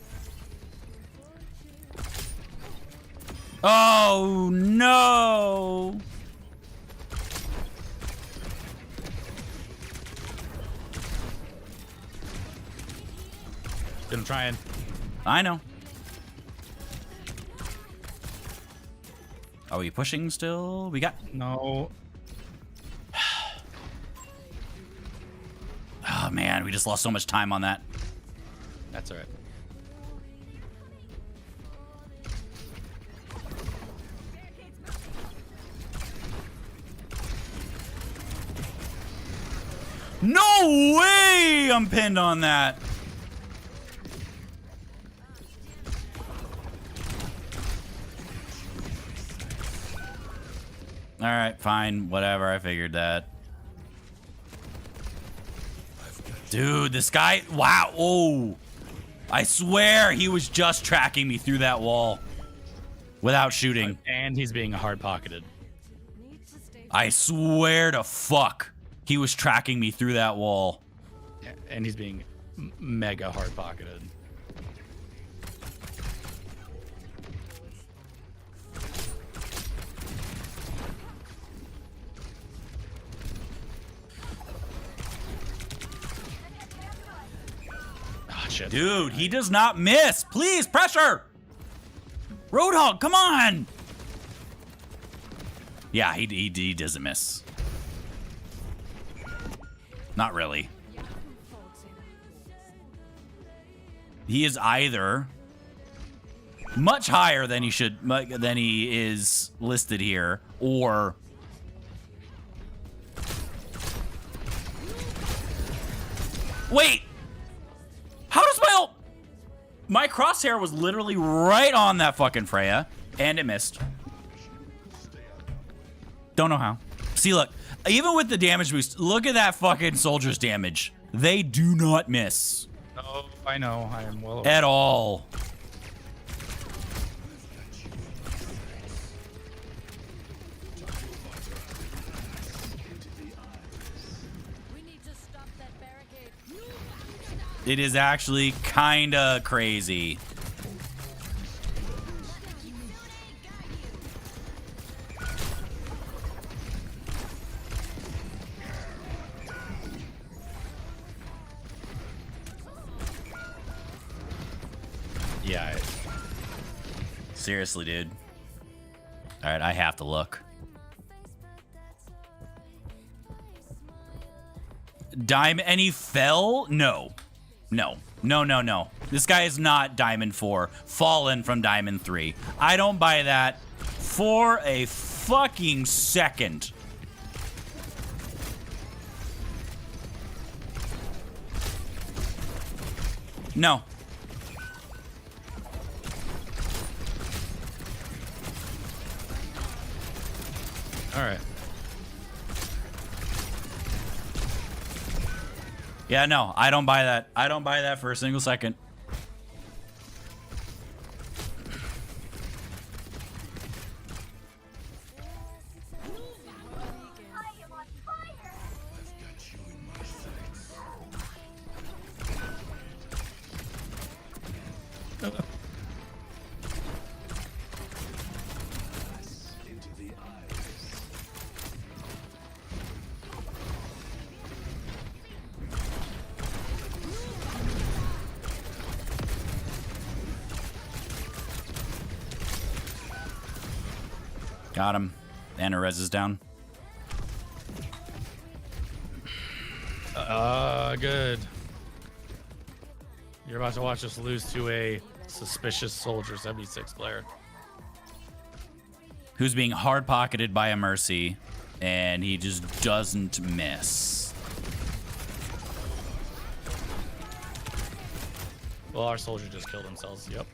Oh, no! Been trying. I know. Are we pushing still? We got... No. Oh, man, we just lost so much time on that. That's alright. No way I'm pinned on that. All right, fine, whatever. I figured that. Dude, this guy, wow. Oh, I swear he was just tracking me through that wall without shooting. And he's being hard-pocketed. Need to stay. I swear to fuck, he was tracking me through that wall. And he's being mega hard-pocketed. Ah, shit. Dude, he does not miss. Please, pressure. Roadhog, come on. Yeah, he doesn't miss. Not really. He is either much higher than he is listed here. Or wait, how does my crosshair was literally right on that fucking Freya, and it missed. Don't know how. See, look, even with the damage boost, look at that fucking soldier's damage. They do not miss. Oh, I know. I am well aware. At all. We need to stop that barricade. It is actually kinda crazy. Yeah. Seriously, dude. All right, I have to look. Diamond, and he fell? No. No. No, no, no. This guy is not Diamond 4. Fallen from Diamond 3. I don't buy that for a fucking second. No. All right. Yeah, no, I don't buy that. I don't buy that for a single second. Got him. And Res is down. Good. You're about to watch us lose to a suspicious soldier 76 player. Who's being hard-pocketed by a Mercy, and he just doesn't miss. Well, our soldier just killed themselves. Yep.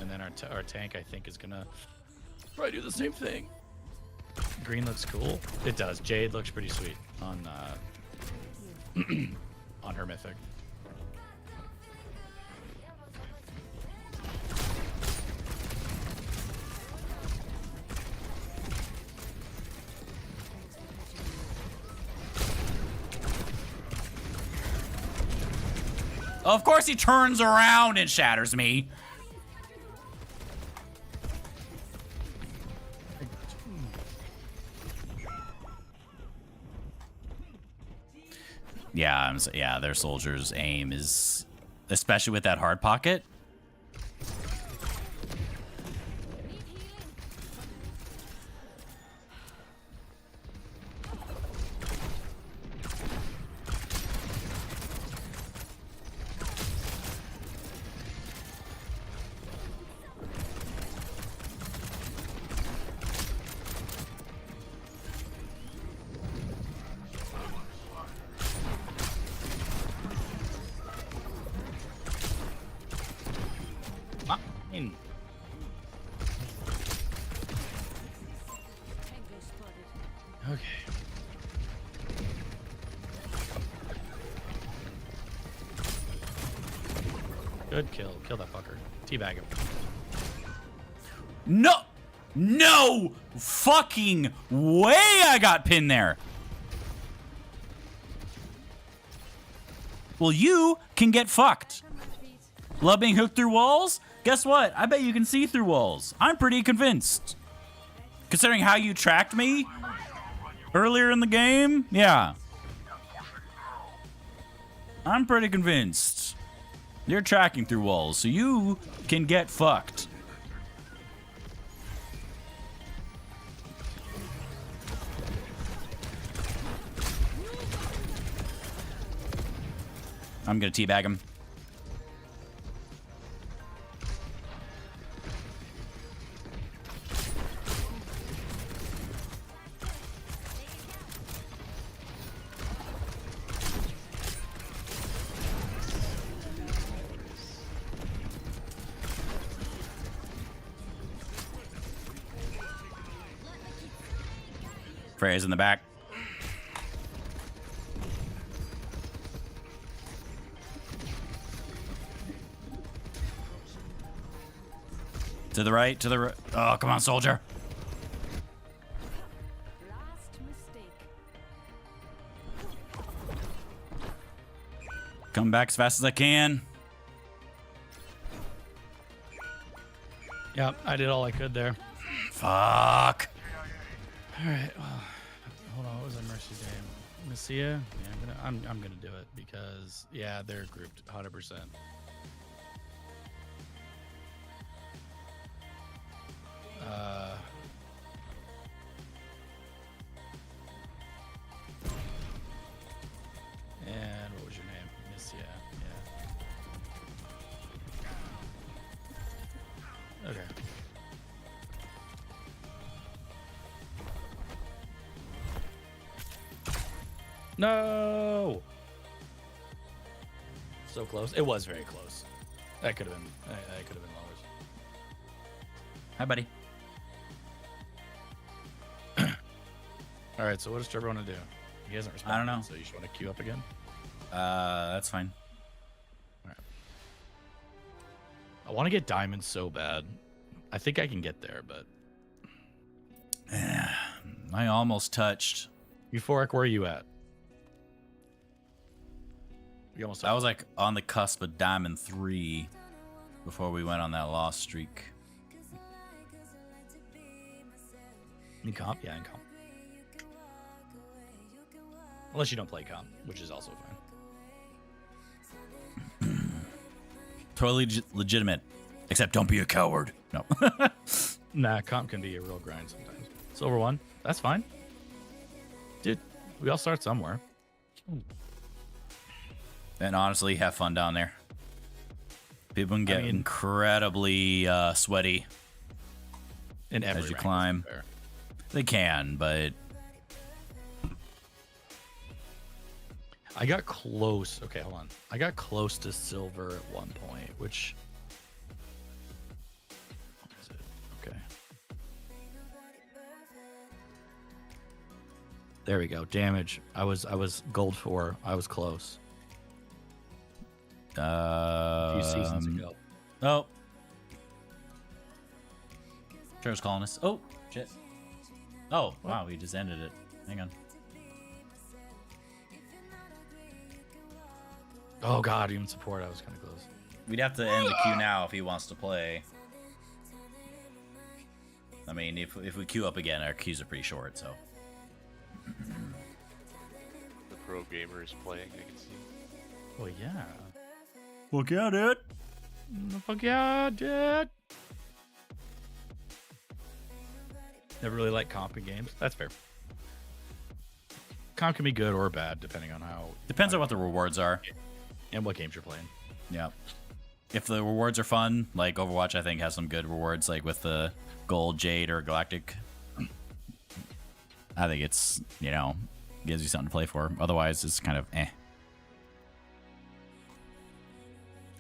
And then our tank, I think, is gonna probably do the same thing. Green looks cool. It does. Jade looks pretty sweet on on her mythic. Of course he turns around and shatters me. Yeah, yeah, their soldiers' aim is, especially with that hard pocket. Mine. Okay. Good kill. Kill that fucker. Teabag him. No, no fucking way I got pinned there. Well, you can get fucked. Love being hooked through walls? Guess what? I bet you can see through walls. I'm pretty convinced. Considering how you tracked me earlier in the game, yeah. I'm pretty convinced. You're tracking through walls, so you can get fucked. I'm gonna teabag him. Freya's in the back. To the right, to the right. Oh, come on, soldier. Last mistake. Come back as fast as I can. Yep, I did all I could there. Fuck. All right. Well, hold on. What was that Mercy game? Messia? Yeah, I'm gonna do it because yeah, they're grouped 100%. And what was your name? Messia. Yeah. Okay. No. So close. It was very close. That could have been. That could have been lowers. Hi, buddy. All right. So what does Trevor want to do? He hasn't responded. I don't know. So you just want to queue up again? That's fine. All right. I want to get diamonds so bad. I think I can get there, but I almost touched. Euphoric, where are you at? You almost. I was like on the cusp of Diamond 3 before we went on that lost streak. in comp. Yeah, in comp. Unless you don't play comp, which is also fine. Totally legitimate. Except don't be a coward. No. Nah, comp can be a real grind sometimes. Silver 1, that's fine. Dude, we all start somewhere. And honestly, have fun down there. People can get incredibly sweaty In every as you rank, climb. fair. They can, but I got close. Okay, hold on. I got close to silver at one point, which. What is it? Okay. There we go. Damage. I was gold 4. I was close. A few seasons ago. Oh. Trevor's calling us. Oh, shit. Oh, wow, we just ended it. Hang on. Oh god, even support. I was kind of close. We'd have to end the queue now if he wants to play. I mean, if we queue up again, our queues are pretty short, so. The pro gamer is playing, I can see. Well, yeah. Look at it. Fuck yeah, dude. Never really liked comp in games. That's fair. Comp can be good or bad depending on how. Depends on what the rewards are. And what games you're playing. Yeah. If the rewards are fun, like Overwatch, I think has some good rewards, like with the gold, jade, or galactic. I think it's, gives you something to play for. Otherwise, it's kind of eh.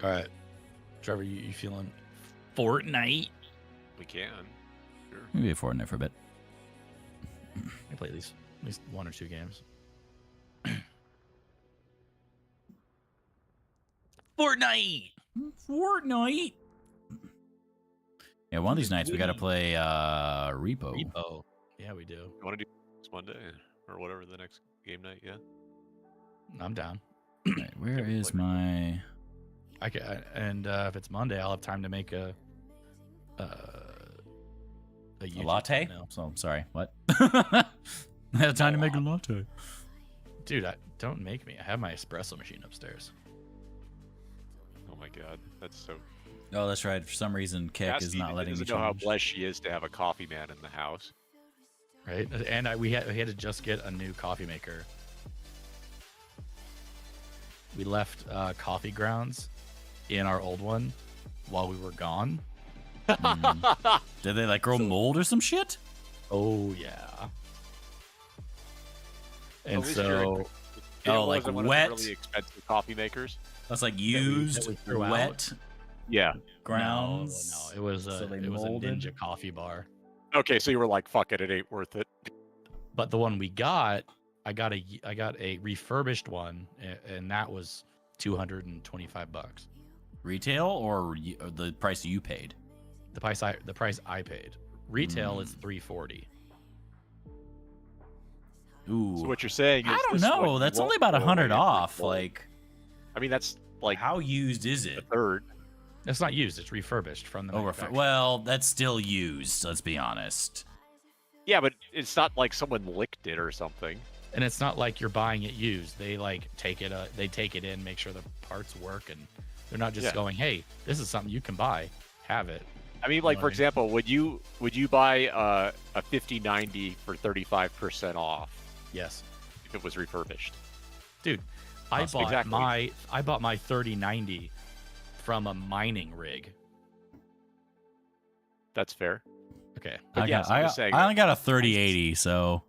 All right, Trevor, you feeling Fortnite? We can. Sure. Maybe a Fortnite for a bit. I play at least 1 or 2 games. Fortnite. Fortnite. Yeah, one of these nights we gotta play Repo. Repo. Yeah, we do. You want to do next Monday or whatever the next game night? Yeah. I'm down. Right, where is my? I can, and if it's Monday, I'll have time to make a YouTube latte? thumbnail. So I'm sorry. What? I had time to make a latte. Dude, don't make me. I have my espresso machine upstairs. Oh my god, that's so. Oh, that's right. For some reason, Keck is not letting me doesn't know how change. blessed she is to have a coffee man in the house. Right, and we had to just get a new coffee maker. We left coffee grounds in our old one while we were gone. Did they like grow mold or some shit? Oh yeah. And At least you're- so It Oh, like wasn't one of the wet? really expensive coffee makers. That's like we used, threw out? wet Yeah. grounds. no, it was So a they it was a molded? ninja coffee bar. Okay, so you were like, "Fuck it, it ain't worth it." But the one we got, I got a refurbished one, and that was $225. Retail or the price you paid? The price I paid. Retail is $340. Ooh. So what you're saying is I don't this one know. you That's won't only about throw away $100 at off. retail. Like, I mean, that's like how used is a it? third. It's not used. It's refurbished from the Oh, manufacturer. well, that's still used. Let's be honest. Yeah, but it's not like someone licked it or something. And it's not like you're buying it used. They like take it. They take it in, make sure the parts work, and they're not just Yeah. going, "Hey, this is something you can buy. Have it." I mean, like for Right. example, would you buy a 5090 for 35% off Yes, if it was refurbished? dude. I Awesome. bought Exactly. my 3090 from a mining rig. That's fair. Okay, But yes, I'm just saying I only got a 3080, so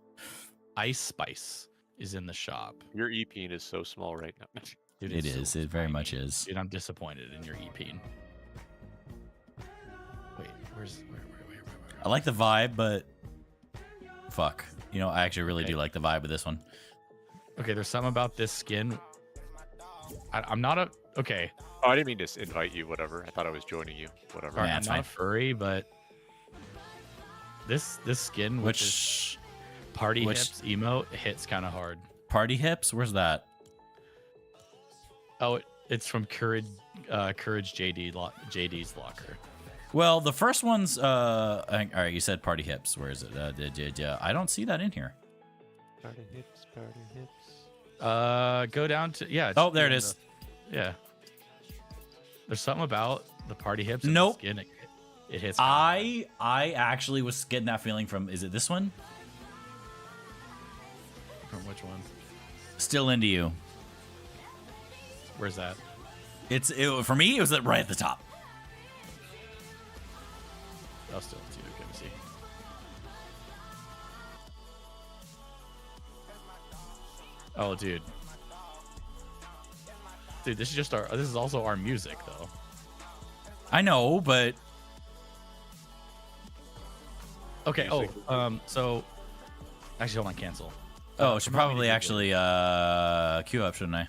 Ice Spice is in the shop. your EPN is so small right now. Dude, it it's is. so It very tiny. much is. Dude, I'm disappointed in your EP. Wait, where? I like the vibe, but fuck. You know, I actually really do like the vibe of this one. Okay, there's something about this skin. I'm not a okay. Oh, I didn't mean to invite you. Whatever. I thought I was joining you. Whatever. Yeah, I'm it's not fine. a furry, but this skin with this Which party which- hips emote hits kind of hard. party hips? Where's that? Oh, it's from Courage JD's locker. Well, the first one's all right. You said party hips. Where is it? I don't see that in here. Party hips, party hips. Go down to it's Oh, there it in is. Yeah. There's something about the party hips. And Nope. The skin, it hits. kinda I actually was getting that feeling from. Is it this one? hard. From which one? Still into you. Where's that? For me. It was right at the top. Oh, still too. Good to see. Oh, dude. Dude, this is just our. This is also our music, though. I know, but Okay. Music. So, actually, hold on. Cancel. oh, I should promote me probably to group actually queue up, shouldn't I?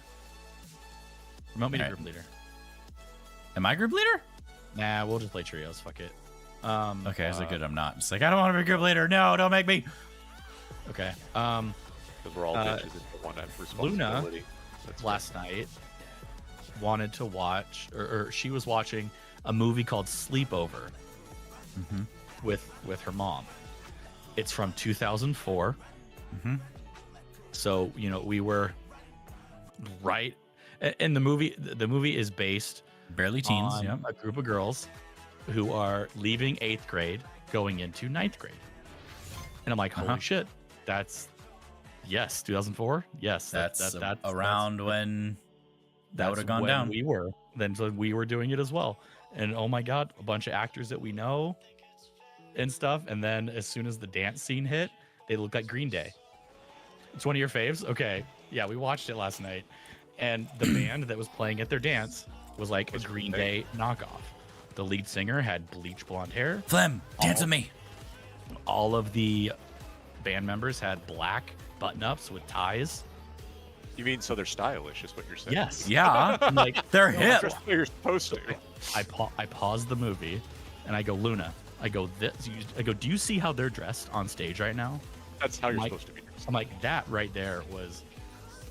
Promote me to Alright. group leader. Am I group leader? Nah, we'll just play trios. Fuck it. Okay, is it good? I'm not. It's like I don't want to be group leader. No, don't make me. Okay. Because we're all bitches and don't want to have responsibility. That's Last night wanted to watch, or she was watching a movie called Sleepover Mhm. with her mom. It's from 2004. Mhm. So we were right, and the movie is based Barely teens. on Yep. a group of girls who are leaving 8th grade, going into 9th grade. And I'm like, holy Uh-huh. shit, that's 2004. Yes, That's that's around when that would have gone when down. we were doing it as well. And oh my god, a bunch of actors that we know and stuff. And then as soon as the dance scene hit, they look like Green Day. It's one of your faves? Okay. Yeah, we watched it last night. And the band that was playing at their dance was like a Green Day knockoff. The lead singer had bleach blonde hair. Flem, dance with me. All of the band members had black button-ups with ties. You mean so they're stylish, is what you're saying? Yes. Yeah, I'm like, they're No, hip. that's what you're supposed to. I paused the movie, and I go, Luna. I go, do you see how they're dressed on stage right now? That's how you're Like- supposed to be. I'm like, that right there was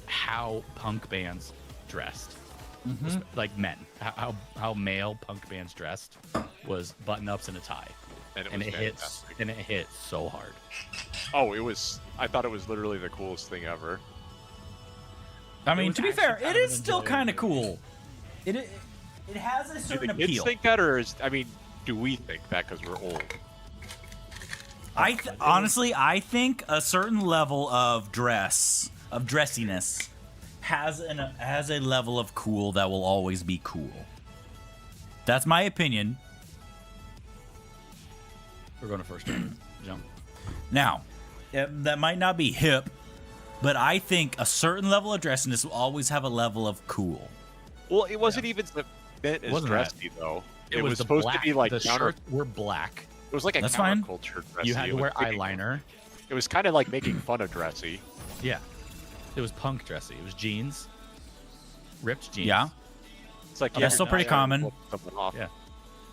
how punk bands dressed. Like men, how male punk bands dressed was button ups and a tie, And it and was it hits fantastic. and it hit so hard. Oh, it was. I thought it was literally the coolest thing ever. I mean, was to be actually fair, kind it of is an still kind of enjoyable cool. It has a Do certain the kids appeal. think that, or is? I mean, do we think that because we're old? Honestly, I think a certain level of dressiness, has a level of cool that will always be cool. That's my opinion. We're going to first round. Jump. Now, that might not be hip, but I think a certain level of dressiness will always have a level of cool. Well, it wasn't even meant as Wasn't dressy though. It was the supposed black, to be like the counter. shirts were black. It was like a That's fine. counterculture dressy. You had It to was wear pretty- eyeliner. It was kind of like making fun of Dressy. Yeah. It was punk dressy. It was jeans, ripped jeans. Yeah. It's like That's still pretty common. Yeah.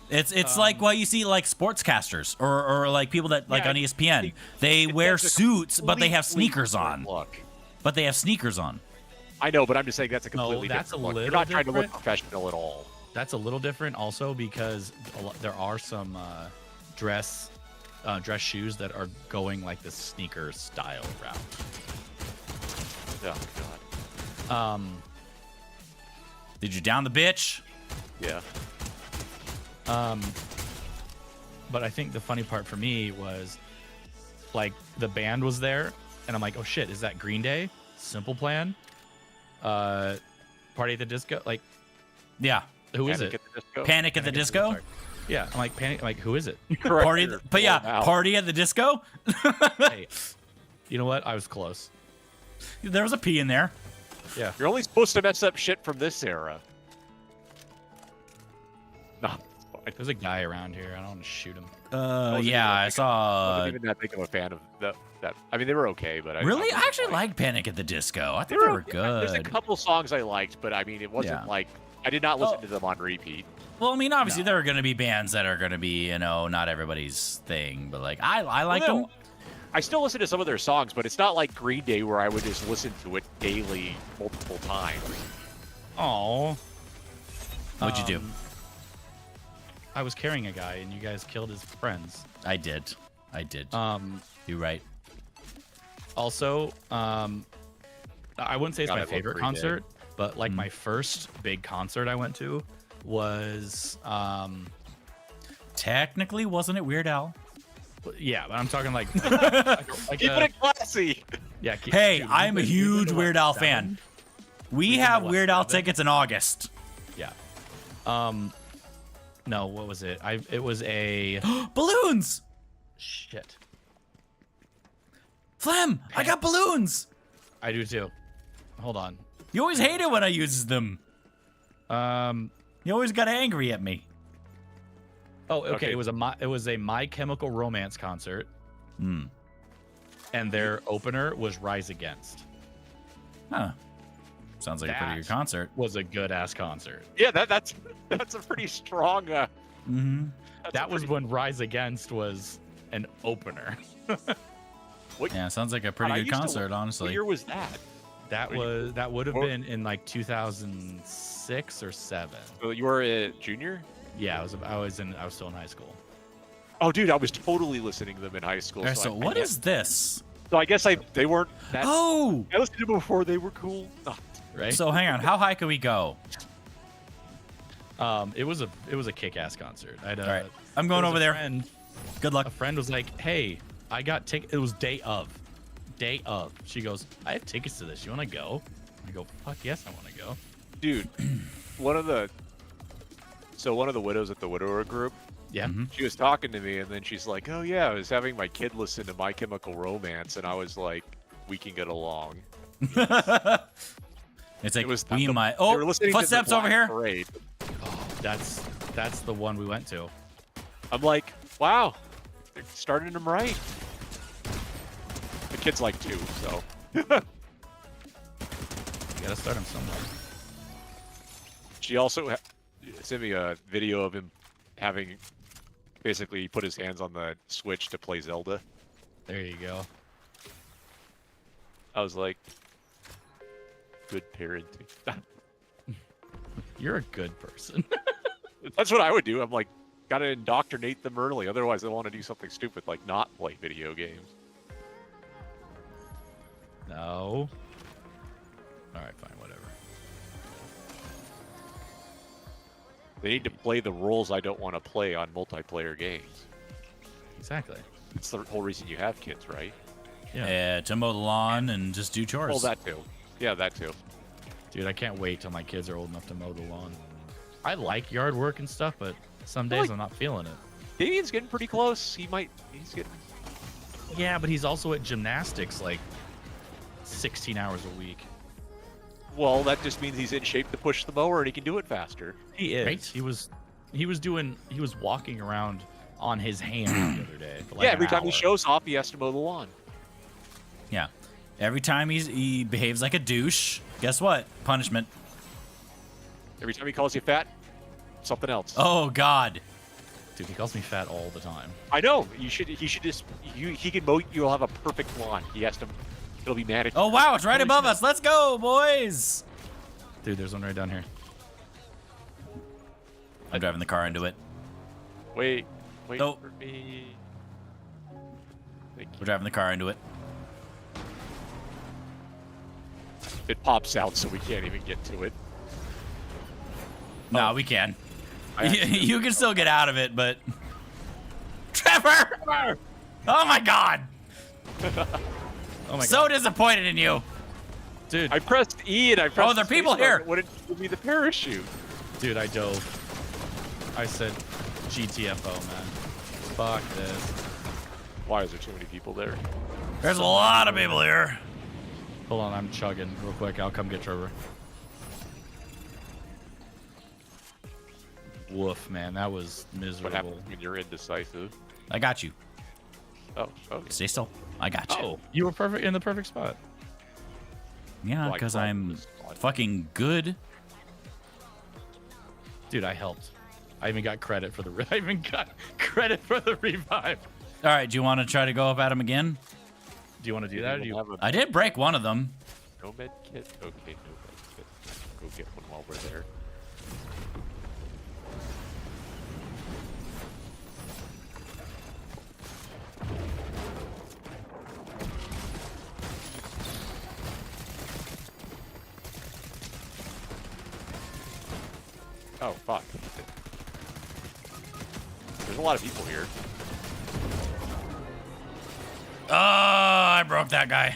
It's like what you see like sportscasters or like people that like Yeah, on ESPN. They wear suits, but they have sneakers on. Look, But they have sneakers on. I know, but I'm just saying that's a No, completely that's different a look. You're little not trying to look different. professional at all. That's a little different also because there are some dress shoes that are going like the sneaker style route. Oh god. Did you down the bitch? Yeah. But I think the funny part for me was like the band was there and I'm like, oh shit, is that Green Day? Simple Plan? Party at the Disco? Like, Yeah. who is Panic it? at the Disco? Panic at the Disco? Sorry. Yeah, I'm like Panic. I'm like, who is it? Correct. Party, but yeah, Wow. Party at the Disco. Hey, you know what? I was close. There was a P in there. Yeah. You're only supposed to mess up shit from this era. No, it's fine. There's a guy around here. I don't want to shoot him. wasn't Yeah, even I like- saw. wasn't even that big of a fan of that. I mean, they were okay, but Really, I wasn't actually liked Panic at the Disco. I They thought they were okay. There's a good. couple songs I liked, but I mean, it wasn't Yeah. like I did not listen Oh. to them on repeat. Well, I mean, obviously No. there are going to be bands that are going to be, you know, not everybody's thing, but like I like Well, them. no, I still listen to some of their songs, but it's not like Green Day where I would just listen to it daily, multiple times. Oh. What'd you do? I was carrying a guy, and you guys killed his friends. I did. You're right. Also, I wouldn't say it's God, I my love favorite Green Day. concert, but like my first big concert I went to was, Technically, wasn't it Weird Al? yeah, but I'm talking like, like Keep it classy. yeah. Hey, dude, I'm a we've been huge to, Weird what, Al 7? fan. We been have to, what, Weird Al 7? tickets in August. Yeah. No, what was it? It was a Balloons! shit. Flem, I got balloons! I do too. Hold on. You always hate it when I use them. You always got angry at me. Oh, okay. Okay. It was a My Chemical Romance concert, Hmm. and their opener was Rise Against. Huh. Sounds like a pretty good That concert. Was a good ass concert. Yeah, that's a pretty strong. Mm-hmm. That was when Rise Against was an opener. Yeah, sounds like a pretty God, I good used to- concert, What honestly. year was that? That would have Or- been in like 2006 or 7. So you were a junior? Yeah, I was still in high school. Oh, dude, I was totally listening to them in high school. Okay, so I what guess- is this? So I guess they weren't that. Oh! I listened to them before they were cool. Oh, Right? So hang on, how high can we go? It was a kick-ass concert. I had All right, I'm going over there. Good luck. A friend was like, "Hey, I got tickets." It was day of. She goes, "I have tickets to this. You want to go?" I go, "Fuck yes, I want to go." dude, one of the widows at the widower group, Yeah. she was talking to me, and then she's like, "Oh yeah, I was having my kid listen to My Chemical Romance," and I was like, "We can get along." It's like It was we the- might. they were Oh, listening to the footsteps over Black here. Parade. That's the one we went to. I'm like, wow, they're starting them right. The kid's like 2, so. You gotta start him somewhere. She also sent me a video of him having basically put his hands on the Switch to play Zelda. There you go. I was like, good parenting. You're a good person. That's what I would do. I'm like, gotta indoctrinate them early, otherwise they'll want to do something stupid like not play video games. No. All right, fine, whatever. They need to play the roles I don't want to play on multiplayer games. Exactly. It's the whole reason you have kids, right? Yeah. To mow the lawn and just do chores. Well, that too. Yeah, that too. Dude, I can't wait till my kids are old enough to mow the lawn. I like yard work and stuff, but some days like- I'm not feeling it. Damien's getting pretty close. He's getting. Yeah, but he's also at gymnastics like 16 hours a week. Well, that just means he's in shape to push the mower and he can do it faster. He is. Right? He was walking around on his hand the other day. For like Yeah, an every time he hour. shows off, he has to mow the lawn. Yeah. Every time he behaves like a douche, guess what? Punishment. Every time he calls you fat, something else. Oh God. Dude, he calls me fat all the time. I know. He should just. He can mow. You'll have a perfect lawn. He has to. It'll be manicured. Oh wow, it's right Holy above shit. us. Let's go, boys. Dude, there's one right down here. I'm driving the car into it. Wait Oh. for me. Thank We're you. driving the car into it. It pops out, so we can't even get to it. No, we can. I actually- You can still get out of it, but Trevor! Oh my God! Oh my So god. disappointed in you. Dude, I pressed E and I pressed. there are the people space bar, here. and it wouldn't give me the parachute. dude, I dove. I said GTFO, man. Fuck this. Why is there too many people there? There's a lot of people here. Hold on, I'm chugging real quick. I'll come get Trevor. Woof, man, that was What miserable. happens when you're indecisive? I got you. Oh, okay. Stay still. I got you. Oh, you were perfect in the perfect spot. Yeah, Like, because well, I'm this one. fucking good. Dude, I helped. I even got credit for the I even got credit for the revive. All right, do you want to try to go up at him again? Do you want to do that? Or do you... have a I did break one of them. no med kit? Okay, no med kit. Go get one while we're there. Oh, fuck. There's a lot of people here. Oh, I broke that guy.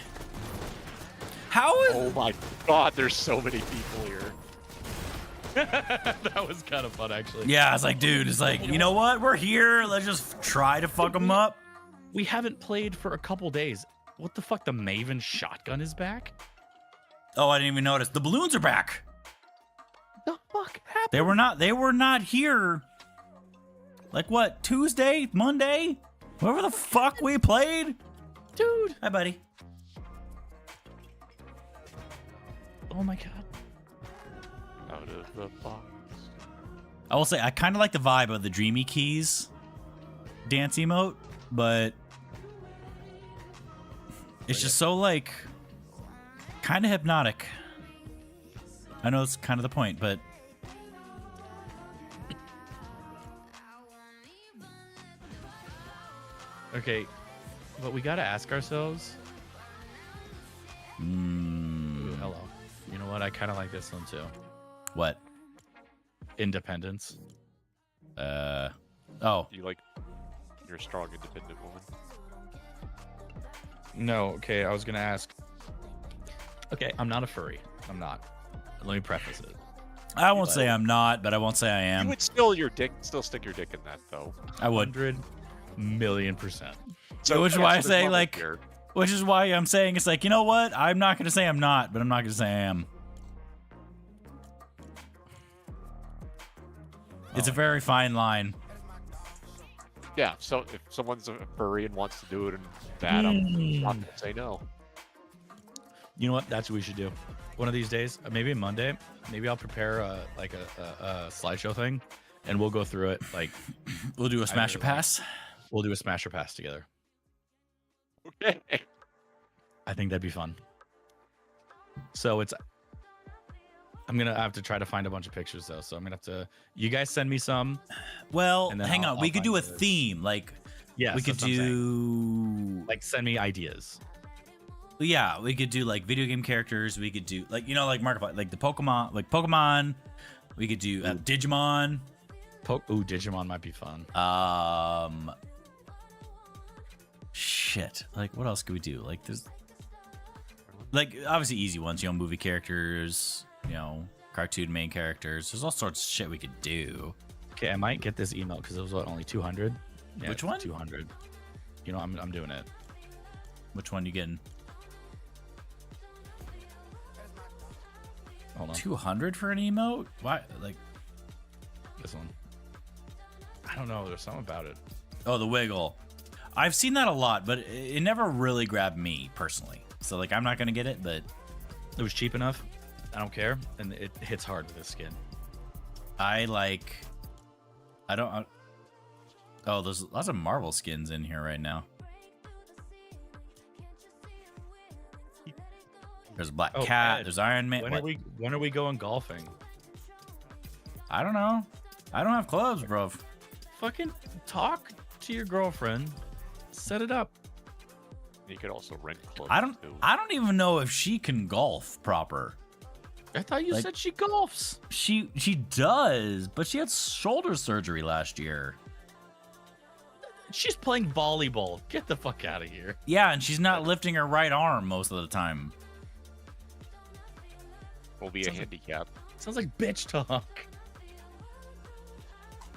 How is... Oh my god, there's so many people here. that was kind of fun, actually. Yeah, it's like, dude, it's like, you know what? We're here. Let's just try to fuck them up. We haven't played for a couple days. What the fuck? The Maven shotgun is back? Oh, I didn't even notice. The balloons are back. The fuck happened? They were not here. Like what? Tuesday? Monday? Whatever the fuck we played? Dude. Hi, buddy. Oh my god. Out of the box. I will say I kind of like the vibe of the Dreamy Keys dance emote, but it's just so like kind of hypnotic. I know it's kind of the point, but Okay, but we gotta ask ourselves. Ooh, hello. You know what? I kind of like this one too. what? Independence. Oh, You're a strong, independent woman. No, okay, I was gonna ask. Okay, I'm not a furry. I'm not. Let me preface it. I won't say I'm not, but I won't say I You am. would still stick your dick in that though. I would. 100,000,000%. Which is why I there's say, level like- here. Which is why I'm saying it's like, you know what? I'm not going to say I'm not, but I'm not going to say I am. It's a very fine line. Yeah, so if someone's a furry and wants to do it and that, I'm not gonna say no. You know what? That's what we should do. One of these days, maybe Monday, maybe I'll prepare a slideshow thing, and we'll go through it. Like, We'll do a smash or really like- pass. we'll do a smash or pass together. Okay. I think that'd be fun. So I'm gonna have to try to find a bunch of pictures though. So I'm gonna have to. You guys send me some. Well, And then hang I'll- on. We I'll could do a find the- theme. Like, Yeah, we could do. like send me ideas. Yeah, we could do like video game characters. We could do like, you know, like Markiplier, like the Pokemon. We could do Digimon. Ooh, Digimon might be fun. Shit. Like, what else could we do? Like, there's, like, obviously easy ones. You know, movie characters. You know, cartoon main characters. There's all sorts of shit we could do. Okay, I might get this email because it was what, only 200. Yeah, Which one? 200. You know, I'm doing it. Which one you getting? Hold on. 200 for an emote? Why? Like, This one. I don't know. There's something about it. oh, the wiggle. I've seen that a lot, but it never really grabbed me personally. So like, I'm not gonna get it, but It was cheap enough. I don't care, and it hits hard with this skin. I like. I don't. Oh, there's lots of Marvel skins in here right now. There's Black Oh, Cat. Ed, There's Iron Man. When are we going golfing? I don't know. I don't have clubs, bro. Fucking talk to your girlfriend. Set it up. You could also rent clothes. I don't. Too. I don't even know if she can golf proper. I thought you Like- said she golfs. She does, but she had shoulder surgery last year. She's playing volleyball. Get the fuck out of here. Yeah, and she's not lifting her right arm most of the time. Will be a Sounds like- handicap. Sounds like bitch talk.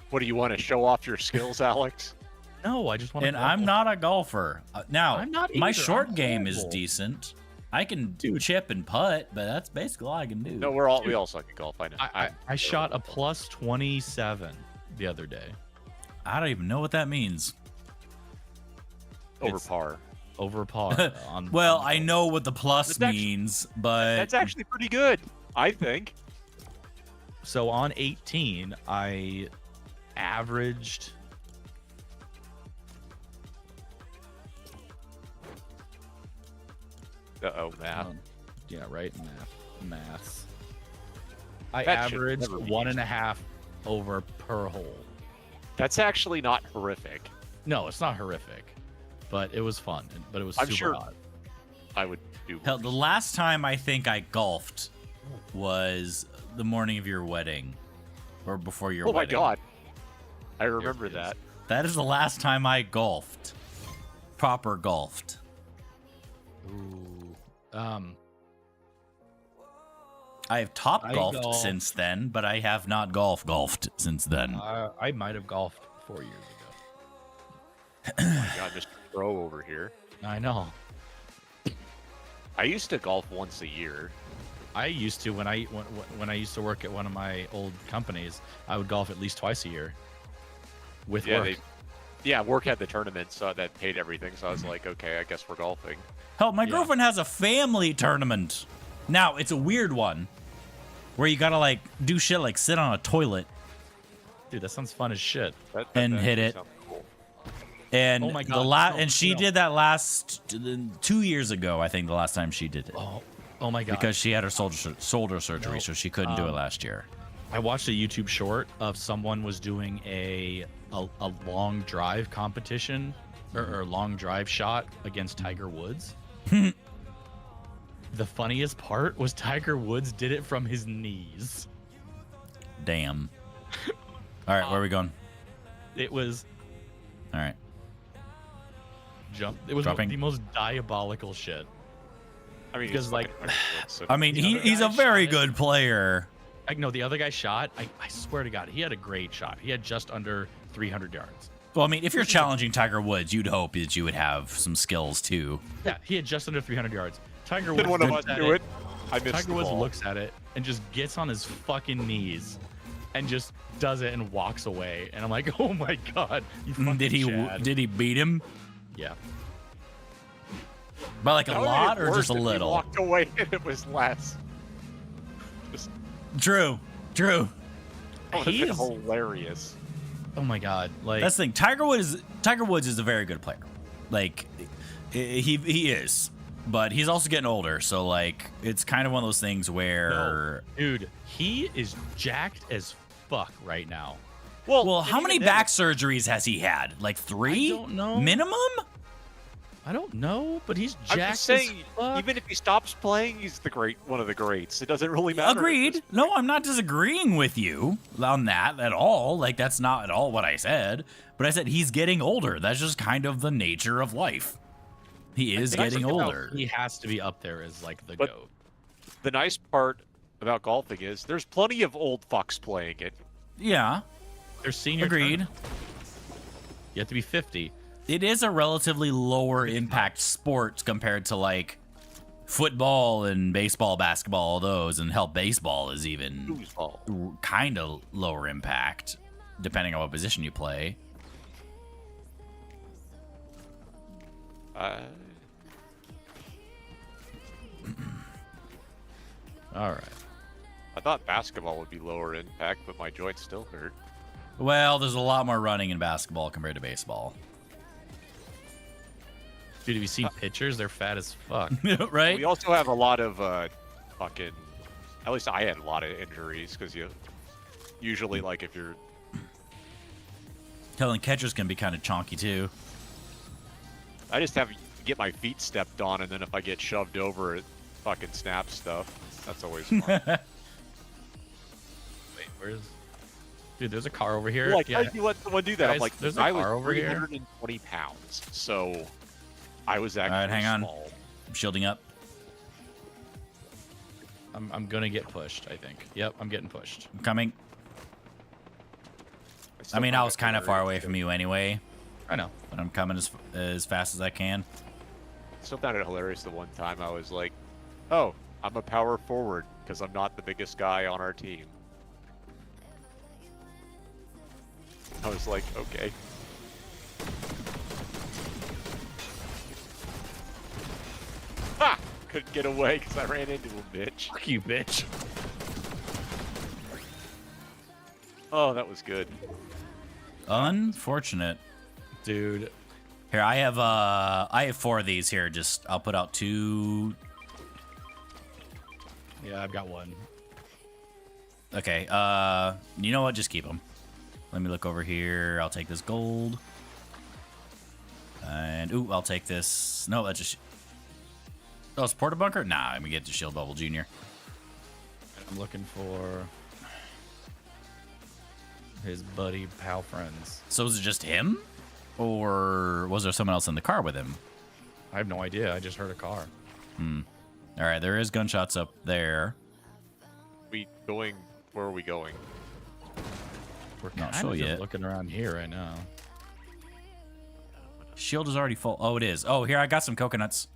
What do you want to show off your skills, Alex? No, I just want to. And I'm not a golfer. Now, I'm not my either. short I'm game is horrible. decent. I can Dude. chip and putt, but that's basically all I can do. No, we all suck at golf. I know. I shot a plus 27 the other day. I don't even know what that means. over it's- par. Over par. On, Well, on I know what the plus That's actually- means, but That's actually pretty good, I think. So on 18, I averaged. Uh-oh, math. Yeah, right. Maths. I That should averaged never be 1.5 over per hole. That's actually not horrific. No, it's not horrific, but it was fun. But it was I'm super sure- hot. I would do. hell, the last time I think I golfed was the morning of your wedding, or before your Oh my wedding. god. I remember it is. that. That is the last time I golfed. Proper golfed. Ooh. I have top I golfed golfed. since then, but I have not golfed since then. I might have golfed 4 years ago. Oh my god, Mr. Pro over here. I know. I used to golf once a year. I used to when I used to work at one of my old companies. I would golf at least twice a year. With Yeah, work. work had the tournament, so that paid everything. So I was like, okay, I guess we're golfing. Hell, my Yeah. girlfriend has a family tournament. Now, it's a weird one where you gotta like do shit like sit on a toilet Dude, that sounds fun as shit. That And actually hit it. sounds cool. and Oh my the God, no, and she no. did that last 2 years ago, I think the last time she did it. Oh my god. Because she had her shoulder surgery, No. so she couldn't do it last year. I watched a YouTube short of someone was doing a long drive competition or long drive shot against Tiger Woods. The funniest part was Tiger Woods did it from his knees. Damn. All right, where are we going? It was All right. It was Dropping. the most diabolical shit. I mean, Because, it's like- fucking Tiger Woods, so- I mean, The other he's a guy very shot it. good player. Like, no, the other guy shot. I swear to God, he had a great shot. He had just under 300 yards. Well, I mean, if you're challenging Tiger Woods, you'd hope that you would have some skills too. Yeah, he had just under 300 yards. Tiger Did Woods one of looks us at do it? I missed Tiger the Woods ball. looks at it and just gets on his fucking knees and just does it and walks away. And I'm like, oh my God, you fucking Did he Chad. did he beat him Yeah. by like a That would've lot been or worse just a if he little? walked away and it was less. True. That would have been He's- hilarious. Oh my God. Like, That's the thing. Tiger Woods is a very good player. Like he is, but he's also getting older. So like it's kind of one of those things where dude, he is jacked as fuck right now. well, and how many even then, back surgeries has he had? Like 3? I don't know. Minimum? I don't know, but he's I'm jacked just saying, as fuck. even if he stops playing, he's one of the greats. It doesn't really matter. Agreed. No, I'm not disagreeing with you on that at all. Like that's not at all what I said. But I said he's getting older. That's just kind of the nature of life. He is But I getting forget how older. He has to be up there as like the But- GOAT. The nice part about golfing is there's plenty of old fucks playing it. Yeah, There's senior agreed. tournament. You have to be 50. It is a relatively lower impact sport compared to like football and baseball, basketball, all those, and hell, baseball is even Foosball. kind of lower impact depending on what position you play. All right. I thought basketball would be lower impact, but my joints still hurt. Well, there's a lot more running in basketball compared to baseball. Dude, have you seen pictures? They're fat as fuck. Right? We also have a lot of fucking. At least I had a lot of injuries because you usually like if you're. Telling catchers can be kind of chonky too. I just have to get my feet stepped on, and then if I get shoved over, it fucking snaps stuff. That's always fun. Wait, where's... Dude, there's a car over here. Like, Yeah. how do you let someone do that? I'm Guys, like, there's a I was car over here. 320 pounds, so I was actually Alright, hang on. small. I'm shielding up. I'm gonna get pushed, I think. Yep, I'm getting pushed. I'm coming. still I mean, I find was it kind of far hilarious, away from you anyway, I know. but I'm coming as fast as I can. Still found it hilarious the one time I was like, oh, I'm a power forward because I'm not the biggest guy on our team. I was like, okay. Ha! Couldn't get away because I ran into him, bitch. Fuck you, bitch. Oh, that was good. Unfortunate. Dude, Here, I have 4 of these here. Just I'll put out 2. yeah, I've got one. Okay. You know what? Just keep them. Let me look over here. I'll take this gold. And ooh, I'll take this. No, that's just. Oh, it's porta bunker. Nah, let me get the shield bubble, Junior. I'm looking for his buddy, pal friends. So was it just him, or was there someone else in the car with him? I have no idea. I just heard a car. All right, there is gunshots up there. We going? Where are we going? We're Not kind sure of just yet. looking around here right now. Shield is already full. Oh, it is. Oh, here I got some coconuts.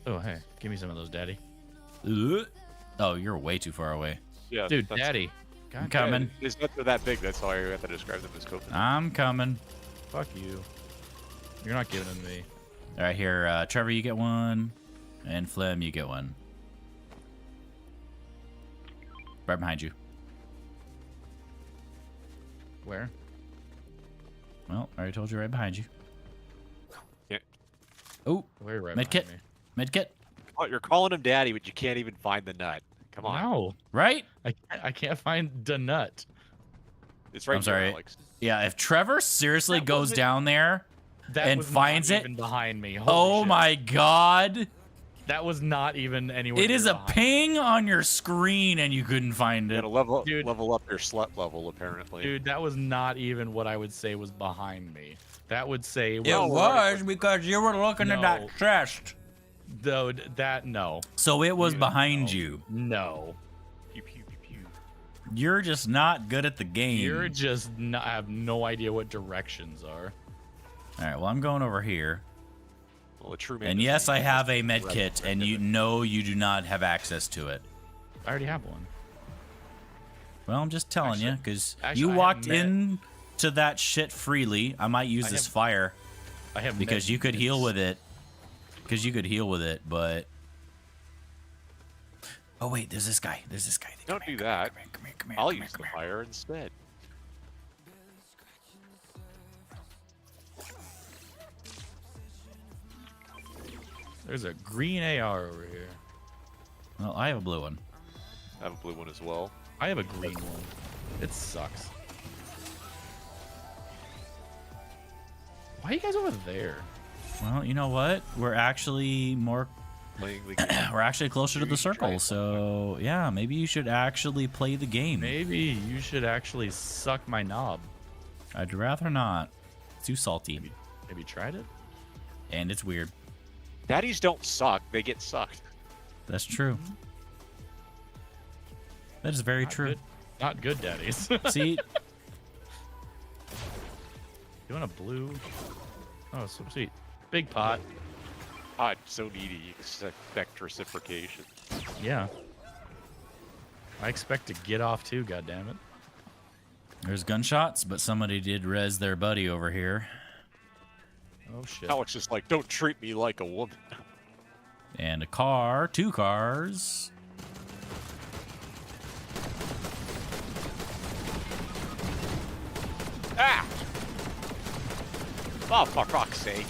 Oh, hey, give me some of those, daddy. Ugh. Oh, you're way too far away. Yeah, Dude, that's- daddy. I'm God, coming. It's not that big. That's how I have to describe them as coconut. I'm coming. fuck you. You're not giving them to me. All right, here, Trevor, you get one, and Flem, you get one. Right behind you. Where? Well, I already told you right behind you. Yeah. Oh, Where right Medkit. behind me? Medkit. Oh, you're calling him daddy, but you can't even find the nut. Come on. No, Right? I can't find the nut. It's right I'm sorry. here, Alex. Yeah, if Trevor seriously That goes wasn't- down there That and was finds not it. even behind me. Holy Oh shit. my god. That was not even anywhere. It is near a behind. ping on your screen and you couldn't find You it. gotta level Dude. up your slut level, apparently. Dude, that was not even what I would say was behind me. That would say It well, was because you were looking at No. that chest. though that no. So it was You behind know. you. No. Pew, pew, pew, pew. You're just not good at the game. You're just not, I have no idea what directions are. All right, well, I'm going over here. Well, a true man And doesn't yes, I need have to a rest med right kit, right and you there. know you do not have access to it. I already have one. Well, I'm just telling you, Actually- because actually, you I have walked med- in to that shit freely. I might use I this have- fire I have because med you could heal units. with it. Because you could heal with it, but... Oh, wait, there's this guy. There's this guy. Don't Come here, do come here, that. Come here, come here, come here, I'll come here, use the come here. fire instead. There's a green AR over here. Well, I have a blue one. I have a blue one as well. I have a green one. It sucks. Why are you guys over there? Well, you know what? We're actually more... Playing the game. We're actually closer to Maybe the you should try circle, it so... Yeah, maybe you should actually play the game. Maybe you should actually suck my knob. I'd rather not. It's too salty. Have you tried it? And it's weird. Daddies don't suck; they get sucked. That's true. That is very Not true. Good, not good, daddies. See, You want a blue? Oh, so sweet. Big pot. God, so needy. You expect reciprocation. Yeah. I expect to get off too, goddammit. there's gunshots, but somebody did res their buddy over here. Oh shit. Alex is like, don't treat me like a woman. And a car, 2 cars. Ah! Oh, for fuck's sake.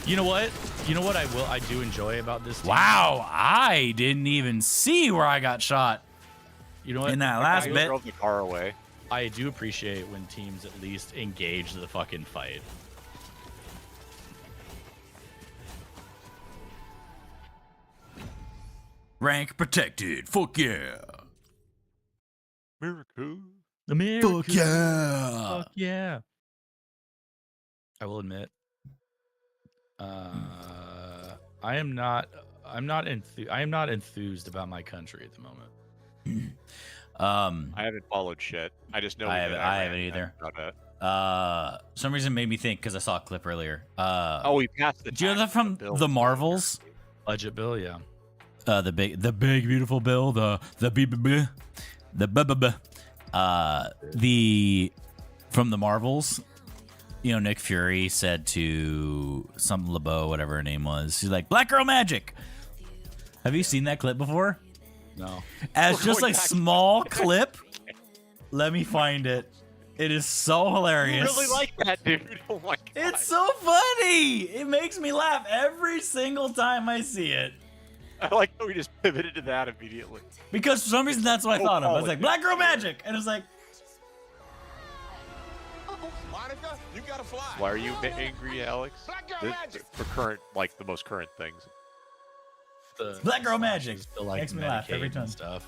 You know what? You know what I do enjoy about this team? Wow, I didn't even see where I got shot You know what? in that last I bit. drove the car away. I do appreciate when teams at least engage the fucking fight. Rank protected. Fuck yeah. Miracle. America. Fuck yeah. Fuck yeah. I will admit, I am not enthused about my country at the moment. I haven't followed shit. I just know I we haven't- did I Iran, haven't either. that's about it. Some reason made me think because I saw a clip earlier. Oh, we passed the. Do you know that tax from bill. the Marvels? Budget bill, yeah. The big beautiful bill, the from the Marvels. You know, Nick Fury said to some LeBeau, whatever her name was, she's like, "Black girl magic." Have you seen that clip before? No. As We're just going a back. small clip. Let me find it. It is so I hilarious. really like that, dude. Oh my god. It's so funny. It makes me laugh every single time I see it. I like how we just pivoted to that immediately. Because for some reason that's what I thought of. I was like, Black girl magic. And it was like, Monica, you gotta fly. Why are you angry, Alex? Black girl The- magic. For current, like the most current things. The Black girl magic. still like Makes me laugh every Medicaid time. and stuff.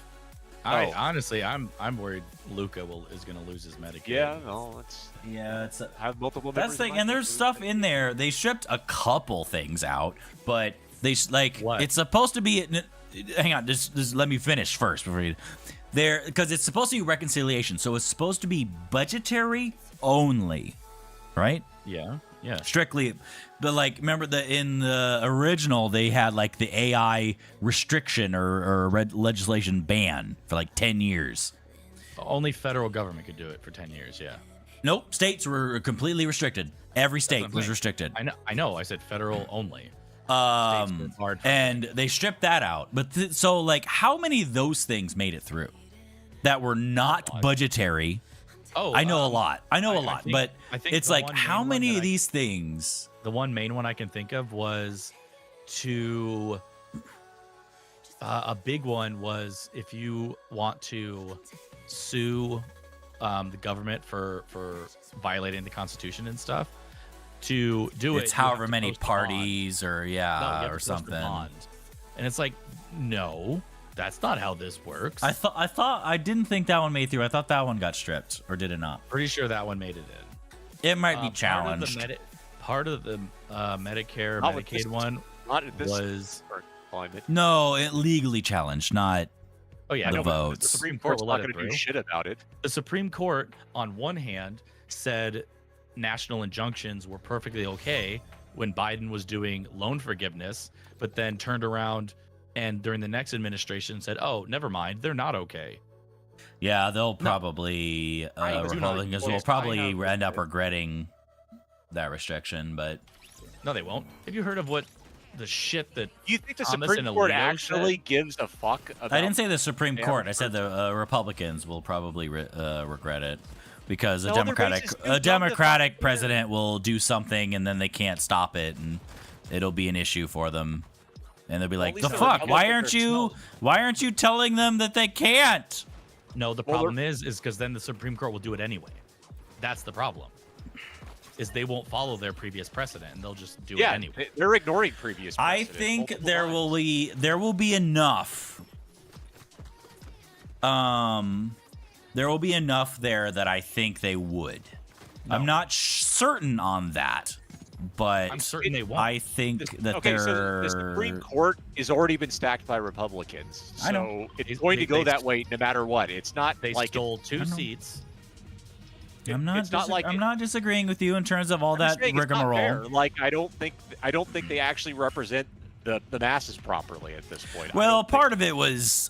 Oh. Honestly, I'm worried Luca is gonna lose his Medicaid. Yeah, no, it's yeah, it's I have multiple. that's members the of thing. my And there's family. stuff in there. They stripped a couple things out, but they like What? it's supposed to be. Hang on, just let me finish first before you. There, because it's supposed to be reconciliation, so it's supposed to be budgetary only, right? Yeah. Yeah. Strictly, but like, remember in the original they had like the AI restriction or legislation ban for like 10 years. Only federal government could do it for 10 years. Yeah. Nope, states were completely restricted. Every state I'm was saying. restricted. I know. I said federal only. States were barred from And it. they stripped that out. But so like, how many of those things made it through that were not budgetary? Oh, I know a lot. I know a I lot, think- but I think it's the like, one how main one many that of I- these things? The one main one I can think of was to a big one was if you want to sue the government for violating the Constitution and stuff, to do it, It's you have however to many post a bond. parties or No, you have to or post a something. bond. And it's like, no, that's not how this works. I didn't think that one made through. I thought that one got stripped, or did it not? Pretty sure that one made it in. It might be challenged. Part of the Medicare, Not with this- Medicaid one Not at this was. current climate. No, it legally challenged, not. Oh yeah, The no, but votes. The Supreme Court's Court will not let going it to do through. shit about it. The Supreme Court, on one hand, said national injunctions were perfectly okay when Biden was doing loan forgiveness, but then turned around and during the next administration said, "Oh, never mind, they're not okay." Yeah, they'll probably I do not Republicans will endorse- probably I have- end up regretting that restriction, but No, they won't. Have you heard of what the shit that? Do you think the Thomas Supreme and Court Alito actually said? gives a fuck about? I didn't say the Supreme Yeah, Court. I said the Republicans will probably regret it because No, a they're Democratic racist. They're dumb to Democratic fuck. president will do something and then they can't stop it and it'll be an issue for them. And they'll be like, least "The the fuck? Why Republicans aren't you telling them that they can't?" No, the Well, problem is because then the Supreme Court will do it anyway. That's the problem. Is they won't follow their previous precedent and they'll just do it Yeah, anyway. they're ignoring previous. I precedent think multiple there times. will be enough. There will be enough there that I think they would. I'm not certain on that, but I'm certain they won't. I think that Okay, they're. so the Supreme Court has already been stacked by Republicans. So I know. it's going to go They- that way no matter what. It's not They like stole I two know. seats. I'm not. it's not like I'm it- not disagreeing with you in terms of all I'm just that saying it's not fair. rigmarole. Like I don't think they actually represent the masses properly at this point. Well, part of it was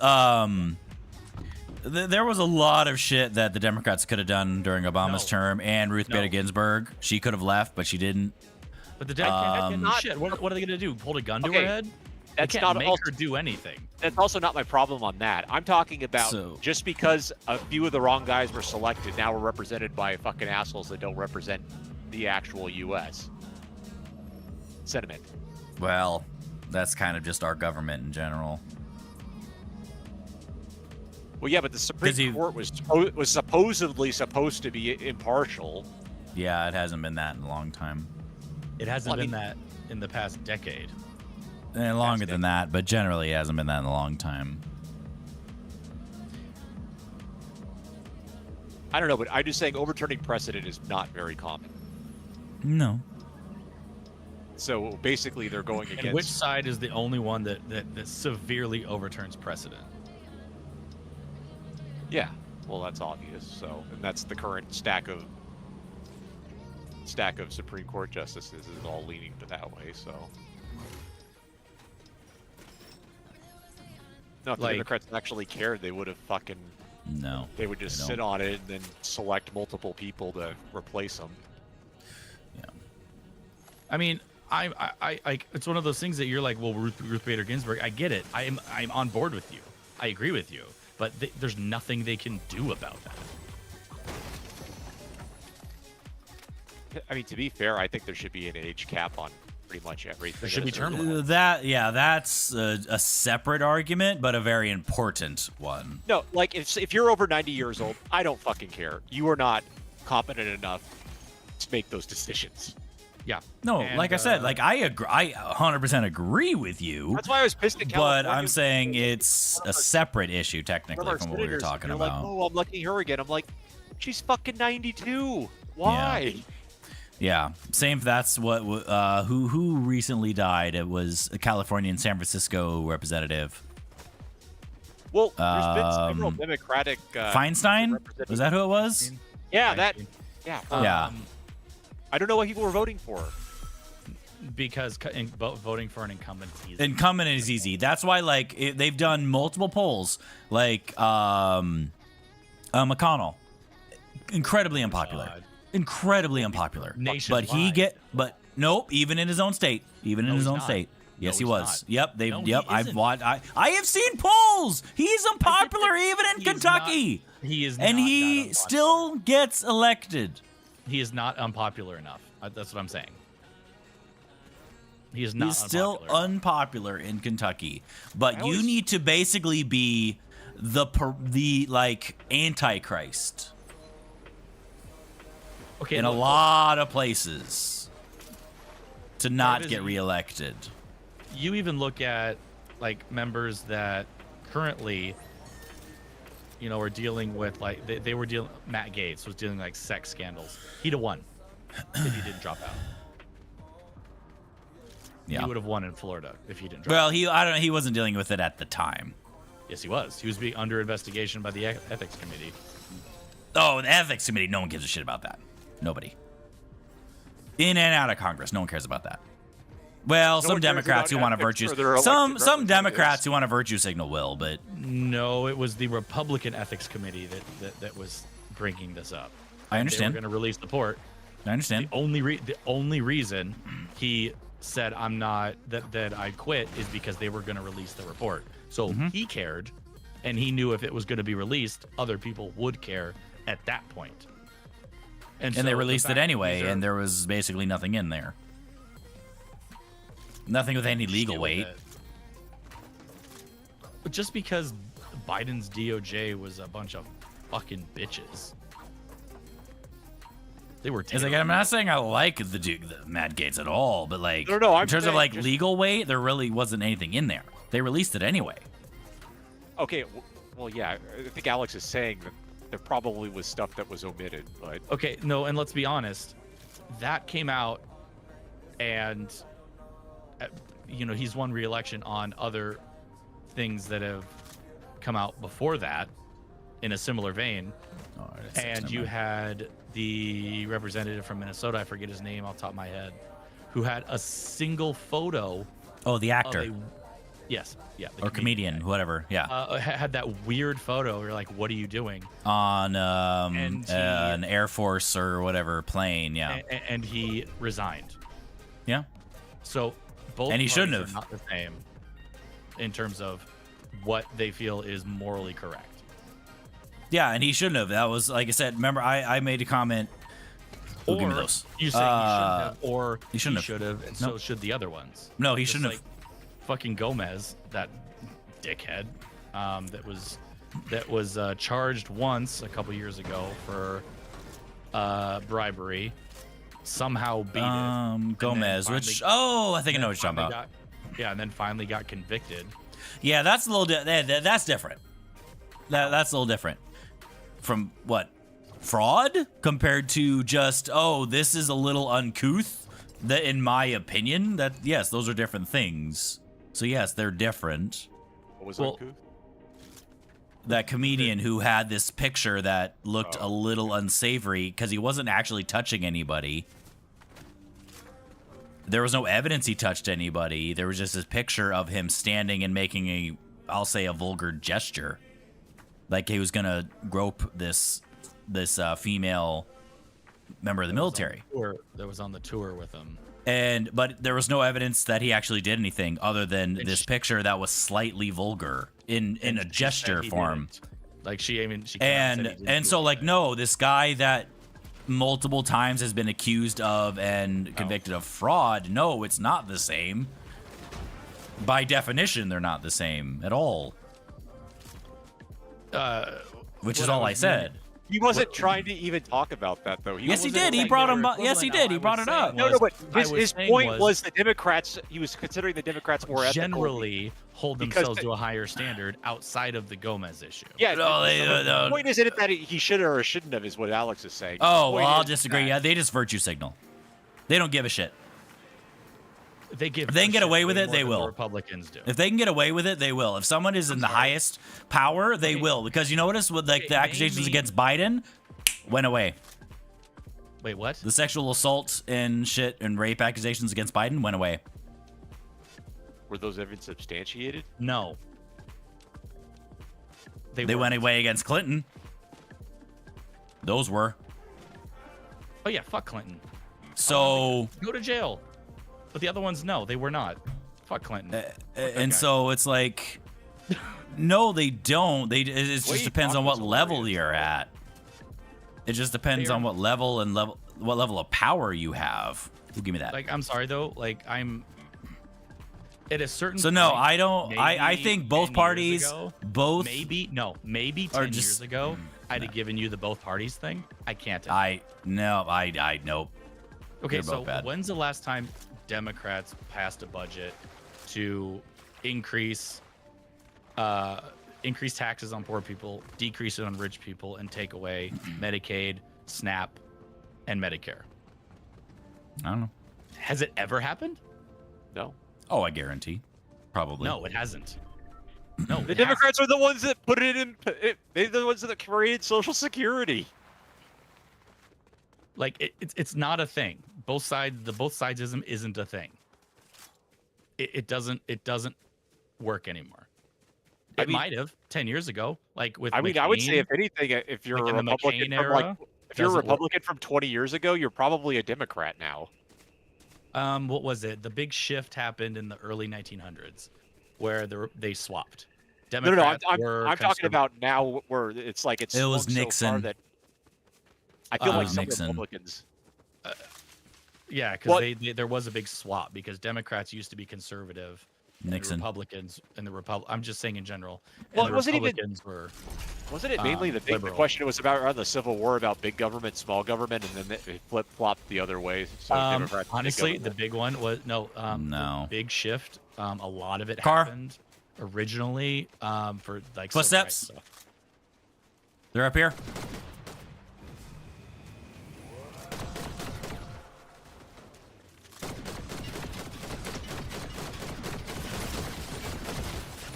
there was a lot of shit that the Democrats could have done during Obama's No. term, and Ruth No. Bader Ginsburg. She could have left, but she didn't. But the dad can't Not- shit. What are they gonna do? Hold a gun to Okay, her head? They That's can't not make also, her do anything. that's also not my problem on that. I'm talking about just because a few of the wrong guys were selected, now we're represented by fucking assholes that don't represent the actual U.S. sentiment. Well, that's kind of just our government in general. Well, yeah, but the Supreme Court was supposedly supposed to be impartial. Yeah, it hasn't been that in a long time. It hasn't been that in the past decade. And longer than that, but generally it hasn't been that in a long time. I don't know, but I'm just saying overturning precedent is not very common. No. So basically, they're going against. And which side is the only one that severely overturns precedent? Yeah, well, that's obvious. So, and that's the current stack of Supreme Court justices is all leaning to that way. So, no, if the Democrats actually cared, they would have fucking. No. They would just sit on it and then select multiple people to replace them. Yeah. I mean, I it's one of those things that you're like, well, Ruth Bader Ginsburg. I get it. I'm on board with you. I agree with you. But there's nothing they can do about that. I mean, to be fair, I think there should be an age cap on pretty much everything. There should be term limits. That's a separate argument, but a very important one. No, like if you're over 90 years old, I don't fucking care. You are not competent enough to make those decisions. Yeah. No, And, like I said, like I agree, I 100% agree with you. That's why I was pissed at California. But I'm saying it's a separate issue technically from what we were talking about. Like, oh, I'm looking her again. I'm like, she's fucking 92. Why? Yeah, same. That's what who recently died. It was a Californian San Francisco representative. Well, there's been several Democratic. Feinstein? Was that who it was? Yeah, that. Yeah. Yeah. I don't know what people were voting for. Because voting for an incumbent is easy. Incumbent is easy. That's why, like, they've done multiple polls. Like, McConnell, incredibly unpopular. God. Incredibly unpopular. Nationwide. But nope, even in his own state. Even in his own not. state. Yes, he he's was. not. Yep, No, he I've isn't. watched. I have seen polls. He's unpopular even in Kentucky. He is, and not he that still gets elected. He is not unpopular enough. That's what I'm saying. He is not. He's still unpopular in Kentucky, but you need to basically be the like Antichrist. Okay, in a lot of places to not get reelected. You even look at like members that currently, you know, are dealing with like they were dealing. Matt Gaetz was dealing like sex scandals. He'd have won if he didn't drop out. Yeah. He would have won in Florida if he didn't drop Well, out. he wasn't dealing with it at the time. Yes, he was. He was being under investigation by the ethics committee. Oh, the ethics committee, no one gives a shit about that. Nobody. In and out of Congress, no one cares about that. Well, some Democrats who want to virtue some Democrats who want to virtue signal will, but no, it was the Republican ethics committee that was bringing this up. I understand. They were going to release the report. I understand. The only reason he said I'm not that I quit is because they were going to release the report. So he cared, and he knew if it was going to be released, other people would care at that point. And so they released it anyway, these are- and there was basically nothing in there. Nothing with any legal weight. But just because Biden's DOJ was a bunch of fucking bitches. They were It's like, I'm not saying I like the Matt Gaetz at all, but like No, in terms of like legal weight, there really wasn't anything in there. They released it anyway. Okay, well, yeah, I think Alex is saying that there probably was stuff that was omitted, but okay, no, and let's be honest, that came out, and you know he's won re-election on other things that have come out before that, in a similar vein. Oh, and you had the representative from Minnesota, I forget his name off the top of my head, who had a single photo. Oh, the actor. Yes, yeah. Or comedian, whatever. Yeah. Had that weird photo. You're like, what are you doing? On an Air Force or whatever plane. Yeah. And he resigned. Yeah. So both And he shouldn't parties have. are not the same in terms of what they feel is morally correct. Yeah, and he shouldn't have. That was, like I said, remember, I made a comment. Ooh, give me Or those. you say he shouldn't have, or he shouldn't have. should have, and No. so should the other ones. No, he Just shouldn't like fucking Gomez, that dickhead, that was charged once a couple years ago for bribery. Somehow beat it. Gomez, finally- which I think I know what you're talking about. Yeah, and then finally got convicted. Yeah, that's a little that's different. That's a little different from what, fraud compared to just, oh, this is a little uncouth. That, in my opinion, that yes, those are different things. So yes, they're different. What was Well, uncouth? That comedian who had this picture that looked a little unsavory because he wasn't actually touching anybody. There was no evidence he touched anybody. There was just this picture of him standing and making I'll say a vulgar gesture. Like he was gonna grope this female member of the military. That was on the tour with him. But there was no evidence that he actually did anything other than this picture that was slightly vulgar in a gesture form. Like she came out and said he And didn't so do like it. no, this guy that multiple times has been accused of and convicted of fraud, no, it's not the same. By definition, they're not the same at all. Which is all I said. He wasn't trying to even talk about that, though. Yes, he wasn't did. He like brought they him. were Yes, he equivalent. did. No, He I brought was it up. saying No, but I his was saying point was the Democrats. He was considering the Democrats more ethical. generally hold because themselves the- to a higher standard outside of the Gomez issue. Yeah, No, the point isn't that he should or shouldn't have, is what Alex is saying. Oh, The well, point I'll is disagree. that- Yeah, they just virtue signal. They don't give a shit. They give. If they can get a shit away with way it, more they than the will. Republicans do. If they can get away with it, they will. If someone is in the highest power, they will. Because you notice with like the accusations maybe- against Biden went away. Wait, what? The sexual assault and shit and rape accusations against Biden went away. Were those ever substantiated? No. They weren't. went away against Clinton. Those were. Oh yeah, fuck Clinton. So, Go to jail. But the other ones, no, they were not. Fuck Clinton. and guy. so it's like, no, they don't. It What just are you depends on talking what so level hilarious you're about? at. It just depends They are- on what level and what level of power you have. Ooh, give me that. Like, I'm sorry though. Like, I'm at a certain. So no, point, I don't. I maybe think both 10 years parties, ago, both. maybe 10 Are years just- ago, I'd have given you the both parties thing. I can't. I nope. Okay, They're so both bad. when's the last time Democrats passed a budget to increase taxes on poor people, decrease it on rich people, and take away Medicaid, SNAP, and Medicare? I don't know. Has it ever happened? No. Oh, I guarantee. Probably. No, it hasn't. No, The it Democrats are the ones that put it in. They're the ones that created Social Security. Like it's not a thing. Both sidesism isn't a thing. It doesn't work anymore. I It mean- might have 10 years ago, like with. I mean, I would say McCain. if anything, if you're like a in the Republican McCain from like, era, if you're a doesn't work. Republican from 20 years ago, you're probably a Democrat now. What was it? The big shift happened in the early 1900s, where they swapped. No, Democrats I'm were talking about now, where it's like it's It was swung so far Nixon. that I feel It like was some Nixon. Republicans. Yeah, What- because there was a big swap because Democrats used to be conservative. And Nixon. the Republicans and the I'm just saying in general. Well, and it the wasn't even- Republicans were. Wasn't it mainly the liberal. question was about around the Civil War about big government, small government, and then they flip flopped the other way? So Democrats, big Honestly, the government. big one was no. No. The big shift. A lot of it Car. happened originally for like civil Footsteps. rights stuff. They're up here.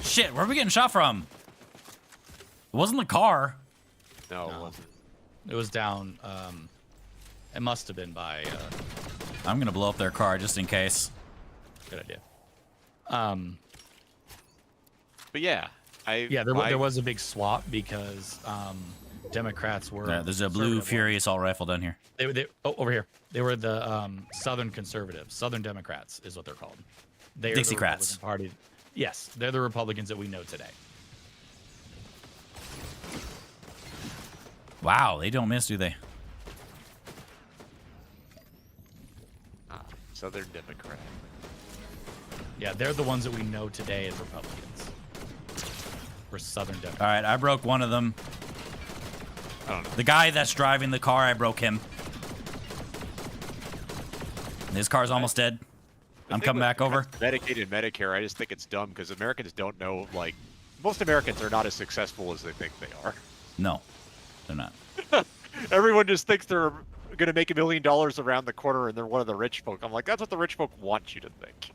Shit, where are we getting shot from? It wasn't the car. No, it No. wasn't. It was down. It must have been by. I'm gonna blow up their car just in case. Good idea. But yeah, Yeah, there was a big swap because Democrats were. There's a blue conservative Fury assault rifle down here. They over here. They were the Southern conservatives. Southern Democrats is what they're called. They are the Dixiecrats. Republican Party. Yes, they're the Republicans that we know today. Wow, they don't miss, do they? Southern Democrat. Yeah, they're the ones that we know today as Republicans. We're Southern Democrats. All right, I broke one of them. I don't know. The guy that's driving the car, I broke him. His car's almost dead. I'm coming back over. Medicaid and Medicare, I just think it's dumb because Americans don't know, like, most Americans are not as successful as they think they are. No, they're not. Everyone just thinks they're going to make $1 million around the corner and they're one of the rich folk. I'm like, that's what the rich folk want you to think.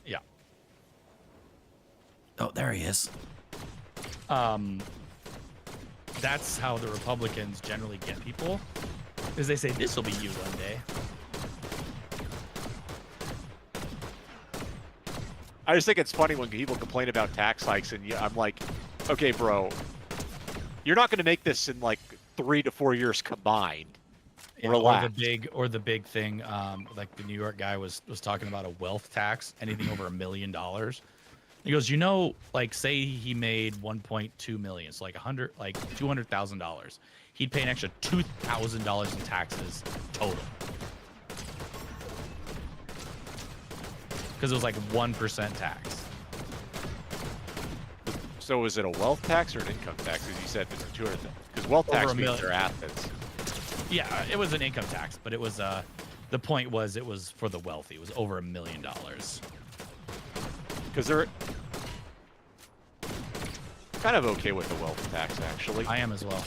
Yeah. Oh, there he is. That's how the Republicans generally get people, is they say, this will be you one day. I just think it's funny when people complain about tax hikes, and I'm like, okay, bro, you're not going to make this in like 3 to 4 years combined. Yeah, Relax. Or the big thing, like the New York guy was talking about a wealth tax, anything over $1 million. He goes, you know, like say he made 1.2 million, so like $200,000. He'd pay an extra $2,000 in taxes total. Because it was like 1% tax. So is it a wealth tax or an income tax? As you said, it's 200. Because wealth tax Over $1 means million. their assets. Yeah, it was an income tax, but it was the point was it was for the wealthy. It was over $1 million. Because they're kind of okay with the wealth tax, actually. I am as well.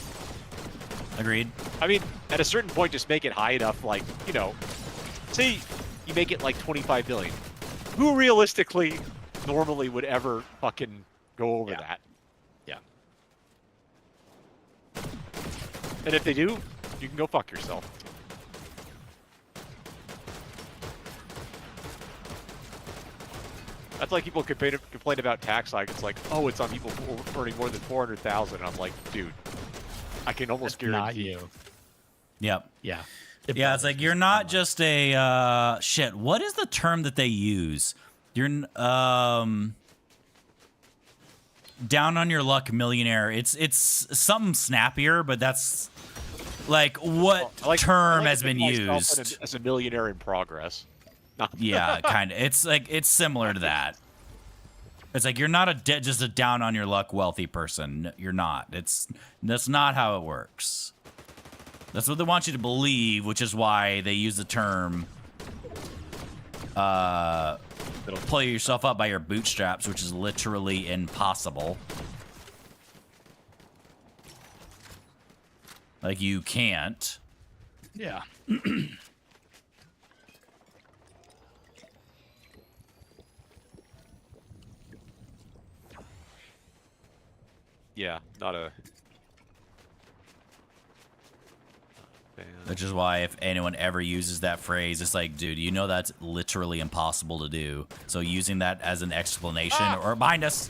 Agreed. I mean, at a certain point, just make it high enough, like, you know, say you make it like 25 billion. Who realistically normally would ever fucking go over that? Yeah. And if they do, you can go fuck yourself. That's like people complain about tax hike. It's like, oh, it's on people earning more than 400,000. I'm like, dude, I can almost That's not guarantee. you. Yep. Yeah. Yeah, it's like you're not just a shit. What is the term that they use? You're down on your luck millionaire. It's something snappier, but that's like what I like term has to think been of myself used. as a millionaire in progress. No. Yeah, kind of. It's like it's similar to that. It's like you're not just a down on your luck wealthy person. You're not. That's not how it works. That's what they want you to believe, which is why they use the term pull yourself up by your bootstraps, which is literally impossible. Like you can't. Yeah. Yeah, not a. Which is why if anyone ever uses that phrase, it's like, dude, you know that's literally impossible to do. So using that as an explanation, or behind us.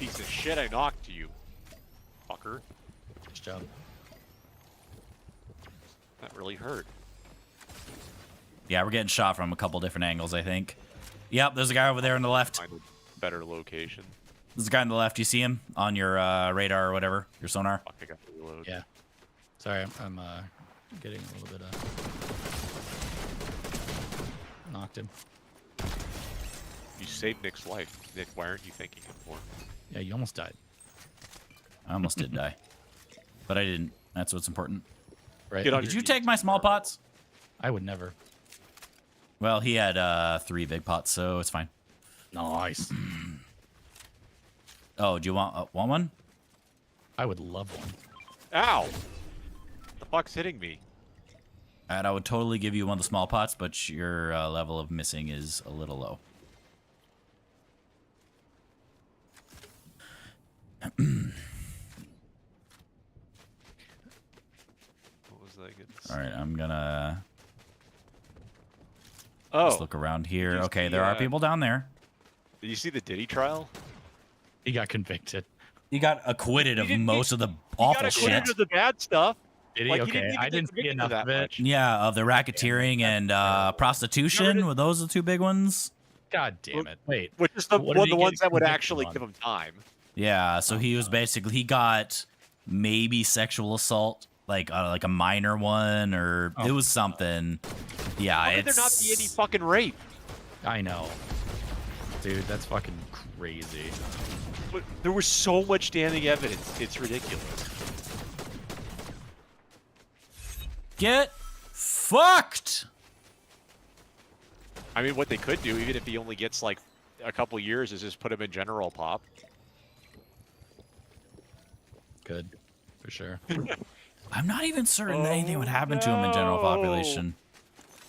Piece of shit, I knocked you, fucker. Good job. That really hurt. Yeah, we're getting shot from a couple different angles, I think. Yep, there's a guy over there on the left. Find a better location. There's a guy on the left. You see him on your radar or whatever, your sonar. Fuck, I got to reload. Yeah. Sorry, I'm getting a little bit knocked him. You saved Nick's life. Nick, why aren't you thanking him for? Yeah, you almost died. I almost did die, but I didn't. That's what's important. Right? Get on Did your you take knees. my small pots? I would never. Well, he had 3 big pots, so it's fine. Nice. Oh, do you want one? I would love one. Ow! The fuck's hitting me? And I would totally give you one of the small pots, but your level of missing is a little low. What was that good? All right, I'm gonna Oh, just look around here. Did you Okay, see, there are people down there. did you see the Diddy trial? He got convicted. He got acquitted of didn't- most of the He awful got acquitted shit. of the bad stuff. Did he? Like, Okay, even I get didn't see convicted enough that of it. much. Yeah, of the racketeering and prostitution. Were those the two big ones? God damn it! Wait, Which is the what did he ones get that would convicted actually on? give him time. Yeah, so he was basically he got maybe sexual assault, like a minor one, or it was something. Yeah, How could there not be any fucking rape? I know, dude. That's fucking crazy. But there was so much damning evidence. It's ridiculous. Get fucked. I mean, what they could do, even if he only gets like a couple years, is just put him in general pop. Good, for sure. I'm not even certain that anything would happen to him in general population,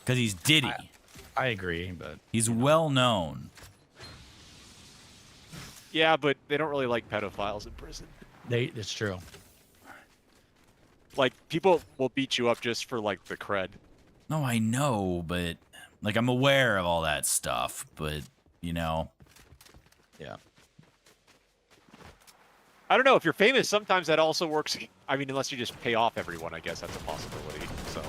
because he's Diddy. I agree, but He's well known. Yeah, but they don't really like pedophiles in prison. it's true. Like, people will beat you up just for like the cred. No, I know, but like I'm aware of all that stuff, but you know. Yeah. I don't know, if you're famous, sometimes that also works. I mean, unless you just pay off everyone, I guess that's a possibility. So.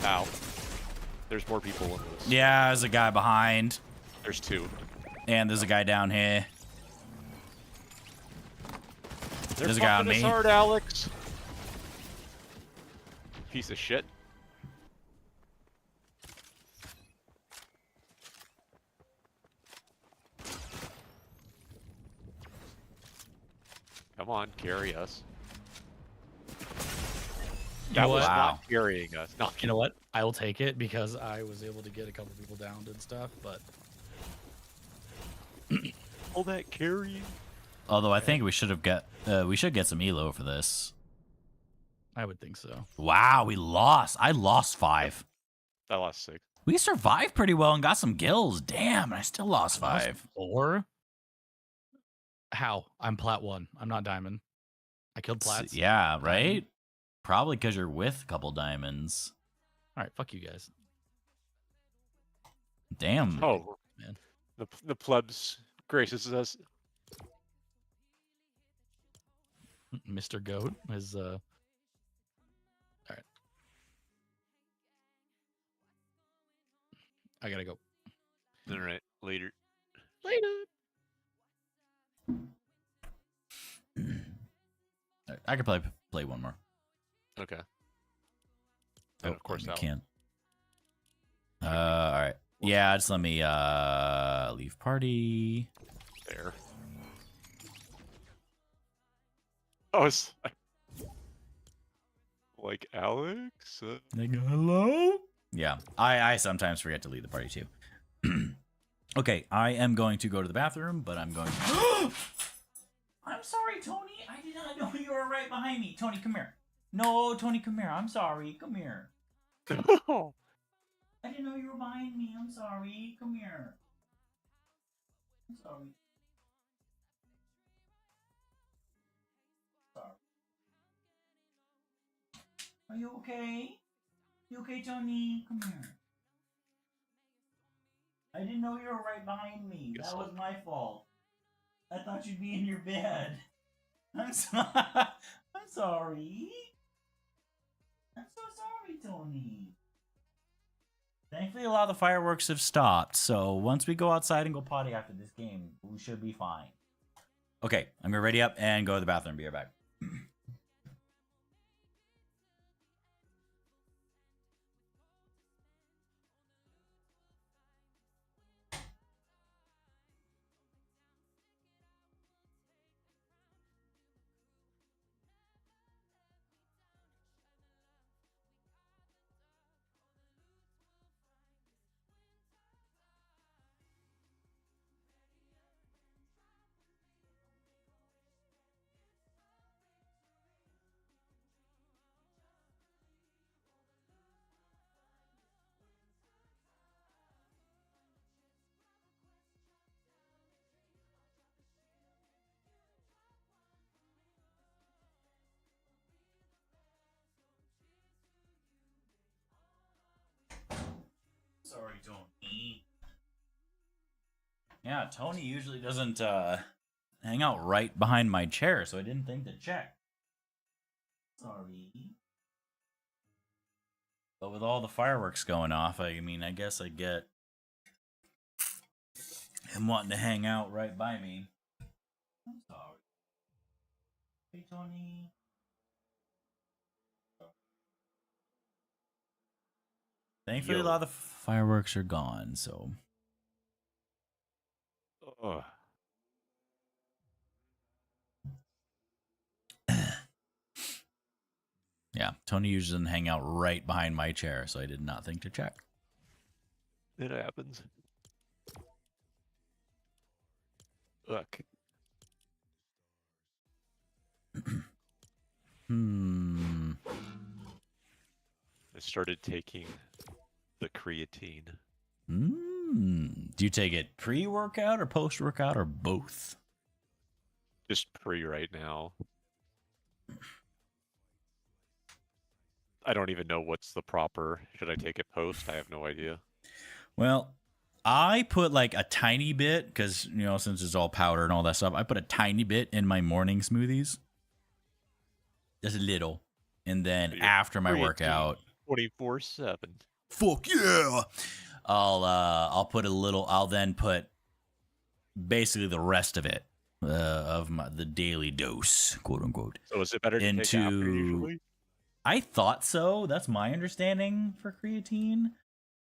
Ow. There's more people in this. Yeah, there's a guy behind, There's two. and there's a guy down here. They're There's a guy on fucking us me. hard, Alex. Piece of shit. Come on, carry us. That was Wow. not carrying us. No, You know what? I will take it because I was able to get a couple people downed and stuff. But all that carrying. Although I think we should get some elo for this. I would think so. Wow, we lost. I lost 5. I lost 6. We survived pretty well and got some kills. Damn, and I still lost 5. Or how? I'm plat 1. I'm not diamond. I killed plats. Yeah, right? Probably because you're with a couple diamonds. All right, fuck you guys. Damn. Oh, Man. The plebs graces us. Mr. Goat is all right. I gotta go. All right, later. Later. I could play one more. Okay. Oh, And of course, you that can't. All right. Yeah, just let me leave party. there. Oh, it's like Alex. Like, hello? Yeah, I sometimes forget to leave the party too. Okay, I am going to go to the bathroom, but I'm going to... I'm sorry, Tony. I did not know you were right behind me. Tony, come here. No, Tony, come here. I'm sorry. Come here. Oh, I didn't know you were behind me. I'm sorry. Come here. I'm sorry. Sorry. Are you okay? You okay, Tony? Come here. I didn't know you were right behind me. Guess That so. was my fault. I thought you'd be in your bed. I'm sorry. I'm sorry. I'm so sorry, Tony. Thankfully, a lot of the fireworks have stopped, so once we go outside and go potty after this game, we should be fine. Okay, I'm gonna ready up and go to the bathroom. Be right back. Sorry, Tony. Yeah, Tony usually doesn't hang out right behind my chair, so I didn't think to check. Sorry. But with all the fireworks going off, I mean, I guess I get him wanting to hang out right by me. I'm sorry. Hey, Tony. Thankfully, a lot of the fireworks are gone, so. Ugh. Yeah, Tony usually doesn't hang out right behind my chair, so I did not think to check. It happens. Look. Hmm. I started taking the creatine. Do you take it pre-workout or post-workout or both? Just pre right now. I don't even know what's the proper. Should I take it post? I have no idea. Well, I put like a tiny bit because, you know, since it's all powder and all that stuff, I put a tiny bit in my morning smoothies. Just a little. And then after my workout, 24/7. fuck yeah. I'll put a little, I'll then put basically the rest of it of the daily dose, quote unquote. So is it better to take after usually? I thought so. That's my understanding for creatine.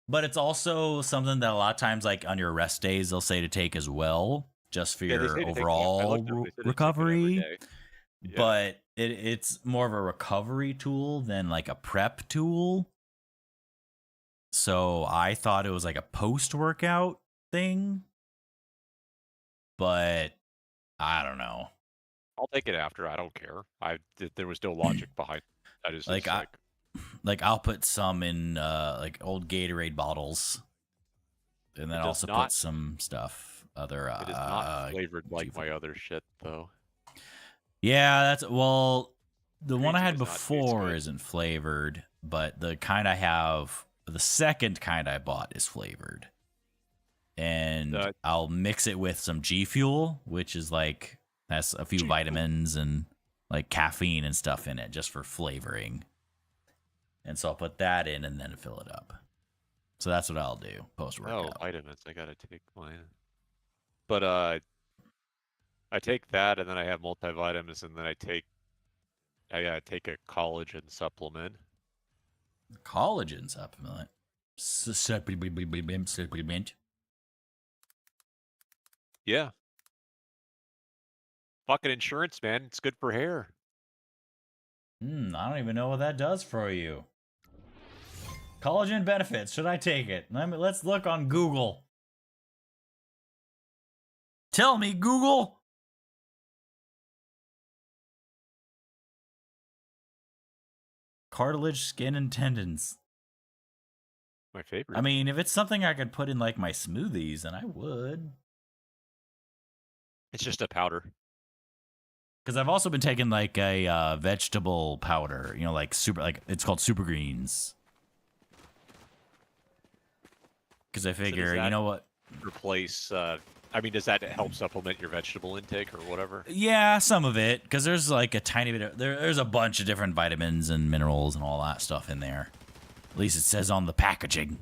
But it's also something that a lot of times, like on your rest days, they'll say to take as well, just for your overall recovery. Yeah. But it's more of a recovery tool than like a prep tool. So I thought it was like a post-workout thing. But I don't know. I'll take it after. I don't care. There was no logic behind it. I just like I'll put some in like old Gatorade bottles, and then also put some stuff other. It is not flavored like my other shit though. Yeah, that's well. The one I had Creatine does not taste before good. isn't flavored, but the kind I have, the second kind I bought is flavored, and I'll mix it with some G Fuel, which is like has a few vitamins and like caffeine and stuff in it, just for flavoring. And so I'll put that in and then fill it up. So that's what I'll do post-workout. Oh, vitamins. I gotta take mine. But I take that and then I have multivitamins and then I take a collagen supplement. Collagen supplement. Supplement. Yeah. Fucking insurance, man. It's good for hair. I don't even know what that does for you. Collagen benefits. Should I take it? Let's look on Google. Tell me, Google. Cartilage, skin, and tendons. My favorite. I mean, if it's something I could put in like my smoothies, then I would. It's just a powder. Because I've also been taking like a vegetable powder, you know, like it's called Super Greens. Because I figure, you know what? Replace. I mean, does that help supplement your vegetable intake or whatever? Yeah, some of it. Because there's like a tiny bit. There's a bunch of different vitamins and minerals and all that stuff in there. At least it says on the packaging.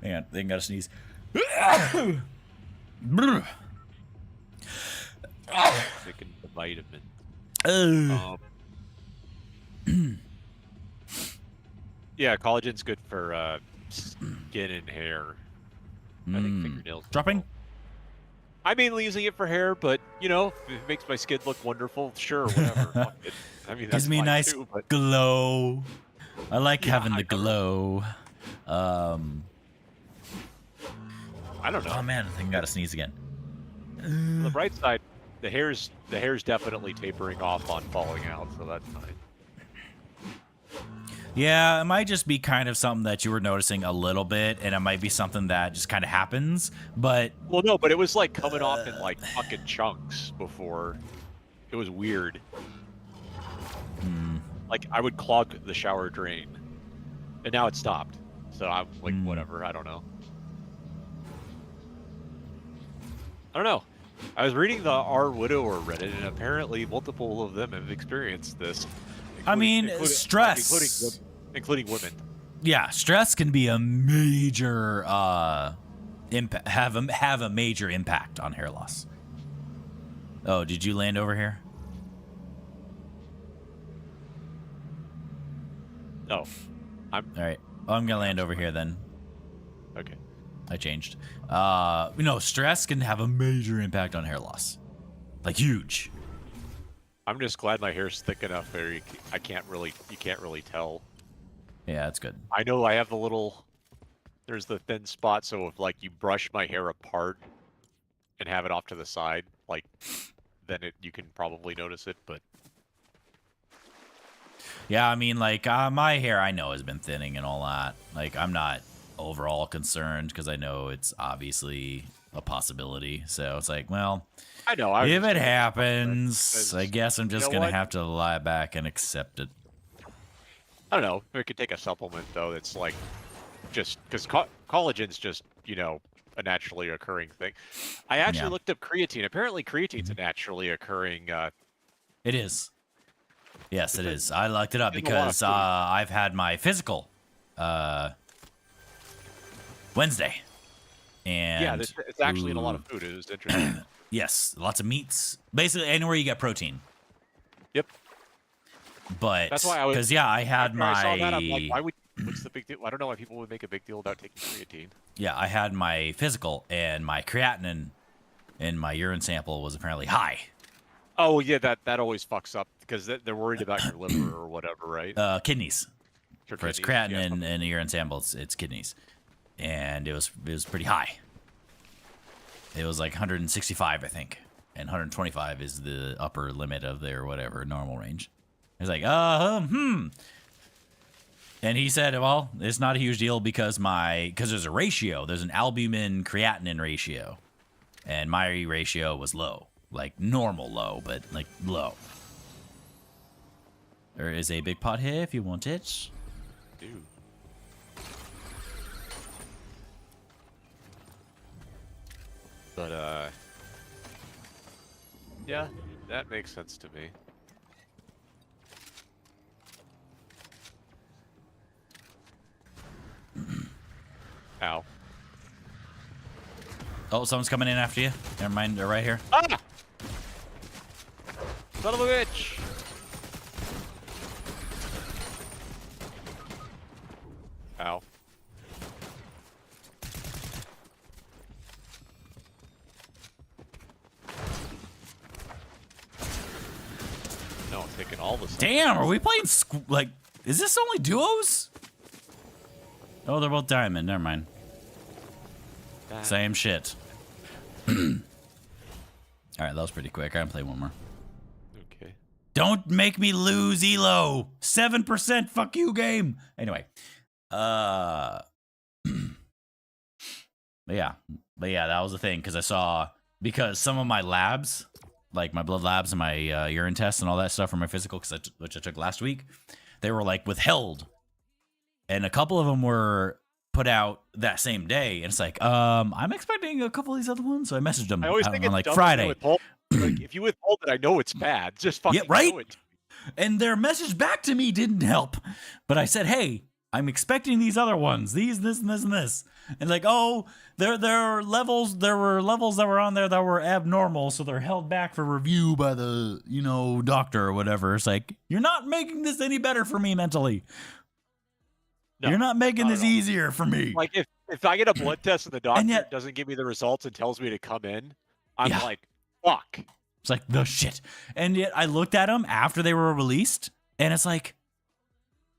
Hang on, they gotta sneeze. Taking the vitamin. Yeah, collagen's good for skin and hair. I think fingernails. Dropping? I'm mainly using it for hair, but you know, if it makes my skin look wonderful, sure, whatever. Fuck it. I mean, that's Gives me a fine nice too, but... glow. I like having the glow. I don't know. Oh man, I think I gotta sneeze again. On the bright side, the hair's definitely tapering off on falling out, so that's fine. Yeah, it might just be kind of something that you were noticing a little bit, and it might be something that just kind of happens, but... Well, no, but it was like coming off in like fucking chunks before. It was weird. Like, I would clog the shower drain. and now it stopped. So I'm like, whatever. I don't know. I don't know. I was reading the R Widower Reddit, and apparently multiple of them have experienced this. I mean, stress, including women. Yeah, stress can be a major impact. Have a major impact on hair loss. Oh, did you land over here? No, I'm All right. Well, I'm gonna land over here then. okay. I changed. Stress can have a major impact on hair loss, like huge. I'm just glad my hair's thick enough where you can't really tell. Yeah, that's good. I know I have the little. There's the thin spot, so if like you brush my hair apart and have it off to the side, like then you can probably notice it. But Yeah, I mean, like my hair, I know has been thinning and all that. Like, I'm not overall concerned because I know it's obviously a possibility. So it's like, well, I know if it happens, because, I guess I'm just you know gonna what? have to lie back and accept it. I don't know. We could take a supplement though. That's like just because collagen's just a naturally occurring thing. I actually Yeah. looked up creatine. Apparently, creatine's a naturally occurring. It is. Yes, it is. I looked it up In a lot of because food. I've had my physical Wednesday. And Yeah, it's actually in a lot of food. It was interesting. yes, lots of meats. Basically, anywhere you get protein. Yep. But That's why I was. because I had after my I saw that, I'm like, why would? What's the big deal? I don't know why people would make a big deal about taking creatine. I had my physical, and my creatinine in my urine sample was apparently high. Oh yeah, that always fucks up because they're worried about your liver or whatever, right? Kidneys. Your For its kidneys, yeah, creatinine something. in the urine sample, it's kidneys, and it was pretty high. It was like 165, I think, and 125 is the upper limit of their whatever normal range. He's like, and he said, well, it's not a huge deal because there's a ratio. There's an albumin creatinine ratio, and my ratio was low, like normal low, but like low. There is a big pot here if you want it. Dude. But yeah, that makes sense to me. Ow. Oh, someone's coming in after you. Never mind, they're right here. Ah! Son of a bitch! Ow. No, I'm taking all the stuff. Damn, are we playing is this only duos? Oh, they're both diamond. Never mind. Same shit. All right, that was pretty quick. I can play one more. Okay. Don't make me lose Elo. 7%. Fuck you, game. Anyway, but yeah, that was the thing because some of my labs, like my blood labs and my urine tests and all that stuff for my physical, which I took last week, they were like withheld, and a couple of them were put out that same day, and it's like, I'm expecting a couple of these other ones, so I messaged them I always on think it's like dumb Friday. If you withhold, like, if you withhold it, I know it's bad. Just fucking right? do it. And their message back to me didn't help. But I said, hey, I'm expecting these other ones. These, this, and this, and this. And like, oh, there were levels that were on there that were abnormal, so they're held back for review by the, doctor or whatever. It's like, you're not making this any better for me mentally. No, you're not making not this at all. easier for me. Like if I get a blood test and the doctor yet- doesn't give me the results and tells me to come in, I'm Yeah. like, fuck. It's like, the shit. And yet I looked at them after they were released, and it's like,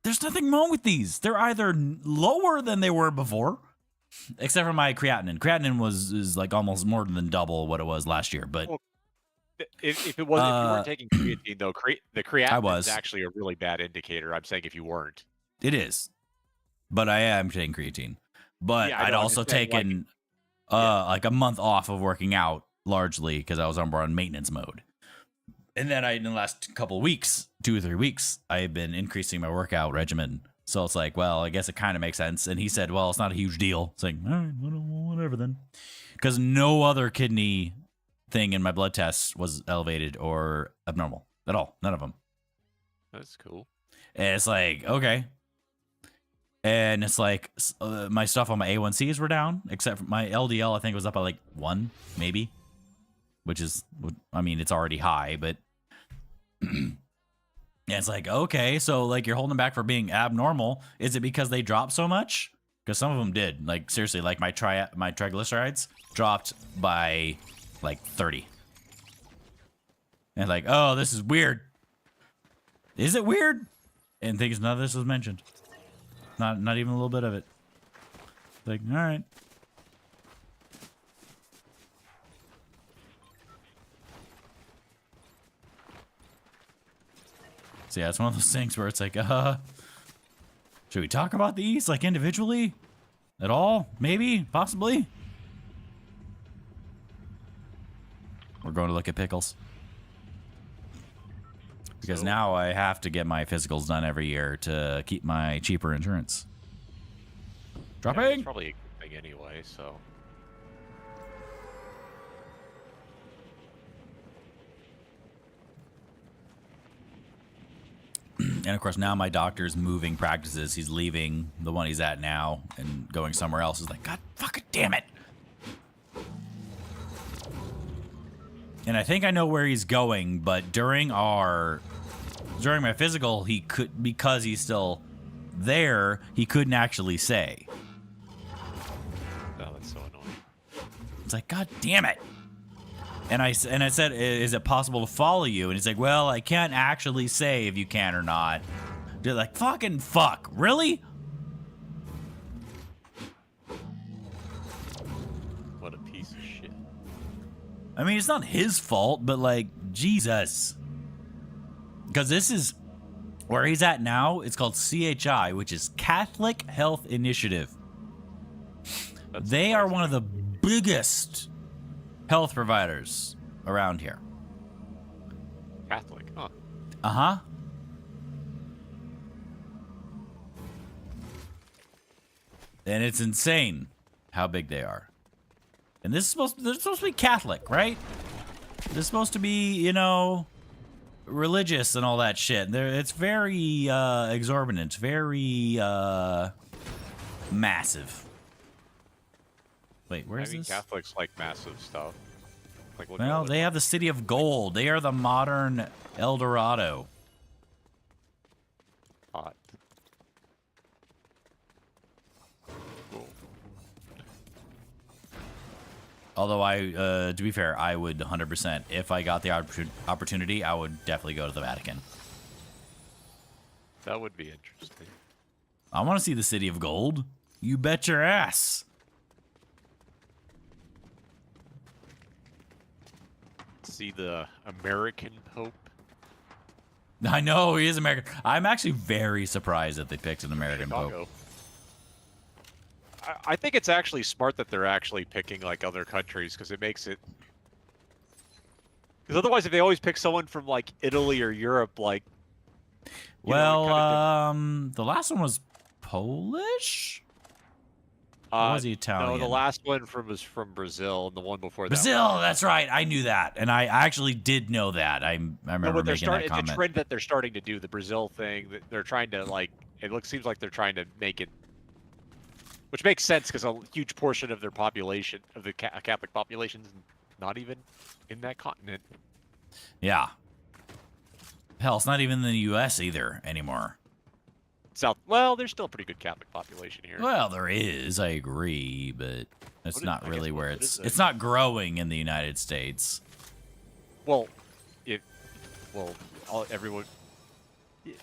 there's nothing wrong with these. They're either lower than they were before, except for my creatinine. Creatinine is like almost more than double what it was last year. But Well, If you weren't taking creatine though, the creatinine was. is actually a really bad indicator. I'm saying if you weren't. it is. But I am taking creatine. But Yeah, I I'd know, I'm also just saying, like, taken like a month off of working out, largely because I was on maintenance mode. And then in the last couple of weeks, 2 or 3 weeks, I've been increasing my workout regimen So it's like, well, I guess it kind of makes sense. And he said, well, it's not a huge deal. It's like, all right, whatever then. Because no other kidney thing in my blood tests was elevated or abnormal at all. None of them. That's cool. And it's like, okay. And it's like my stuff on my A1Cs were down, except for my LDL, I think was up by like 1, maybe. Which is, I mean, it's already high, but yeah, it's like, okay, so like you're holding back for being abnormal. Is it because they dropped so much? Because some of them did. Like, seriously, like my triglycerides dropped by like 30. And like, oh, this is weird. Is it weird? And things, none of this was mentioned. Not even a little bit of it. Like, all right. So yeah, it's one of those things where it's like, should we talk about these like individually? At all? Maybe? Possibly? We're going to look at pickles. Because now I have to get my physicals done every year to keep my cheaper insurance. Dropping! Yeah, it's probably a good thing anyway, so. And of course, now my doctor's moving practices. He's leaving the one he's at now and going somewhere else. He's like, God fucking damn it. And I think I know where he's going, but during my physical, he could, because he's still there, he couldn't actually say. Oh, that's so annoying. It's like, God damn it. And I said, is it possible to follow you? And he's like, well, I can't actually say if you can or not. They're like, fucking fuck. Really? What a piece of shit. I mean, it's not his fault, but like, Jesus. Because this is where he's at now. It's called CHI, which is Catholic Health Initiative. They are one of the biggest health providers around here. Catholic, huh? Uh-huh. And it's insane how big they are. And this is they're supposed to be Catholic, right? They're supposed to be, you know, religious and all that shit. It's very exorbitant, very massive. Wait, where is this? Catholics like massive stuff. Like, look Well, at they have the City of Gold. They are the modern El Dorado. hot. Cool. Although to be fair, I would 100%, if I got the opportunity, I would definitely go to the Vatican. That would be interesting. I want to see the City of Gold. You bet your ass. See the American Pope. I know, he is American. I'm actually very surprised that they picked an American Chicago. Pope. I think it's actually smart that they're actually picking like other countries because it makes it. Because otherwise, if they always pick someone from like Italy or Europe, like. Well, the last one was Polish? Or was he Italian? No, the last one was from Brazil, and the one before that. Brazil, that's right. I knew that, and I actually did know that. I remember making that comment. It's a trend that they're starting to do, the Brazil thing. That they're trying to like. Seems like they're trying to make it, which makes sense because a huge portion of their population, of the Catholic population, is not even in that continent. Yeah. Hell, it's not even in the U.S. either anymore. Well, there's still a pretty good Catholic population here. Well, there is. I agree, but it's not really where it's. It's not growing in the United States. Well, everyone.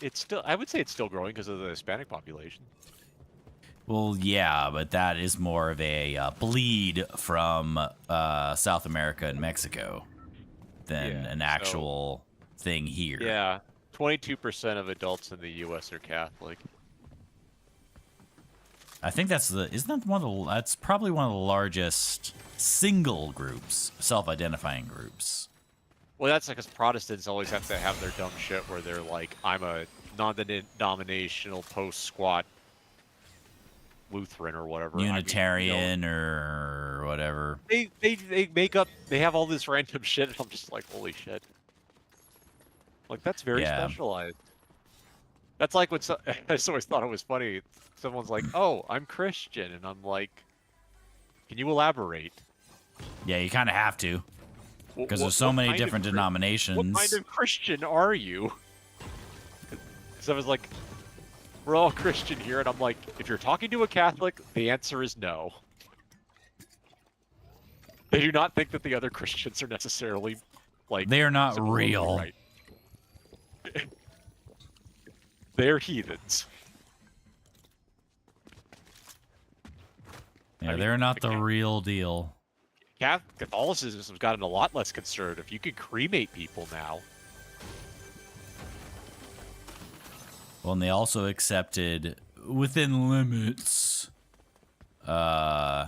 It's still. I would say it's still growing because of the Hispanic population. Well, yeah, but that is more of a bleed from South America and Mexico than an actual thing here. Yeah. 22% of adults in the U.S. are Catholic. I think that's that's probably one of the largest single groups, self-identifying groups. Well, that's because Protestants always have to have their dumb shit where they're like, I'm a non-denominational post-squat Lutheran or whatever. Unitarian or whatever. They make up. They have all this random shit, and I'm just like, holy shit. Like that's very specialized. That's like when I just always thought it was funny. Someone's like, "Oh, I'm Christian," and I'm like, "Can you elaborate?" Yeah, you kind of have to, because there's so many different denominations. What kind of Christian are you? Because I was like, we're all Christian here, and I'm like, if you're talking to a Catholic, the answer is no. They do not think that the other Christians are necessarily like they are not real. Right. They're heathens. Yeah, they're not the real deal. Catholicism's gotten a lot less conservative. You could cremate people now. Well, and they also accepted within limits. Was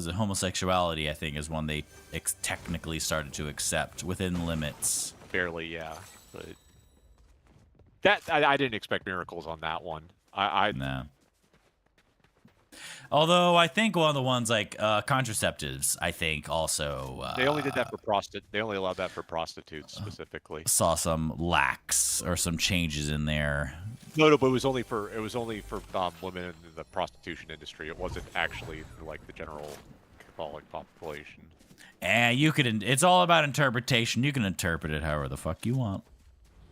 it homosexuality? I think is one they technically started to accept within limits. Barely, yeah. But that I didn't expect miracles on that one. No. Although I think one of the ones like contraceptives, I think also they only did that for They only allowed that for prostitutes specifically. Saw some lacks or some changes in there. No, but it was only for women in the prostitution industry. It wasn't actually for, like the general Catholic population. And you could. It's all about interpretation. You can interpret it however the fuck you want.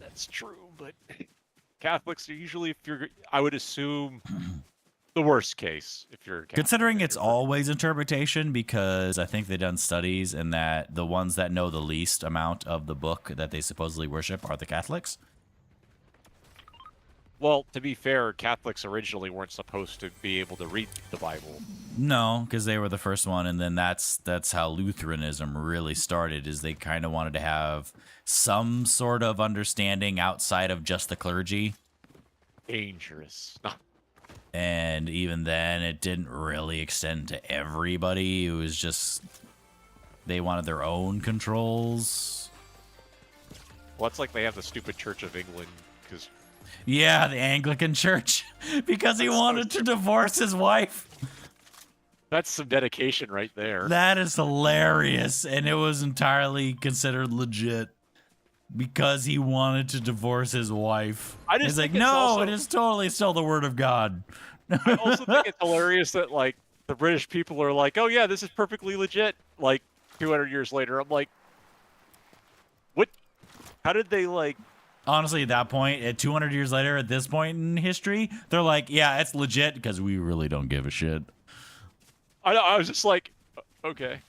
That's true, but Catholics are usually, I would assume. The worst case, if you're Catholic, considering it's always interpretation, because I think they've done studies and that the ones that know the least amount of the book that they supposedly worship are the Catholics. Well, to be fair, Catholics originally weren't supposed to be able to read the Bible. No, because they were the first one, and then that's how Lutheranism really started. Is they kind of wanted to have some sort of understanding outside of just the clergy. Dangerous. And even then, it didn't really extend to everybody. It was just they wanted their own controls. Well, it's like they have the stupid Church of England, because... Yeah, the Anglican Church, because he wanted to divorce his wife. That's some dedication right there. That is hilarious, and it was entirely considered legit. Because he wanted to divorce his wife. He's like, no, it is totally still the word of God. I also think it's hilarious that, like, the British people are like, oh, yeah, this is perfectly legit. Like, 200 years later, I'm like, what? How did they, like... Honestly, at that point, at 200 years later, at this point in history, they're like, yeah, it's legit because we really don't give a shit. I know, I was just like, okay.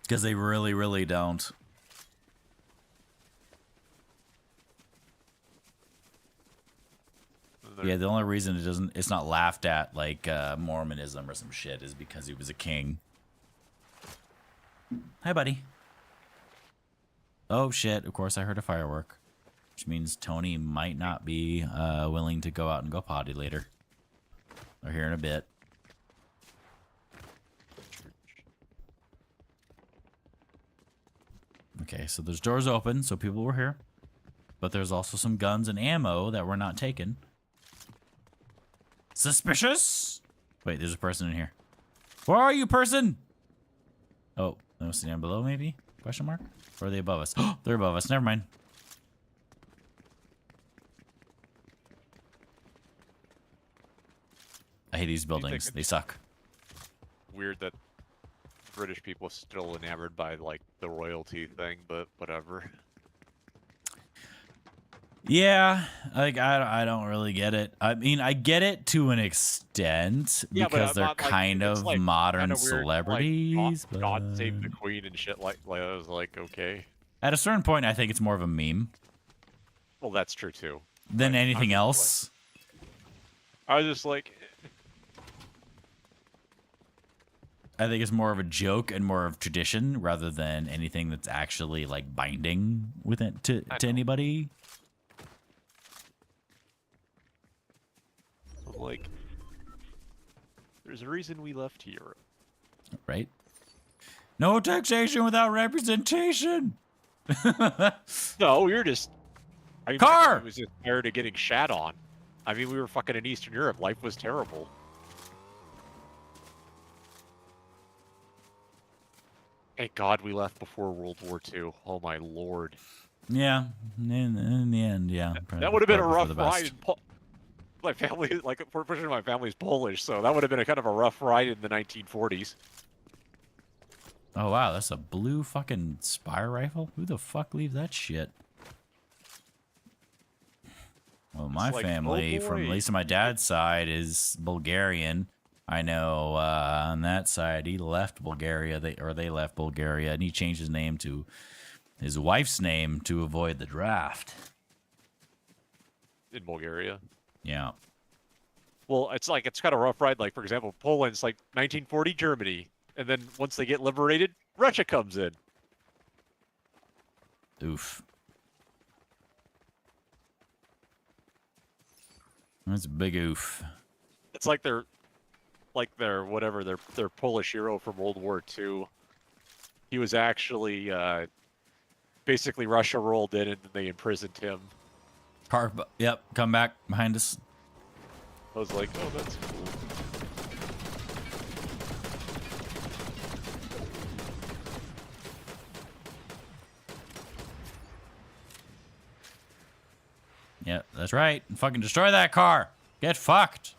Because they really, really don't. Yeah, the only reason it's not laughed at like Mormonism or some shit is because he was a king. Hi, buddy. Oh shit! Of course, I heard a firework, which means Tony might not be willing to go out and go potty later, or here in a bit. Okay, so there's doors open, so people were here, but there's also some guns and ammo that were not taken. Suspicious? Wait, there's a person in here. Where are you, person? Oh, they must be down below, maybe? Question mark? Or are they above us? Oh, they're above us. Never mind. I hate these buildings. They suck. Weird that British people are still enamored by, like, the royalty thing, but whatever. Yeah, like I don't really get it. I mean, I get it to an extent because they're kind of like, modern weird, celebrities. Like, God save the Queen and shit like I was like, okay. At a certain point, I think it's more of a meme. Well, that's true too. Than anything else. I was just like. I think it's more of a joke and more of tradition rather than anything that's actually like binding with it to anybody. Like, there's a reason we left Europe. Right? No taxation without representation! No, you're just I mean, Car! I was just tired of getting shat on. I mean, we were fucking in Eastern Europe. Life was terrible. Thank God we left before World War II. Oh my lord. Yeah, in the end, yeah. That would have been a probably for rough the ride. best. My family, like, a portion of my family's Polish, so that would have been a kind of a rough ride in the 1940s. Oh wow, that's a blue fucking Spire rifle? Who the fuck leaves that shit? Well, my It's like, family, oh from at boy. least my dad's side, is Bulgarian. I know on that side, he left Bulgaria, they left Bulgaria, and he changed his name to his wife's name to avoid the draft. In Bulgaria. Yeah. Well, it's like, it's kind of a rough ride. Like, for example, Poland's like 1940 Germany, and then once they get liberated, Russia comes in. Oof. That's a big oof. It's like their whatever, their Polish hero from World War II. He was actually basically Russia rolled in and they imprisoned him. Car, yep, come back behind us. I was like, oh, that's cool. Yep, that's right. Fucking destroy that car. Get fucked.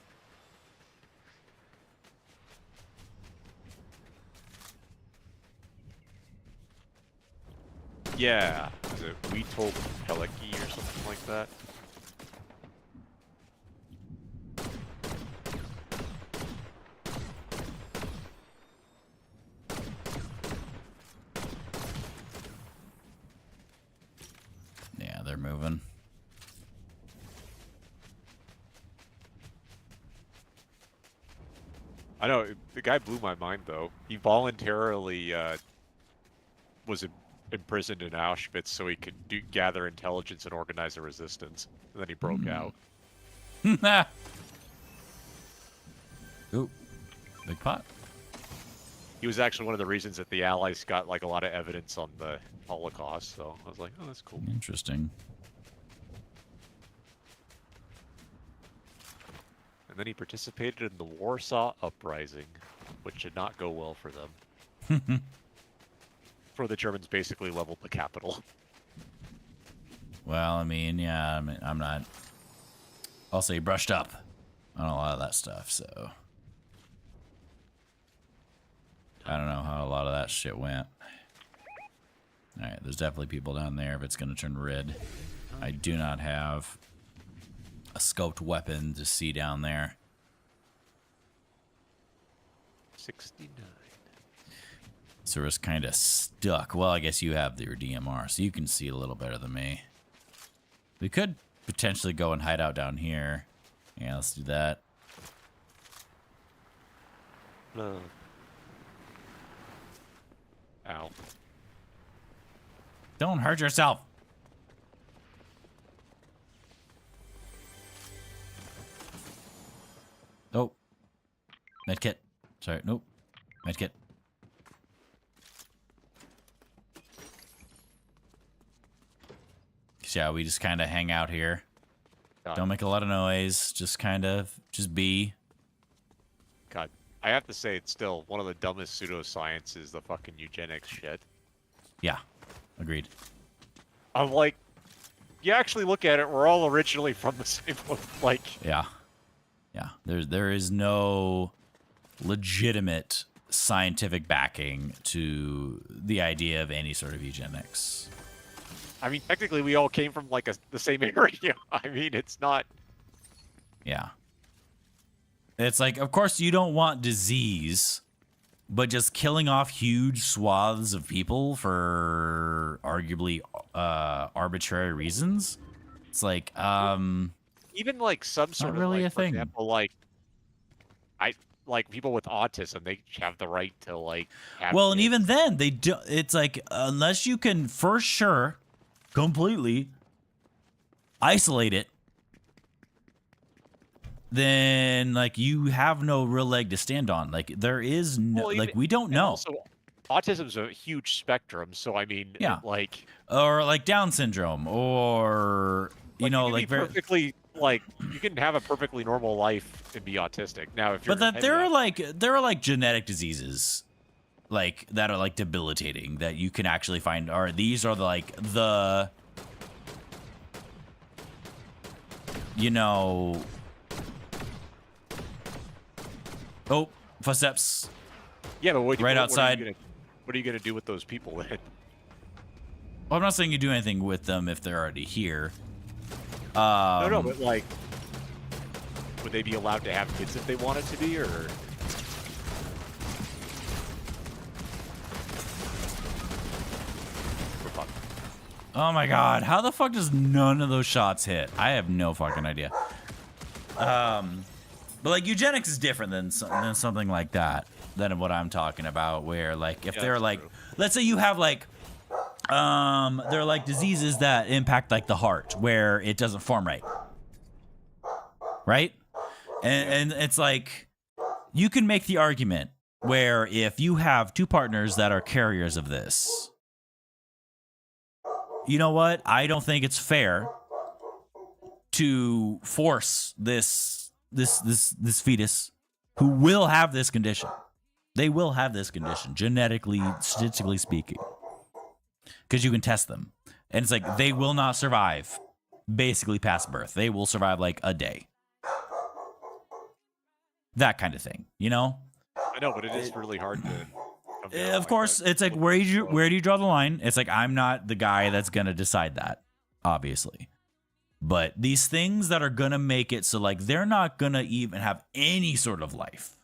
Yeah. Is it We Told Peleki or something like that? Yeah, they're moving. I know, the guy blew my mind, though. He voluntarily was imprisoned in Auschwitz so he could gather intelligence and organize a resistance. And then he broke out. Ooh, big pot. He was actually one of the reasons that the Allies got like a lot of evidence on the Holocaust, so I was like, oh, that's cool. Interesting. And then he participated in the Warsaw Uprising, which did not go well for them. For the Germans basically leveled the capital. Well, I mean, yeah, I'm not. Also, he brushed up on a lot of that stuff, so I don't know how a lot of that shit went. All right, there's definitely people down there if it's going to turn red. I do not have a scoped weapon to see down there. 69. So we're just kind of stuck. Well, I guess you have your DMR, so you can see a little better than me. We could potentially go and hide out down here. Yeah, let's do that. No. Ow. Don't hurt yourself. Oh. Medkit. Sorry, nope. Medkit. Yeah, we just kind of hang out here. God. Don't make a lot of noise. Just kind of, just be. God. I have to say, it's still one of the dumbest pseudosciences, the fucking eugenics shit. Yeah, agreed. I'm like, you actually look at it, we're all originally from the same, like... Yeah. Yeah, there is no legitimate scientific backing to the idea of any sort of eugenics. I mean, technically, we all came from, like, the same area. I mean, it's not... Yeah. It's like, of course, you don't want disease, but just killing off huge swaths of people for arguably arbitrary reasons. It's like, even like some sort not really of, like, a for thing. example, like people with autism, they have the right to like. Have well, and kids. even then, they do. It's like unless you can for sure, completely isolate it, then like you have no real leg to stand on. Like there is no, Well, like we don't know. Also, autism's a huge spectrum. So I mean, Yeah. like, or like Down syndrome, or you know, can like be perfectly like you can have a perfectly normal life and be autistic. Now, if you're but that there are like genetic diseases like that are like debilitating that you can actually find. Are these are like the you know. Oh, footsteps. Yeah, but right outside. What are you gonna do with those people then? Well, I'm not saying you do anything with them if they're already here. No, but like, would they be allowed to have kids if they wanted to be, or? Oh my god, how the fuck does none of those shots hit? I have no fucking idea. But like eugenics is different than something like that, than what I'm talking about, where like if they're like, let's say you have like, they're like diseases that impact like the heart, where it doesn't form right? And it's like, you can make the argument where if you have two partners that are carriers of this, you know what? I don't think it's fair to force this fetus who will have this condition. They will have this condition, genetically, statistically speaking, because you can test them. And it's like, they will not survive basically past birth. They will survive like a day. That kind of thing, you know? I know, but it is really hard to. Of course, it's like, where do you draw the line? It's like, I'm not the guy that's gonna decide that, obviously. But these things that are gonna make it so like they're not gonna even have any sort of life,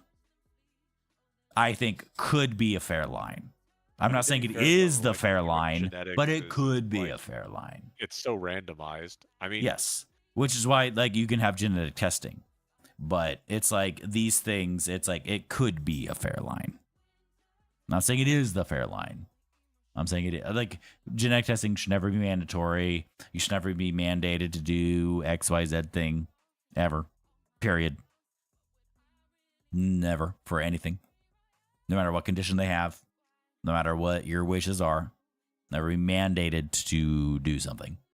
I think could be a fair line. I'm not saying it is the fair line, but it could be a fair line. It's so randomized. I mean, yes, which is why like you can have genetic testing, but it's like these things. It's like it could be a fair line. I'm not saying it is the fair line. I'm saying it is. Like, genetic testing should never be mandatory. You should never be mandated to do XYZ thing ever. Period. Never for anything. No matter what condition they have, no matter what your wishes are, never be mandated to do something.